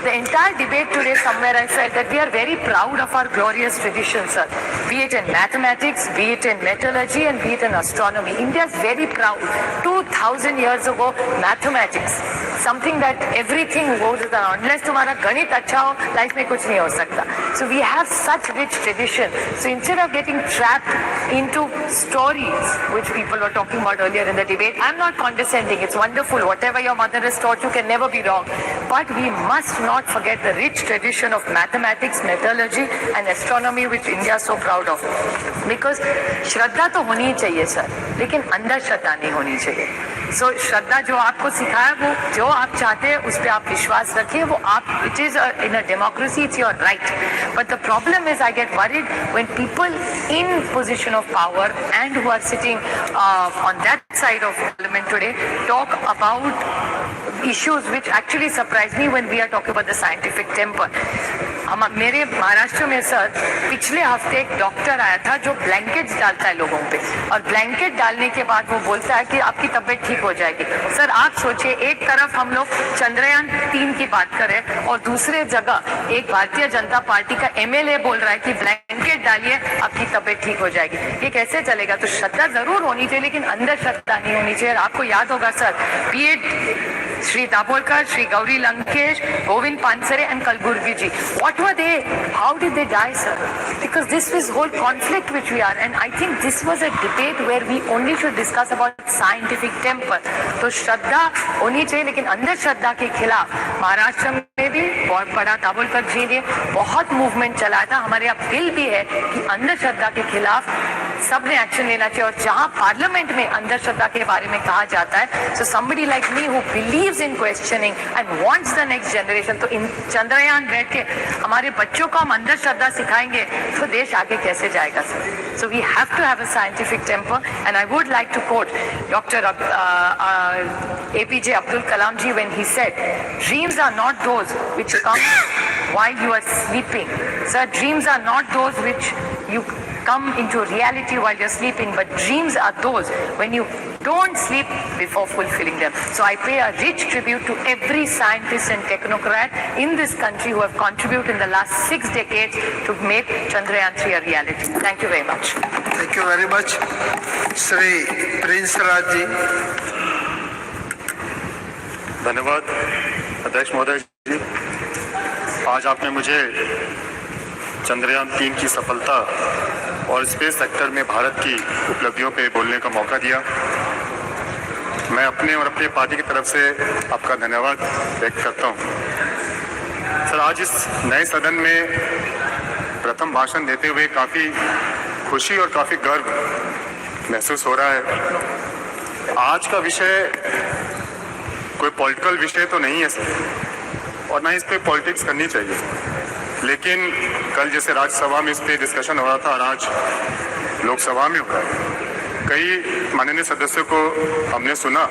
The entire debate today, somewhere I felt that we are very proud of our glorious tradition, sir. Be it in mathematics, be it in metallurgy, and be it in astronomy. India is very proud. 2000 years ago, mathematics, something that everything goes with, unless तुम्हारा गणित अच्छा हो, life में कुछ नहीं हो सकता. So we have such rich tradition. So instead of getting trapped into stories, which people were talking about earlier in the debate, I'm not condescending. It's wonderful. Whatever your mother has taught you can never be wrong. But we must not forget the rich tradition of mathematics, metallurgy, and astronomy, which India is so proud of. Because श्रद्धा तो होनी ही चाहिए sir, लेकिन अंदर श्रद्धा नहीं होनी चाहिए। सो श्रद्धा जो आपको सिखाया, वो जो आप चाहते हैं उस पर आप विश्वास रखिए, वो आप, it is in a democracy, it's your right. But the problem is I get worried when people in position of power and who are sitting on that side of parliament today talk about issues which actually surprise me when we are talking about the scientific temper. मेरे महाराष्ट्र में sir पिछले हफ्ते एक doctor आया था जो blankets डालता है लोगों पे, और ब्लैंकेट डालने के बाद वो बोलता है कि आपकी तबीयत ठीक हो जाएगी। सर आप सोचिए, एक तरफ हम लोग चंद्रयान 3 की बात करें और दूसरे जगह एक भारतीय जनता पार्टी का MLA बोल रहा है कि ब्लैंकेट डालिए आपकी तबीयत ठीक हो जाएगी। ये कैसे चलेगा? तो श्रद्धा जरूर होनी चाहिए, लेकिन अंदर श्रद्धा नहीं होनी चाहिए। आपको याद होगा sir, Shri Dabholkar, Shri Gauri Lankesh, Govind Pansare and Kalburgi ji. What were they? How did they die, sir? Because this was whole conflict which we are, and I think this was a debate where we only should discuss about scientific temper. तो श्रद्धा होनी चाहिए, लेकिन अंदर श्रद्धा के खिलाफ महाराष्ट्र में भी बहुत बड़ा दाभोलकर जी ने बहुत मूवमेंट चलाया था। हमारे यहाँ बिल भी है कि अंदर श्रद्धा के खिलाफ सबने एक्शन लेना चाहिए, और जहाँ पार्लियामेंट में अंदर श्रद्धा के बारे में कहा जाता है, so somebody like me who believes in questioning and wants the next generation, तो इन चंद्रयान बैठ के हमारे बच्चों को हम अंदर श्रद्धा सिखाएंगे तो देश आगे कैसे जाएगा sir? So we have to have a scientific temper, and I would like to quote Dr. APJ Abdul Kalam ji when he said, dreams are not those which come while you are sleeping. Sir, dreams are not those which you come into reality while you're sleeping, but dreams are those when you don't sleep before fulfilling them. So I pay a rich tribute to every scientist and technocrat in this country who have contributed in the last 6 decades to make Chandrayaan 3 a reality. Thank you very much. Thank you very much. Shri Prince Raj ji. धन्यवाद अध्यक्ष महोदय जी। आज आपने मुझे चंद्रयान 3 की सफलता और space sector में भारत की उपलब्धियों पे बोलने का मौका दिया। मैं अपने और अपनी पार्टी की तरफ से आपका धन्यवाद व्यक्त करता हूँ। सर, आज इस नए सदन में प्रथम भाषण देते हुए काफ़ी खुशी और काफ़ी गर्व महसूस हो रहा है। आज का विषय कोई पॉलिटिकल विषय तो नहीं है सर, और ना इस पे पॉलिटिक्स करनी चाहिए, लेकिन कल जैसे राज्यसभा में इस पे डिस्कशन हो रहा था और आज लोकसभा में हो रहा है, कई माननीय सदस्यों को हमने सुना।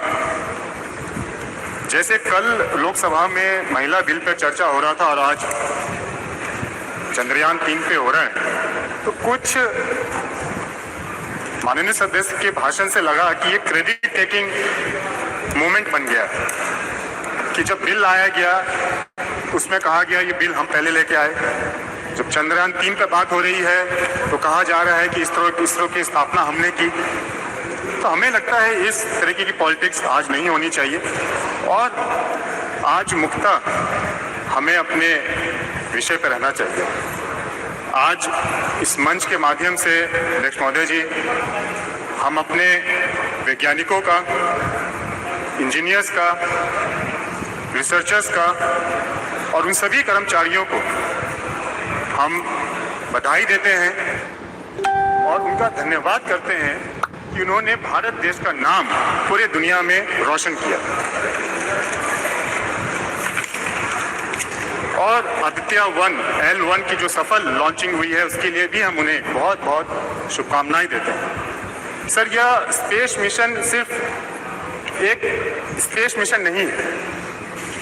जैसे कल लोकसभा में महिला बिल पर चर्चा हो रहा था और आज चंद्रयान 3 पे हो रहा है, तो कुछ माननीय सदस्य के भाषण से लगा कि ये क्रेडिट टेकिंग मूवमेंट बन गया कि जब बिल लाया गया उसमें कहा गया ये बिल हम पहले लेके आए, जब चंद्रयान 3 पे बात हो रही है तो कहा जा रहा है कि इसरो की स्थापना हमने की। तो हमें लगता है इस तरीके की पॉलिटिक्स आज नहीं होनी चाहिए और आज मुख्यतः हमें अपने विषय पर रहना चाहिए। आज इस मंच के माध्यम से अध्यक्ष महोदय जी, हम अपने वैज्ञानिकों का, इंजीनियर्स का, रिसर्चर्स का और उन सभी कर्मचारियों को हम बधाई देते हैं और उनका धन्यवाद करते हैं कि उन्होंने भारत देश का नाम पूरे दुनिया में रोशन किया। और आदित्य 1 L1 की जो सफल लॉन्चिंग हुई है उसके लिए भी हम उन्हें बहुत बहुत शुभकामनाएं देते हैं। सर, यह स्पेस मिशन सिर्फ एक स्पेस मिशन नहीं है,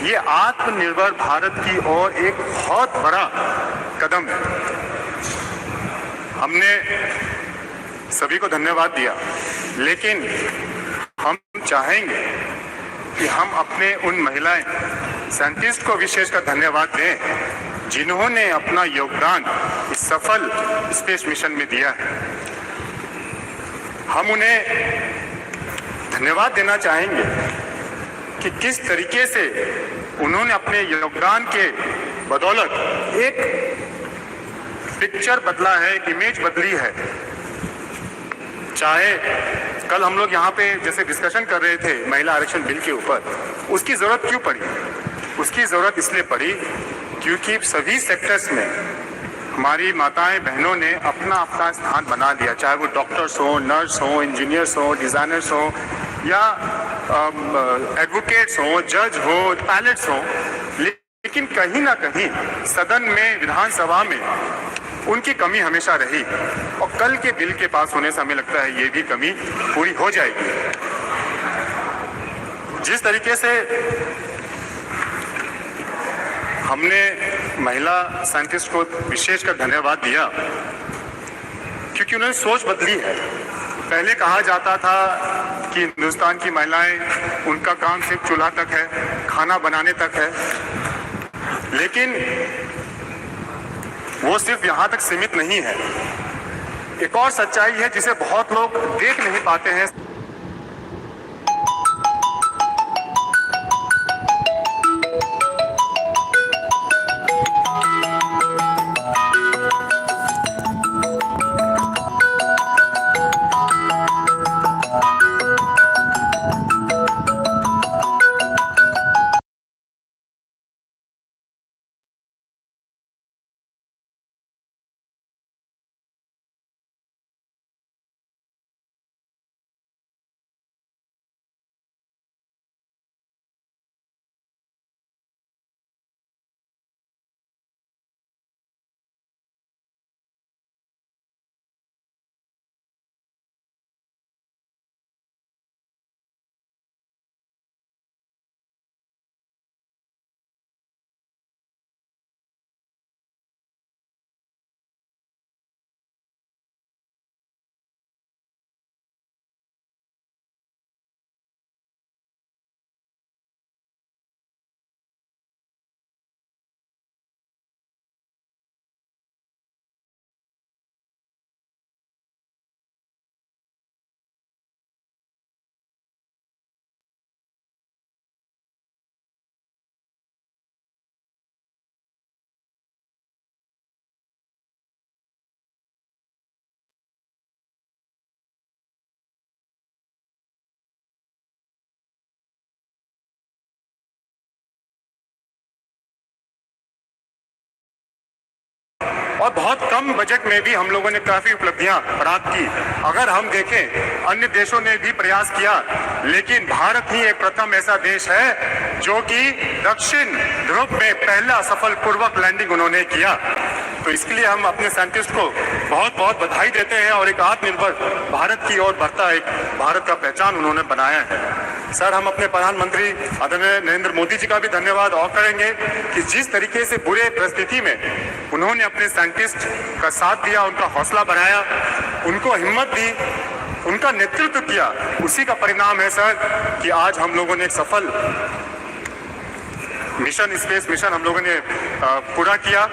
ये आत्मनिर्भर भारत की ओर एक बहुत बड़ा कदम है। हमने सभी को धन्यवाद दिया, लेकिन हम चाहेंगे कि हम अपने उन महिलाएं साइंटिस्ट को विशेषकर धन्यवाद दें जिन्होंने अपना योगदान इस सफल स्पेस मिशन में दिया है। हम उन्हें धन्यवाद देना चाहेंगे कि किस तरीके से उन्होंने अपने योगदान के बदौलत एक पिक्चर बदला है, एक इमेज बदली है। चाहे कल हम लोग यहाँ पे जैसे डिस्कशन कर रहे थे महिला आरक्षण बिल के ऊपर, उसकी जरूरत क्यों पड़ी? उसकी जरूरत इसलिए पड़ी क्योंकि सभी सेक्टर्स में हमारी माताएं बहनों ने अपना अपना स्थान बना लिया, चाहे वो डॉक्टर्स हो, नर्स हो, इंजीनियर्स हो, डिजाइनर्स हो या एडवोकेट्स हो, जज हो, पायलट्स हो, लेकिन कहीं ना कहीं सदन में, विधानसभा में उनकी कमी हमेशा रही और कल के बिल के पास होने से हमें लगता है ये भी कमी पूरी हो जाएगी। जिस तरीके से हमने महिला साइंटिस्ट को विशेषकर धन्यवाद दिया क्योंकि उन्होंने सोच बदली है। पहले कहा जाता था कि हिंदुस्तान की महिलाएं, उनका काम सिर्फ चूल्हा तक है, खाना बनाने तक है, लेकिन वो सिर्फ यहाँ तक सीमित नहीं है। एक और सच्चाई है जिसे बहुत लोग देख नहीं पाते हैं। और बहुत कम बजट में भी हम लोगों ने काफी उपलब्धियां प्राप्त की। अगर हम देखें अन्य देशों ने भी प्रयास किया, लेकिन भारत ही एक प्रथम ऐसा देश है जो कि दक्षिण ध्रुव में पहला सफलपूर्वक लैंडिंग उन्होंने किया। तो इसके लिए हम अपने साइंटिस्ट को बहुत बहुत बधाई देते हैं और एक आत्मनिर्भर भारत की ओर बढ़ता एक भारत का पहचान उन्होंने बनाया है। सर, हम अपने प्रधानमंत्री आदरणीय नरेंद्र मोदी जी का भी धन्यवाद और करेंगे कि जिस तरीके से बुरे परिस्थिति में उन्होंने अपने साइंटिस्ट का साथ दिया, उनका हौसला बढ़ाया, उनको हिम्मत दी, उनका नेतृत्व किया, उसी का परिणाम है सर कि आज हम लोगों ने एक सफल मिशन, स्पेस मिशन हम लोगों ने पूरा किया।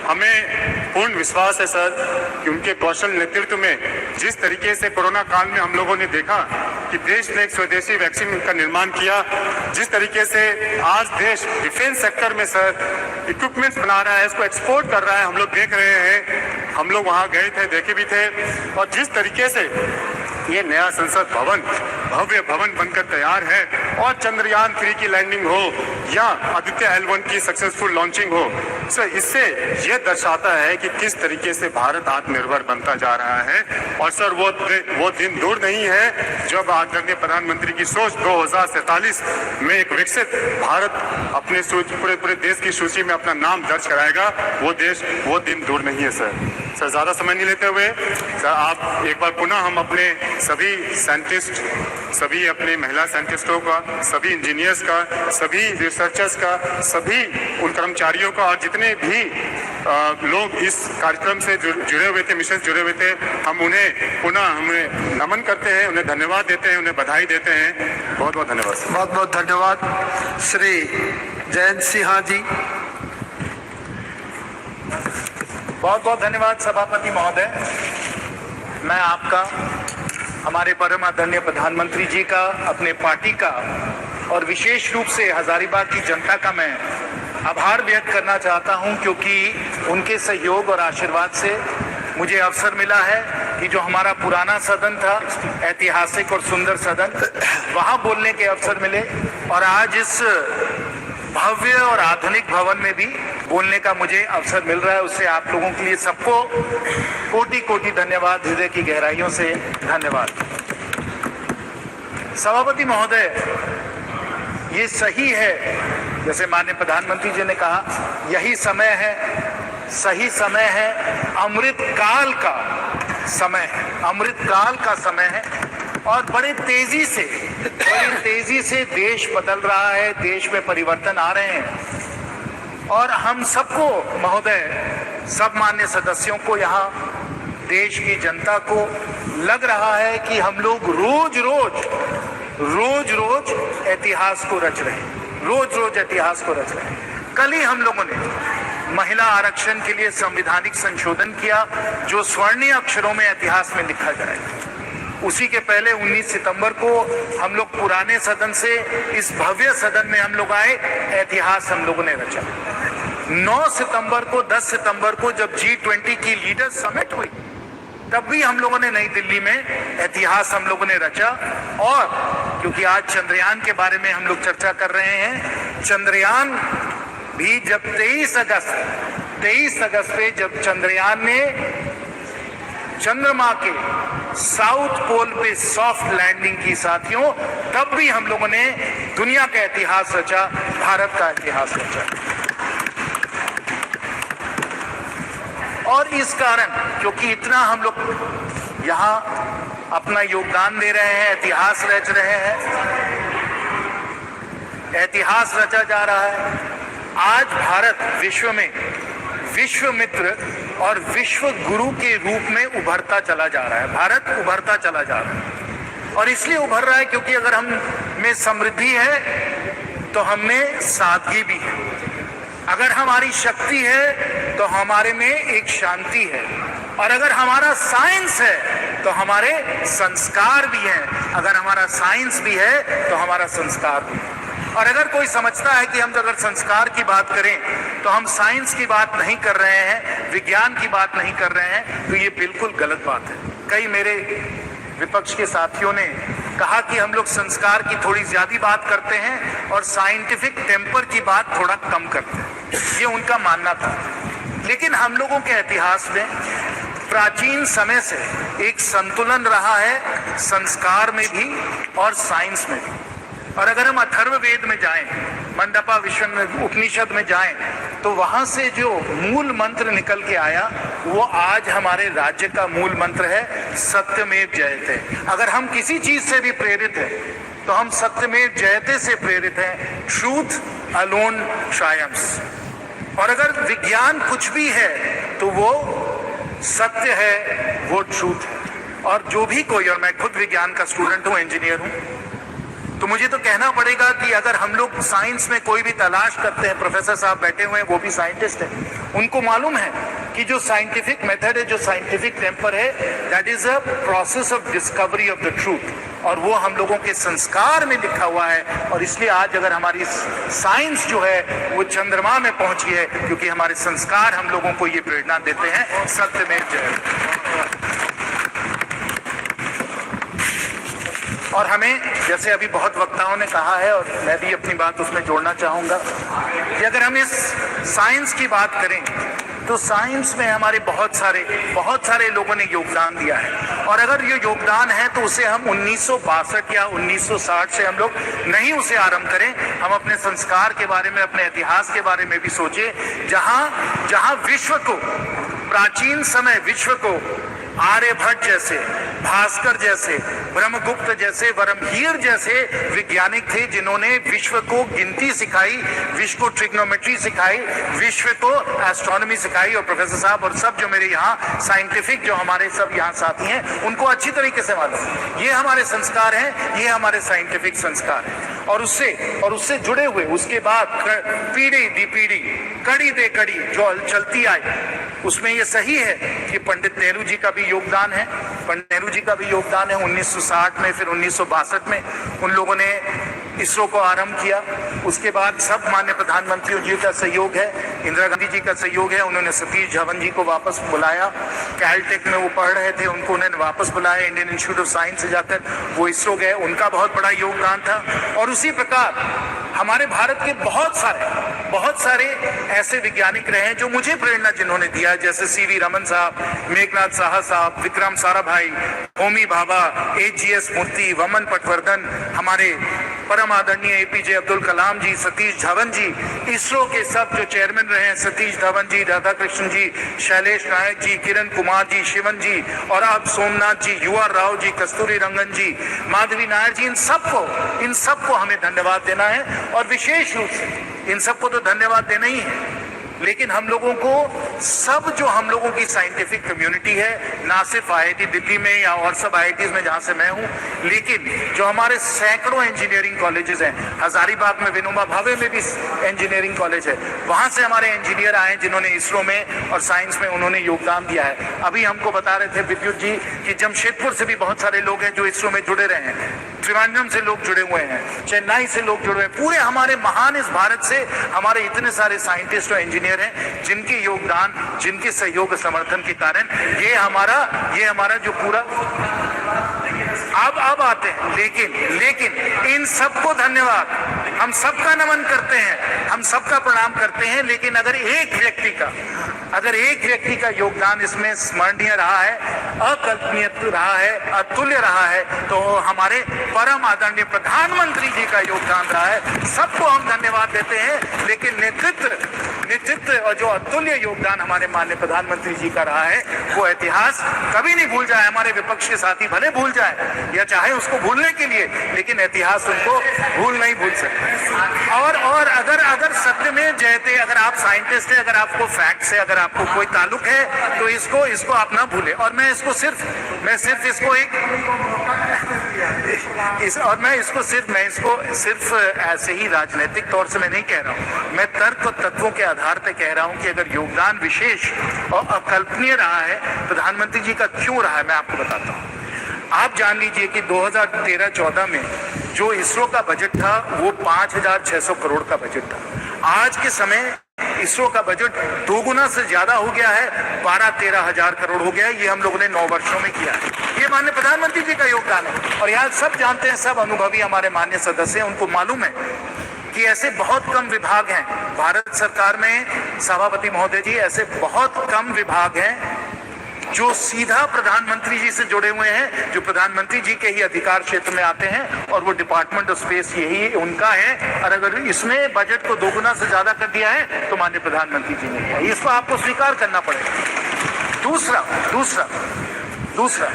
हमें पूर्ण विश्वास है सर कि उनके कौशल नेतृत्व में जिस तरीके से कोरोना काल में हम लोगों ने देखा कि देश ने एक स्वदेशी वैक्सीन का निर्माण किया, जिस तरीके से आज देश डिफेंस सेक्टर में सर इक्विपमेंट्स बना रहा है, इसको एक्सपोर्ट कर रहा है, हम लोग देख रहे हैं, हम लोग वहाँ गए थे, देखे भी थे। और जिस तरीके से ये नया संसद भवन भव्य भवन बनकर तैयार है और चंद्रयान 3 की लैंडिंग हो या आदित्य L1 की सक्सेसफुल लॉन्चिंग हो, सर इससे ये दर्शाता है कि किस तरीके से भारत आत्मनिर्भर बनता जा रहा है। और सर वो दिन दूर नहीं है जब आदरणीय प्रधानमंत्री की सोच 2047 में एक विकसित भारत अपने पूरे देश की सूची में अपना नाम दर्ज कराएगा। वो दिन दूर नहीं है सर। ज्यादा समय नहीं लेते हुए सर, आप एक बार पुनः हम अपने सभी साइंटिस्ट, सभी अपने महिला साइंटिस्टों का, सभी इंजीनियर्स का, सभी रिसर्चर्स का, सभी उन कर्मचारियों का और जितने भी लोग इस कार्यक्रम से जुड़े हुए थे, मिशन जुड़े हुए थे, हम उन्हें पुनः हमें नमन करते हैं, उन्हें धन्यवाद देते हैं, उन्हें बधाई देते हैं। बहुत बहुत धन्यवाद। बहुत बहुत धन्यवाद श्री जयंत सिन्हा जी। बहुत बहुत धन्यवाद सभापति महोदय। मैं आपका, हमारे परम आदरणीय प्रधानमंत्री जी का, अपने पार्टी का और विशेष रूप से हजारीबाग की जनता का मैं आभार व्यक्त करना चाहता हूं, क्योंकि उनके सहयोग और आशीर्वाद से मुझे अवसर मिला है कि जो हमारा पुराना सदन था, ऐतिहासिक और सुंदर सदन, वहां बोलने के अवसर मिले और आज इस भव्य और आधुनिक भवन में भी बोलने का मुझे अवसर मिल रहा है। उससे आप लोगों के लिए सबको कोटि कोटि धन्यवाद, हृदय की गहराइयों से धन्यवाद। सभापति महोदय, ये सही है जैसे माननीय प्रधानमंत्री जी ने कहा, यही समय है, सही समय है, अमृत काल का समय है, अमृत काल का समय है और बड़ी तेजी से देश बदल रहा है, देश में परिवर्तन आ रहे हैं और हम सबको महोदय, सब मान्य सदस्यों को, यहाँ देश की जनता को लग रहा है कि हम लोग रोज रोज इतिहास को रच रहे हैं, रोज इतिहास को रच रहे हैं। कल ही हम लोगों ने महिला आरक्षण के लिए संवैधानिक संशोधन किया जो स्वर्णीय अक्षरों में इतिहास में लिखा जाएगा। उसी के पहले 19 सितंबर को हम लोग पुराने सदन से इस भव्य सदन में हम लोग आए, इतिहास हम लोगों ने रचा। 9 सितंबर को, 10 सितंबर को जब G20 की लीडर्स समिट हुई, तब भी हम लोगों ने नई दिल्ली में इतिहास हम लोगों ने रचा। और क्योंकि आज चंद्रयान के बारे में हम लोग चर्चा कर रहे हैं, चंद्रयान भी जब 23 अगस्त पे जब चंद्रयान ने चंद्रमा के साउथ पोल पे सॉफ्ट लैंडिंग की साथियों, तब भी हम लोगों ने दुनिया का इतिहास रचा, भारत का इतिहास रचा। और इस कारण, क्योंकि इतना हम लोग यहाँ अपना योगदान दे रहे हैं, इतिहास रच रहे हैं, इतिहास रचा जा रहा है, आज भारत विश्व में विश्व मित्र और विश्व गुरु के रूप में उभरता चला जा रहा है। भारत उभरता चला जा रहा है और इसलिए उभर रहा है क्योंकि अगर हम में समृद्धि है तो हम में सादगी भी है, अगर हमारी शक्ति है तो हमारे में एक शांति है, और अगर हमारा साइंस है तो हमारे संस्कार भी हैं, अगर हमारा साइंस भी है तो हमारा संस्कार भी है। और अगर कोई समझता है कि हम अगर संस्कार की बात करें तो हम साइंस की बात नहीं कर रहे हैं, विज्ञान की बात नहीं कर रहे हैं, तो ये बिल्कुल गलत बात है। कई मेरे विपक्ष के साथियों ने कहा कि हम लोग संस्कार की थोड़ी ज्यादा बात करते हैं और साइंटिफिक टेम्पर की बात थोड़ा कम करते हैं। ये उनका मानना था। लेकिन हम लोगों के इतिहास में प्राचीन समय से एक संतुलन रहा है, संस्कार में भी और साइंस में भी। और अगर हम अथर्ववेद में जाएं, मंडपा विश्व उपनिषद में जाएं, तो वहां से जो मूल मंत्र निकल के आया वो आज हमारे राज्य का मूल मंत्र है, सत्यमेव जयते। अगर हम किसी चीज से भी प्रेरित हैं तो हम सत्यमेव जयते से प्रेरित हैं। Truth alone triumphs. और अगर विज्ञान कुछ भी है तो वो सत्य है, वो ट्रूथ है। और जो भी कोई, और मैं खुद विज्ञान का स्टूडेंट हूं, इंजीनियर हूं, तो मुझे तो कहना पड़ेगा कि अगर हम लोग साइंस में कोई भी तलाश करते हैं, प्रोफेसर साहब बैठे हुए हैं वो भी साइंटिस्ट हैं, उनको मालूम है कि जो साइंटिफिक मेथड है, जो साइंटिफिक टेम्पर है, that is a process of discovery of the truth. और वो हम लोगों के संस्कार में लिखा हुआ है। और इसलिए आज अगर हमारी साइंस जो है वो चंद्रमा में पहुंची है, क्योंकि हमारे संस्कार हम लोगों को ये प्रेरणा देते हैं, सत्यमेव जयते। और हमें, जैसे अभी बहुत वक्ताओं ने कहा है और मैं भी अपनी बात उसमें जोड़ना चाहूंगा, कि अगर हम इस साइंस की बात करें तो साइंस में हमारे बहुत सारे लोगों ने योगदान दिया है। और अगर ये योगदान है तो उसे हम 1962 या 1960 से हम लोग नहीं उसे आरंभ करें। हम अपने संस्कार के बारे में, अपने इतिहास के बारे में भी सोचे, जहां विश्व को, प्राचीन समय विश्व को आर्यभट्ट जैसे, भास्कर जैसे, ब्रह्मगुप्त जैसे, वरमहीर जैसे वैज्ञानिक थे जिन्होंने विश्व को गिनती सिखाई, विश्व को ट्रिग्नोमेट्री सिखाई, विश्व को एस्ट्रोनॉमी सिखाई। और प्रोफेसर साहब और सब जो मेरे यहाँ साइंटिफिक जो हमारे सब यहाँ साथी हैं, उनको अच्छी तरीके से मालूम, ये हमारे संस्कार हैं, ये हमारे साइंटिफिक संस्कार हैं। और उससे जुड़े हुए उसके बाद पीढ़ी दी पीढ़ी, कड़ी दे कड़ी जो चलती आई, उसमें ये सही है कि पंडित नेहरू जी का भी योगदान है। पंडित नेहरू जी का भी योगदान है। 1960 में, फिर 1962 में उन लोगों ने इसरो को आरंभ किया। उसके बाद सब माननीय प्रधानमंत्री जी का सहयोग है, इंदिरा गांधी जी का सहयोग है। उन्होंने सतीश धवन जी को वापस बुलाया, कैलटेक में वो पढ़ रहे थे, उनको उन्होंने वापस बुलाया, इंडियन इंस्टीट्यूट ऑफ साइंस से जाकर वो इसरो गए, उनका बहुत बड़ा योगदान था। और उसी प्रकार हमारे भारत के बहुत सारे ऐसे वैज्ञानिक रहे हैं जो मुझे प्रेरणा जिन्होंने दिया, जैसे सीवी रमन साहब, मेघनाथ साहा साहब, विक्रम साराभाई, होमी भाभा, एजीएस मूर्ति, वमन पटवर्धन, हमारे परम आदरणीय एपीजे अब्दुल कलाम जी, सतीश धवन जी, इसरो के सब जो चेयरमैन रहे हैं, सतीश धवन जी, राधाकृष्णन जी, शैलेश नायक जी, किरण कुमार जी, शिवन जी, और अब सोमनाथ जी, युवा राव जी, कस्तूरी रंगन जी, माधवी नायर जी, इन सबको हमें धन्यवाद देना है। और विशेष रूप से इन सबको तो धन्यवाद देना ही है, लेकिन हम लोगों को सब जो हम लोगों की साइंटिफिक कम्युनिटी है, ना सिर्फ आईआईटी दिल्ली में या और सब आईआईटीज में जहां से मैं हूं, लेकिन जो हमारे सैकड़ों इंजीनियरिंग कॉलेजेस हैं, हजारीबाग में विनोबा भावे में भी इंजीनियरिंग कॉलेज है, वहां से हमारे इंजीनियर आए जिन्होंने इसरो में और साइंस में उन्होंने योगदान दिया है। अभी हमको बता रहे थे विद्युत जी कि जमशेदपुर से भी बहुत सारे लोग हैं जो इसरो में जुड़े रहे हैं, त्रिवेंद्रम से लोग जुड़े हुए हैं, चेन्नई से लोग जुड़े हुए हैं। पूरे हमारे महान इस भारत से हमारे इतने सारे साइंटिस्ट और इंजीनियर हैं जिनके योगदान, जिनके सहयोग समर्थन के कारण ये हमारा जो पूरा अब आते हैं। लेकिन इन सबको धन्यवाद, हम सबका नमन करते हैं, हम सबका प्रणाम करते हैं। लेकिन अगर एक व्यक्ति का योगदान इसमें स्मरणीय रहा है, अकल्पनीय रहा है, अतुल्य रहा है, तो हमारे परम आदरणीय प्रधानमंत्री जी का योगदान रहा है। सबको हम धन्यवाद देते हैं। लेकिन नेतृत्व और जो अतुल्य योगदान हमारे माननीय प्रधानमंत्री जी का रहा है, वो इतिहास कभी नहीं भूल जाए। हमारे विपक्ष के साथी भले भूल जाए या चाहे उसको भूलने के लिए, लेकिन इतिहास उनको नहीं भूल सकते। और अगर सत्य में जयते, अगर आप साइंटिस्ट है, अगर आपको फैक्ट से अगर आपको कोई ताल्लुक है, तो इसको आप ना भूले। और मैं इसको सिर्फ ऐसे ही राजनीतिक तौर से मैं नहीं कह रहा हूँ, मैं तर्क और तत्वों के आधार पे कह रहा हूँ कि अगर योगदान विशेष और अकल्पनीय रहा है प्रधानमंत्री जी का, क्यों रहा है, मैं आपको बताता हूँ। आप जान लीजिए कि 2013-14 में जो इसरो का बजट था वो 5,600 करोड़ का बजट था। आज के समय इसरो का बजट 2 गुना से ज्यादा हो गया है, 12-13 हजार करोड़ हो गया है। ये हम लोगों ने 9 वर्षों में किया है। ये माननीय प्रधानमंत्री जी का योगदान है। और यहाँ सब जानते हैं, सब अनुभवी हमारे माननीय सदस्य हैं, उनको मालूम है कि ऐसे बहुत कम विभाग हैं भारत सरकार में सभापति महोदय जी, ऐसे बहुत कम विभाग हैं जो सीधा प्रधानमंत्री जी से जुड़े हुए हैं, जो प्रधानमंत्री जी के ही अधिकार क्षेत्र में आते हैं, और वो डिपार्टमेंट ऑफ स्पेस यही उनका है। और अगर इसमें बजट को 2 गुना से ज्यादा कर दिया है तो माननीय प्रधानमंत्री जी ने किया, इसको आपको स्वीकार करना पड़ेगा। दूसरा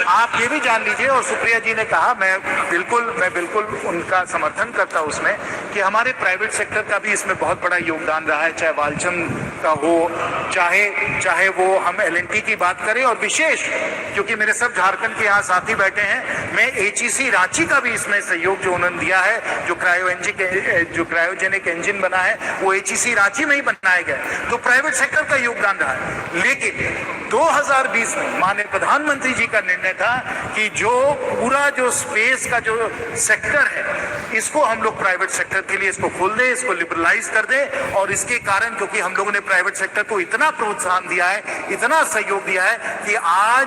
आप ये भी जान लीजिए, और सुप्रिया जी ने कहा, मैं बिल्कुल उनका समर्थन करता हूं उसमें, कि हमारे प्राइवेट सेक्टर का भी इसमें बहुत बड़ा योगदान रहा है, चाहे वालचंद का हो, चाहे वो हम LNT की बात करें, और विशेष क्योंकि मेरे सब झारखंड के यहाँ साथी बैठे हैं, मैं HEC रांची का भी इसमें सहयोग जो उन्होंने दिया है, जो क्रायोजेनिक इंजन बना है वो HEC रांची में ही बनाया गया, तो प्राइवेट सेक्टर का योगदान रहा है। लेकिन 2020 में माननीय प्रधानमंत्री जी का निर्णय था कि जो स्पेस का जो सेक्टर है, इसको हम लोग प्राइवेट सेक्टर के लिए इसको खोल दें, इसको लिबरलाइज कर दें। और इसके कारण क्योंकि हम लोगों ने प्राइवेट सेक्टर को इतना प्रोत्साहन दिया है, इतना सहयोग दिया है कि आज